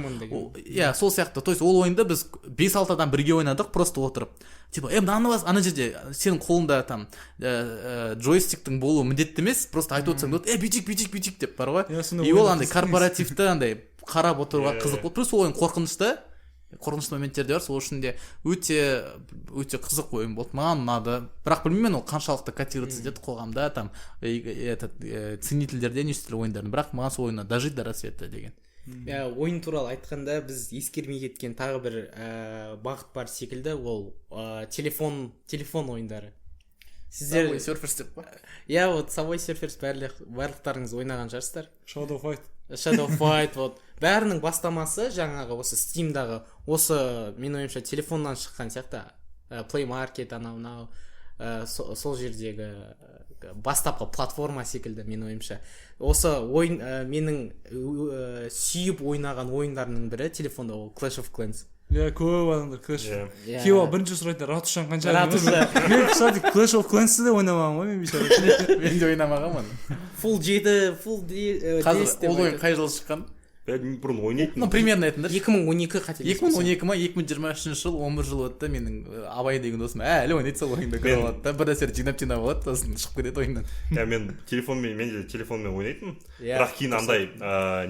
Иә, сол сияқты. То есть ол ойынды біз 5-6 адам бірге ойнадық, просто отырып. Типа, ана жерде сенің қолында там джойстиктің болуы міндетті емес, просто айтып отырсаң болады, бүйтейік деп бар ғой. И ол андай корпоративті андай қарап отыруға қызық болды. Плюс ол ойын қорқынышты моменттер де бар, сол үшін де өте қызық ойын болды. Маған ұнады. Бірақ білмеймін ол қаншалықты котируется етеді қоғамда, там ценительдерде неше түрлі ойындардың. Бірақ маған сол ойын дожить до рассвета деген. Ойын туралы айтқанда біз ескермей кеткен тағы бір бағыт бар секілді, ол телефон ойындары. Сіздер Subway Surfers деп па? Иә, вот Subway Surfers барлықтарыңыз ойнаған шығарсыздар. Shadow Fight, вот бәрінің бастамасы жаңағы осы Steam'дағы осы мен ойымша телефоннан шыққан сияқты. Play Market анау сол жердегі бастапқы платформа секілді мен ойымша. Осы ойын менің сүйіп ойнаған ойындарының бірі телефонда ол Clash of Clans. Иә, көп адамдар Clash. Кева бірінші сұрайды, Ратушан қанша? Мен, кстати, Clash of Clans'ты да ойнамаған ғой, мен бейшара. Мен де ойнамағанмын. Full 7, Full 10. Қазір ол ойын қай жылы шыққан? Бұрын ойнайтын. Ну, примерно айтыңдар. 2012 қателеспесем. 2012 ма, 2023 жыл, 11 жыл өтті. Менің Абай деген досым әлі ойнайды сол ойынды көріп алады да. Бір нәрсе жинап алады, сосын шығып кетеді ойыннан. Мен телефонмен ойнайтын. Бірақ кейін андай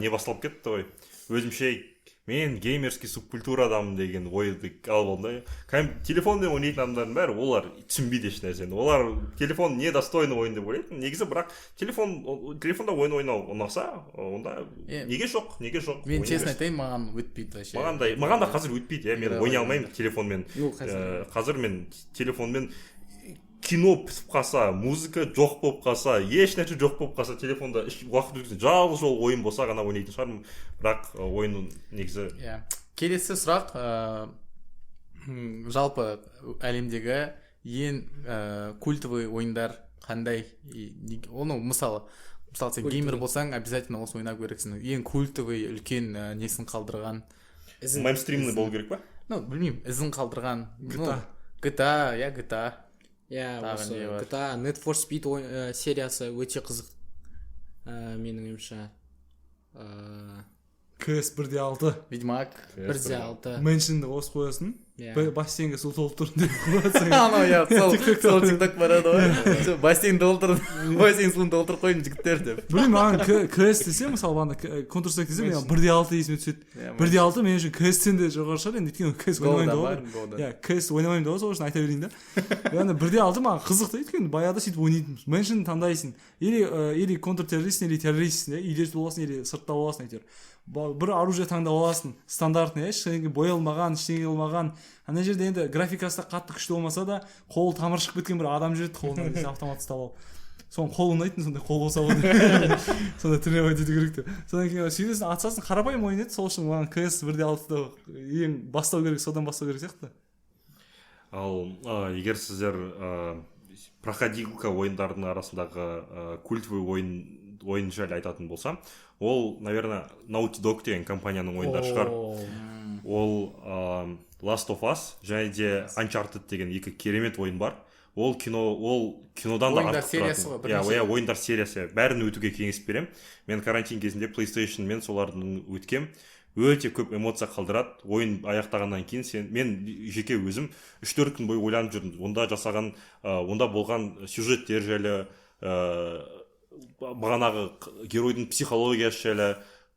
не басталып кетті ғой. Өзімше мен геймерский субкультурадамын деген ойды алып алдым да. Телефонмен ойнайтын адамдардың бәрі олар түсінбейді еш нәрсені. Олар телефон не достойны ойын деп ойлайды. Негізі бірақ телефонда ойын ойнау ұнаса, онда неге жоқ? Мен честно айтайын, маған өтпейді вообще. Маған да қазір өтпейді, мен ойнай алмаймын телефонмен. Қазір мен телефонмен кино бітіп қалса, музыка жоқ болып қалса, еш нәрсе жоқ болып қалса, телефонда уақыт өткізіп жалғыз жол ойын болса ғана ойнайтын шығармын. Бірақ ойын негізі. Келесі сұрақ, жалпы әлемдегі ең культовый ойындар қандай? Оны мысалы сен геймер болсаң, обязательно осы ойнау керексің. Ең культовый үлкен несін қалдырған. Мейнстримный болу керек па? Ну, білмеймін, ізін қалдырған. GTA. Иә, осы GTA, Need for Speed сериясы өте қызық. Менің ойымша. CS 1.6. Ведьмак 1.6. Меншінді қосып қоясың. Бассейнге су толып тұр деп қоясың. Анау, иә, сол TikTok барады ғой. Бассейн суын толтырып қойын жігіттер деп. Білмеймін, маған CS десе, мысалы бана Counter Strike десе, мен 1.6 есіме түседі. 1.6 мен үшін CS-тен де жоғары шығар, енді өйткені CS ойнамаймын да ғой. Иә, CS ойнамаймын да ғой, сол үшін айта берейін да. Яғни 1.6 маған қызық та, өйткені баяғыда сөйтіп ойнайтынбыз. Меншін таңдайсың. Или контртеррорист, или террорист, үйде боласың, или сыртта боласың әйтеуір. Бір оружие таңдап аласың, стандартный, ештеңеге боялмаған, ештеңе қылмаған, ана жерде енді графикасы да қатты күшті болмаса да қолы тамыр шығып кеткен бір адам жүреді қолына десе автомат ұстап алып соның қолы ұнайтын сондай қол болса сондай тренировать ету керек деп содан кейін сөйтесің атсасын қарапайым ойын еді сол үшін маған КС 1.6-да ең бастау керек содан бастау керек сияқты. Ал егер сіздер проходилка ойындарының арасындағы культовый ойын жайлы айтатын болсам, ол, наверное, Naughty Dog деген компанияның ойындары шығар. Ол Last of Us және де Uncharted деген екі керемет ойын бар. Ол кинодан да артық тұратын. Иә, ойындар сериясы. Бәрін өтуге кеңес берем. Мен карантин кезінде PlayStation мен солардың өткем. Өте көп эмоция қалдырады. Ойын аяқтағаннан кейін мен жеке өзім 3-4 күн бойы ойланып жүрдім. Онда болған сюжеттер жайлы, бағанағы геройдың психологиясы жайлы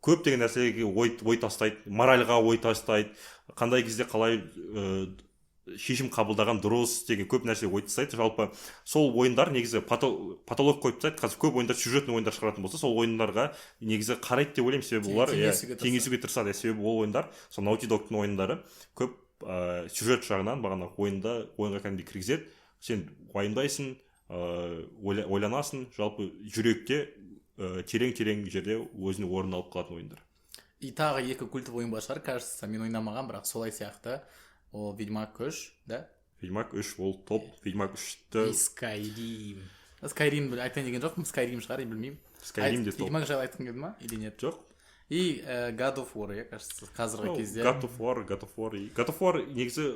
көптеген нәрселерге ой тастайды, моральға ой тастайды, қандай кезде қалай шешім қабылдаған дұрыс деген көп нәрсе ой тастайды. Жалпы сол ойындар негізі потолок қойып тастайды. Қазір көп ойындар сюжетный ойындар шығаратын болса, сол ойындарға негізі қарайды деп ойлаймын, себебі олар кеңесуге тырысады. Себебі ол ойындар, сол Naughty Dog'тың ойындары көп сюжет жағынан бағанағы ойынға кәдімгідей кіргізеді. Сен уайымдайсың, ойланасың, жалпы жүректе терең жерде өзіне орын алып қалатын ойындар. И тағы екі культовый ойын бар шығар, кажется, мен ойнамаған, бірақ солай сияқты. Ол Ведьмак 3, да? Ведьмак 3 ол топ. Ведьмак 3-ті... Skyrim айтайын деген жоқпын, Skyrim шығар, білмеймін. Skyrim де топ. Ведьмак жайлы айтқың келді ма? Или нет? Жоқ. И God of War, кажется, қазіргі кезде. God of War негізі,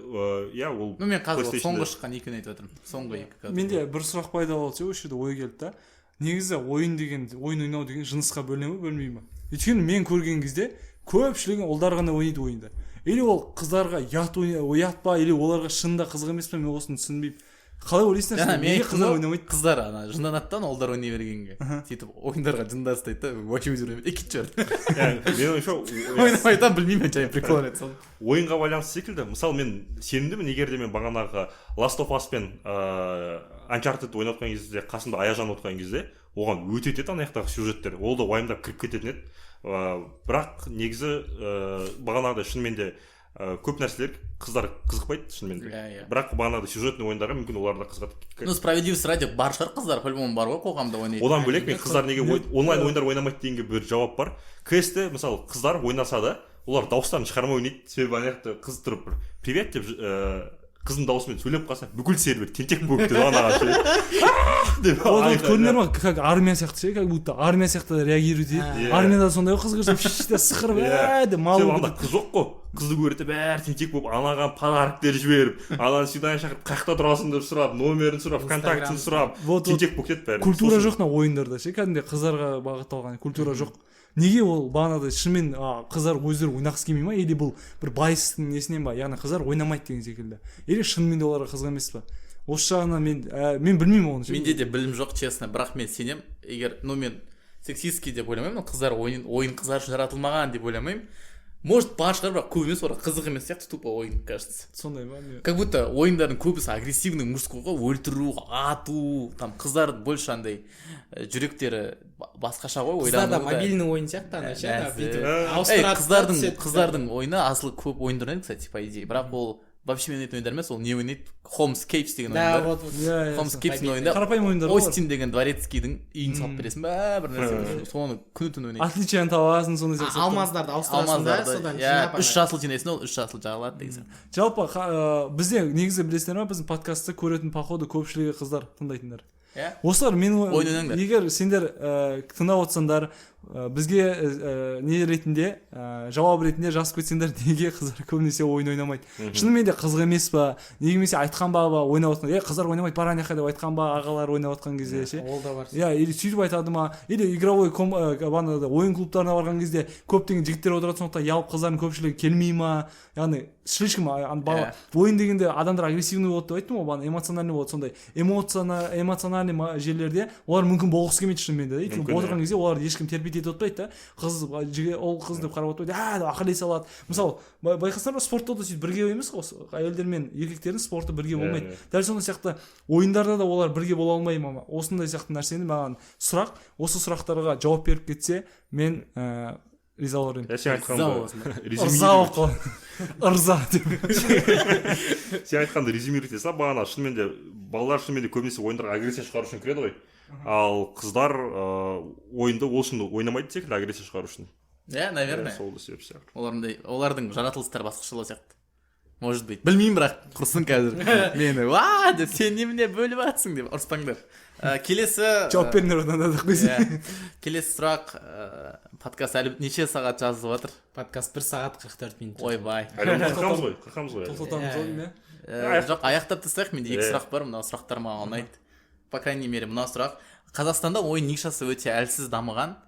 ол... Мен қазір соңғы шыққан екені айтып отырмын. Соңғы екі. Менде бір сұрақ пайда болды, осы жерде ой келді да. Негізі ойын ойнау деген жынысқа бөліне ме, бөлмей ме? Өйткені мен көрген кезде көпшілігі ұлдар ғана ойнайды ойынды. Или ол қыздарға ұят па, или оларға шынында қызық емес па, мен осыны түсінбеймін. Қалай ойлайсыңдар? Неге қыздар ойнамайды? Қыздар жынданаттан олдар ойнай бергенге. Сөйтіп ойындарға жындастайды да, вообще жүрмейді. Кетіп жіберді. Мен ойымша ойнамайтын білмеймін, жай прикол еді сол. Ойынға байланысты секілді. Мысалы, мен сенімдімін, егер де мен бағанағы Last of Us пен Uncharted ойнатқан кезде, қасымда Аяжан отқан кезде, оған өте етеді аяқтағы сюжеттер. Ол да уайымдап кіріп кететін еді. Бірақ негізі бағанағыдай шынымен де көп нәрселер қыздар қызықпайды шынымен де. Бірақ бағанағыдай сюжетный ойындарға мүмкін оларда қызығады. Справедливости ради бар шығар, қыздар по-любому бар ғой қоғамда ойнайды. Одан бөлек мен қыздар неге онлайн ойындар ойнамайды дегенге бір жауап бар. КС-те мысалы қыздар ойнаса да, олар дауыстарын шығармай ойнайды. Себебі аяқты қыз тұрып бір привет деп қыздың дауысымен сөйлеп қалса, бүкіл сервер тентек болып кетеді анаған. Көрінер ма, как армия сияқты ше, как будто армия сияқты реагирует етеді. Армияда сондай қыз көрсе, фиште сықырып, әді мал. Анда қыз жоқ қой. Қызды көреді, бәрі тентек болып, анаған подарктер жіберіп, ананы свидание шақырып, қақта тұрасың деп сұрап, номерін сұрап, контактын сұрап, тентек болып кетеді бәрі. Культура жоқ на ойындарда ше, кәдімгідей қыздарға бағытталған культура жоқ. Неге ол бағанағыдай шынымен қыздар өздері ойнағысы келмей ма, или бұл бір байыстың несінен ба, яғни қыздар ойнамайды деген секілді, или шынымен де оларға қызық емес па? Осы жағынан мен білмеймін оны. Менде де білім жоқ, честно, бірақ мен сенем, егер мен сексистский деп ойламаймын, қыздар ойын қыздар үшін жаратылмаған деп ойламаймын. Может, бар шығар, бірақ көп емес, олар қызық емес сияқты, тупо ойын, кажется. Сондай ма? Как будто ойындардың көбісі агрессивный мужской ғой, өлтіру, ату, там қыздар больше андай жүректері басқаша ғой, ойлануы. Қыздарда мобильный ойын сияқты ана ше. Қыздардың ойыны асылы көп ойындар ойнайды, кстати, по идее, бірақ ол вообще мен ойындар емес, ол не ойнайды? Homescapes деген ойындар. Homescapes ойында. Қарапайым ойындар ғой. Остин деген дворецкийдің үйін салып бересің ба, бір нәрсе. Соны күні-түн ойнайды. Отличияны табасың, сондай сияқты. Алмаздарды ауыстырасың да, содан жинап. 3 жасыл жинайсың, ол 3 жасыл жағылады деген. Жалпы бізде негізі білесіңдер ма, біздің подкастты көретін походу көпшілігі қыздар тыңдайтындар. Осылар мен егер сендер тыңдап отырсаңдар, бізге не ретінде жауап ретінде жазып кетсеңдер, неге қыздар көбінесе ойын ойнамайды? Шынымен де қызық емес па? Негемесе айтқан ба, ойнап отқан, қыздар ойнамайды, пара нехай деп айтқан ба, ағалар ойнап отқан кезде ше? Ол да бар. Или сөйтіп айтады ма? Или игровой ойын клубтарына барған кезде көптеген жігіттер отырады, сондықтан ұялып қыздардың көпшілігі келмей ма? Яғни слишком ойын дегенде адамдар агрессивный болады деп айттым ғой, эмоциональный болады, сондай эмоциональный жерлерде олар мүмкін болғысы келмейді шынымен де. Өйткені отырған кезде оларды ешкім тербетіп отпайды да. Ол қыз деп қарап отпайды, деп ақылдай салады. Мысалы, байқасаңдар спортта да сөйтіп бірге емес қой, әйелдер мен еркектердің спорты бірге болмайды. Дәл сондай сияқты ойындарда да олар бірге бола алмайды ма? Осындай сияқты нәрсені маған сұрақ, осы сұрақтарға жауап беріп кетсе, мен риза болар едім. сен айтқанды ырза болып қалған ырза деп сен айтқанды резюмировать ете сала, бағана шынымен де балалар шынымен де көбінесе ойындарға агрессия шығару үшін кіреді ғой, ал қыздар ойынды ол үшін ойнамайды секілді, агрессия шығару үшін. Иә, наверное. Сол да себеп сияқты. Олардың жаратылыстары басқашалау сияқты. Может быть. Білмеймін, бірақ құрсын қазір. Мені, деп сен немене бөліп жатсың деп ұрыспаңдар. Келесі жауап беріңдер одан да қойсын. Келесі сұрақ, подкаст әлі неше сағат жазылып жатыр? Подкаст 1 сағат 44 минут. Ойбай. Қақамыз ғой. Тоқтатамыз ғой деймін. Жоқ, аяқтап тастайық. Менде 2 сұрақ бар, мына сұрақтар маған ұнайды. По крайней мере, мына сұрақ. Қазақстанда ойын нишасы өте әлсіз дамыған.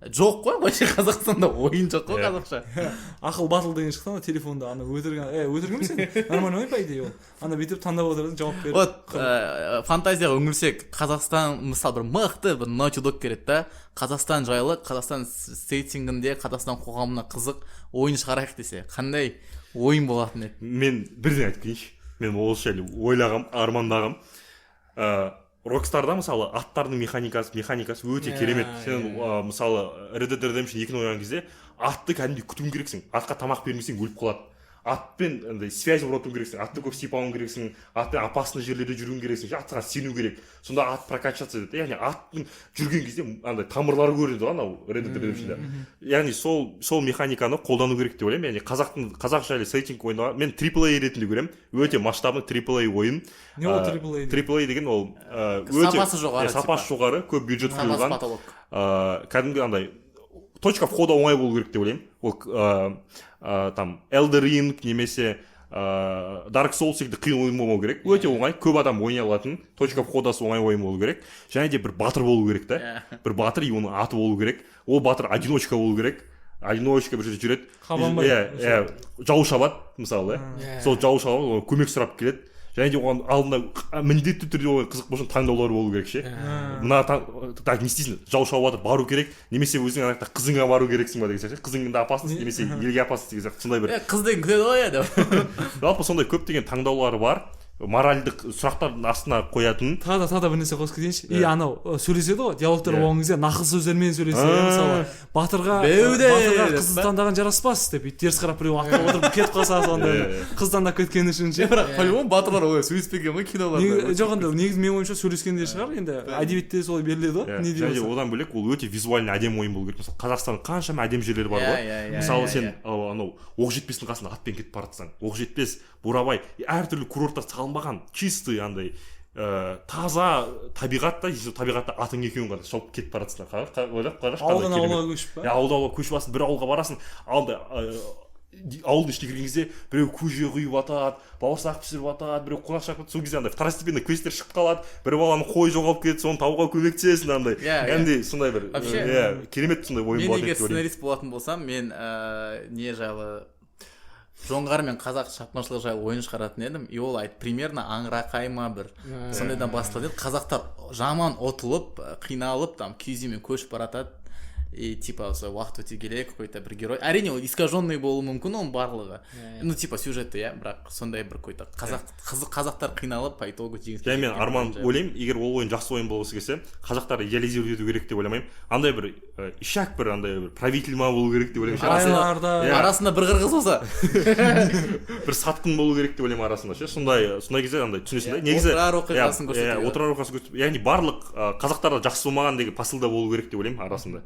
Жоқ қой, вообще Қазақстанда ойын жоқ қой қазақша. Ақыл батыл деген шықты ана телефонда, ана өтірік емес сен. Нормально ой, по идее ол. Ана бүйтіп таңдап отырады, жауап береді. Вот, фантазияға үңілсек, Қазақстан мысалы бір мықты бір Naughty Dog кереді да, Қазақстан жайлы, Қазақстан сеттингінде, Қазақстан қоғамына қызық ойын шығарайық десе, қандай ойын болатын еді? Мен бірден айтып кетейінші. Мен ол жайлы ойлағам, армандағам. Rockstar'да мысалы аттардың механикасы өте керемет. Сен мысалы Red Dead Redemption 2-ні ойнаған кезде атты кәдімгідей күтуің керексің. Атқа тамақ бермесең өліп қалады. Атпен андай связь орнатуың керексің. Атты көп сипауың керексің. Атпен опасный жерлерде жүруің керексің. Атқа сену керек. Сонда ат прокачаться етеді. Яғни аттың жүрген кезде андай тамырлары көрінеді ғой анау Red Dead Redemption'да. Яғни сол механиканы қолдану керек деп ойлаймын. Яғни қазақ жайлы сеттинг ойнауға мен AAA ретінде көремін. Өте масштабный AAA ойын. Не ол AAA? AAA деген ол сапасы жоғары. Сапасы жоғары, көп бюджет құйылған. Кәдімгі андай точка входа оңай болу керек деп ойлаймын. Ол там Elden Ring немесе Dark Souls секілді қиын ойын болмау керек. Өте оңай, көп адам ойнай алатын, точка входасы оңай ойын болу керек. Және де бір батыр болу керек та. Бір батыр, и оның аты болу керек. Ол батыр одиночка болу керек. Одиночка бір жерде жүреді. Жау шабады, мысалы. Сол жау шабады, көмек сұрап келеді. Және де оған алдында міндетті түрде оған қызық болсын таңдаулар болу керек ше. Мына так не істейсің, жау шауып жатыр, бару керек, немесе өзің ана қызыңа бару керексің ба деген сияқты. Қызыңда опасность немесе елге опасность деген сияқты сондай бір. Қыз деген күледі ғой деп. Жалпы сондай көптеген таңдаулары бар. Моральдық сұрақтардың астына қоятын. Тағы да бір нәрсе қосып кетейінші. И анау сөйлеседі ғой, диалогтар болған кезде нақыл сөздермен сөйлеседі. Мысалы, батырға қызды таңдаған жараспас деп теріс қарап біреу атып отырып кетіп қалса сондай қыз таңдап кеткені үшін ше. Бірақ по-любому батырлар олай сөйлеспеген ғой киноларда. Жоқ, енді негізі менің ойымша сөйлескендер шығар, енді әдебиетте солай беріледі ғой. Не дейді. Және одан бөлек ол өте визуальный әдемі ойын болу керек. Мысалы, Қазақстанның қаншама әдемі жерлері бар ғой. Мысалы, сен анау Оқжетпестің қасында атпен кетіп бара жатсаң, Оқжетпес, Бурабай, әртүрлі курорттар салынбаған, чистый андай таза табиғатта, табиғатта атың екеуің ғана шауып кетіп бара жатсың. Ойлап қарашы. Ауылдан ауылға көшіп па? Ауылдан ауылға көшіп аласың, бір ауылға барасың, ауылдың ішіне кірген кезде біреу көже құйып атады, бауырсақ пісіріп атады, біреу қонақ шақырады. Сол кезде андай второстепенный квесттер шығып қалады. бір баланың қой жоғалып кетті, соны табуға көмектесесің андай. Яғни сондай бір керемет сондай ойын болады. Мен егер сценарист болатын болсам, мен не жайлы жоңғар мен қазақ шапқыншылығы жайлы ойын шығаратын едім. И ол примерно аңырақай ма бір сондайдан басталады. Қазақтар жаман ұтылып, қиналып, там киіз үймен көшіп баратады. И типа уақыт өте келе какой-то бір герой. Әрине ол искаженный болуы мүмкін оның барлығы. Ну типа сюжеті, бірақ сондай бір какой-то қазақтар қиналып по итогу жеңіске. Мен арман ойлаймын, егер ол ойын жақсы ойын болғысы келсе, қазақтарды идеализировать ету керек деп ойламаймын. Андай бір ишак бір андай бір правитель ма болу керек деп ойлаймын. Арасында бір қырғыз болса, бір сатқын болу керек деп ойлаймын арасында ше. Сондай кезде андай түсінесің да. Негізі отырар оқиғасын көрсетеді. Отырар оқиғасын көрсетеді. Яғни барлық қазақтарда жақсы болмаған деген посылда болу керек деп ойлаймын арасында.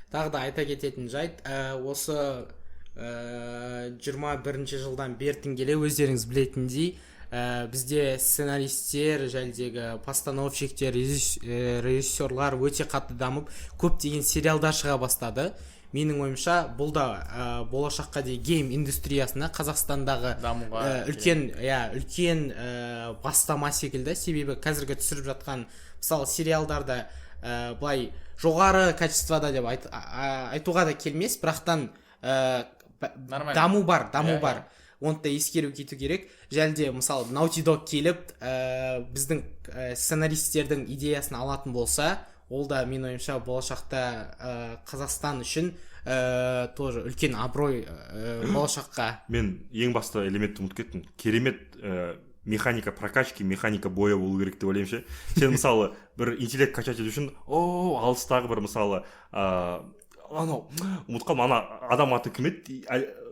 Тағы да айта кететін жайт, осы 21 жылдан бертін келе өздеріңіз білетіндей, бізде сценаристер, жәлдегі постановщиктер, режиссерлар өте қатты дамып, көптеген сериалдар шыға бастады. Менің ойымша, бұл да болашаққа дейін гейм индустриясына Қазақстандағы үлкен бастама секілді. Себебі қазіргі түсіріп жатқан мысалы сериалдарда былай жоғары качествода деп айтуға да келмес, бірақтан даму бар. Оны да ескеру кету керек. Жәлде мысалы Naughty Dog келіп біздің сценаристердің идеясын алатын болса, ол да мен ойымша болашақта Қазақстан үшін тоже үлкен абырой болашаққа. Мен ең басты элементті ұмытып кеттім. Керемет механика прокачки, механика боя болу керек деп ойлаймын ше. Сен мысалы бір интеллект качать ету үшін алыстағы бір мысалы анау ұмытып қалдым, ана адам аты кім еді,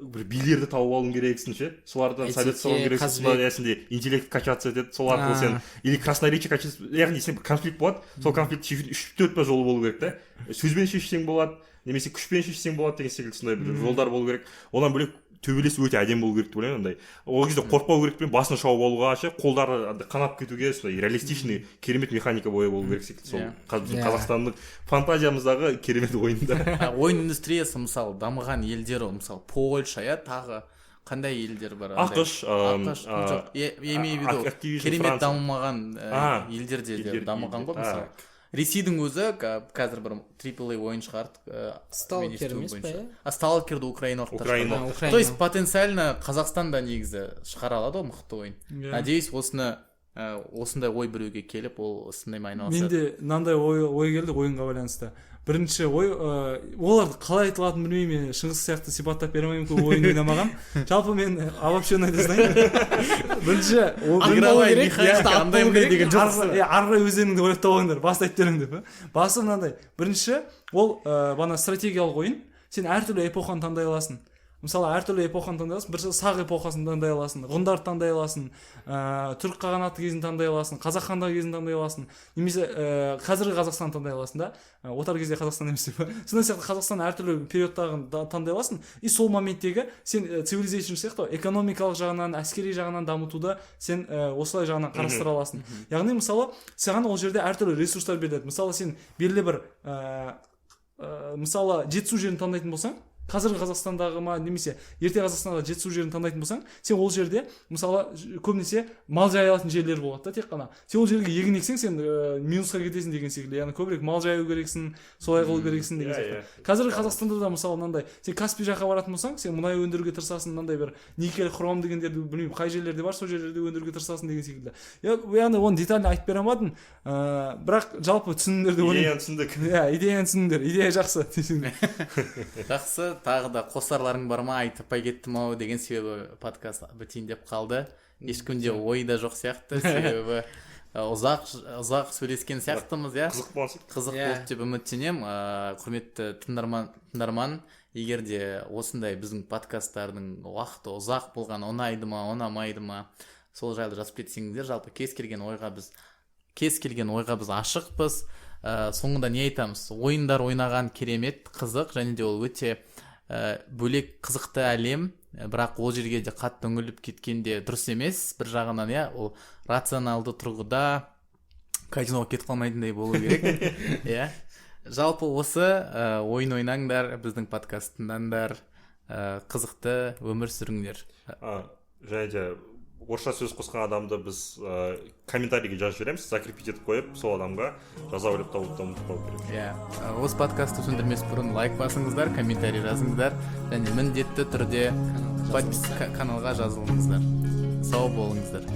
бір билерді тауып алуың керексің ше, солардан совет сұрауың керексің, солар ясінде интеллект качаться етеді, сол арқылы сен или красноречие качаться, яғни сен бір конфликт болады, сол конфликтті шешудің 3-4 жолы болу керек та, сөзбен шешсең болады, немесе күшпен шешсең болады деген секілді сондай бір жолдар болу керек. Одан бөлек төбелесі өте әдемі болу керек деп ойлаймын. Андай ол кезде қорықпау керек пен басына шауып алуға ше, қолдары қанап кетуге сондай реалистичный керемет механика бойы болу керек секілді. Сол біздің қазақстандық фантазиямыздағы керемет ойындар. Ойын индустриясы мысалы дамыған елдер, мысалы Польша, тағы қандай елдер бар? ақш, керемет дамымаған елдерде де дамыған ғой. Мысалы Ресейдің өзі қазір бір AAA ойын шығарды. Сталкер емес па? Сталкерді украиналықтар шығарды. То есть потенциально Қазақстанда негізі шығара алады ғой мықты ойын. Надеюсь, осындай ой біреуге келіп, ол осындай айналысады. Менде мынандай ой келді ойынға байланысты. Бірінші ой, оларды қалай айтылатынын білмеймін, Шыңғыс сияқты сипаттап бере алмаймын, көп ойын ойнамаған. Жалпы мен обобщенный знаю. Бірінші арғы өздеріңді ойлап табыңдар, басты айтып беріңдер. Басы мынандай. Бірінші ол бана стратегиялық ойын. Сен әртүрлі эпоханы таңдай аласың. Мысалы әртүрлі эпоханы таңдай аласың, бір сақ эпохасын таңдай аласың, ғұндарды таңдай аласың, түрік қағанаты кезін таңдай аласың, қазақ хандығы кезін таңдай аласың, немесе қазіргі Қазақстан таңдай аласың да, отар кезде Қазақстан емес деп. Сондай сияқты Қазақстан әртүрлі периодтағын таңдай аласың, и сол моменттегі сен civilization сияқты экономикалық жағынан, әскери жағынан дамытуды сен осылай жағынан қарастыра аласың. Яғни мысалы саған ол жерде әртүрлі ресурстар беріледі. Мысалы сен белгілі бір мысалы жетісу жерін таңдайтын болсаң, қазіргі Қазақстандағы ма немесе ерте Қазақстандағы жетісу жерін таңдайтын болсаң, сен ол жерде мысалы көбінесе мал жайылатын жерлер болады да, тек қана. Сен ол жерге егін ексең, сен минусқа кетесің деген секілді. Яғни көбірек мал жаю керексің, солай қылу керексің деген сияқты. Қазіргі Қазақстанда да мысалы мынандай, сен Каспий жаққа баратын болсаң, сен мұнай өндіруге тырысасың, мынандай бір никель, хром дегендерді білмеймін, қай жерлерде бар, сол жерлерде өндіруге тырысасың деген секілді. Яғни оны детально айтып бере алмадым, бірақ жалпы түсіндіңдер деп ойлаймын. Идеяны түсіндік. Идеяны түсіндіңдер. Идея жақсы. Жақсы. Тағы да қосарларың бар ма, айтыпай кеттім ау деген себебі подкаст бітейін деп қалды. Ешкімде ойда жоқ сияқты, себебі ұзақ сөйлескен сияқтымыз, қызық болды деп үміттенем. Құрметті тыңдарман, егер де осындай біздің подкасттардың уақыты ұзақ болған, ұнайды ма, ұнамайды ма, сол жайлы жазып кетсеңіздер, жалпы кез келген ойға біз ашықпыз. Соңында не айтамыз? Ойындар ойнаған керемет, қызық, және де ол өте бөлек қызықты әлем, бірақ ол жерге де қатты үңіліп кеткенде дұрыс емес. Бір жағынан ол рационалды тұрғыда казиноға кетіп қалмайтындай болу керек. Жалпы осы ойын ойнаңдар, біздің подкаст тыңдаңдар, қызықты өмір сүріңдер. Және де орысша сөз қосқан адамды біз комментарийге жазып жібереміз, закрепить етіп қойып, сол адамға жаза ойлап тауып ұмытпау керек. Осы подкастты сөндірмес бұрын лайк басыңыздар, комментарий жазыңыздар, және міндетті түрде каналға жазылыңыздар. Сау болыңыздар.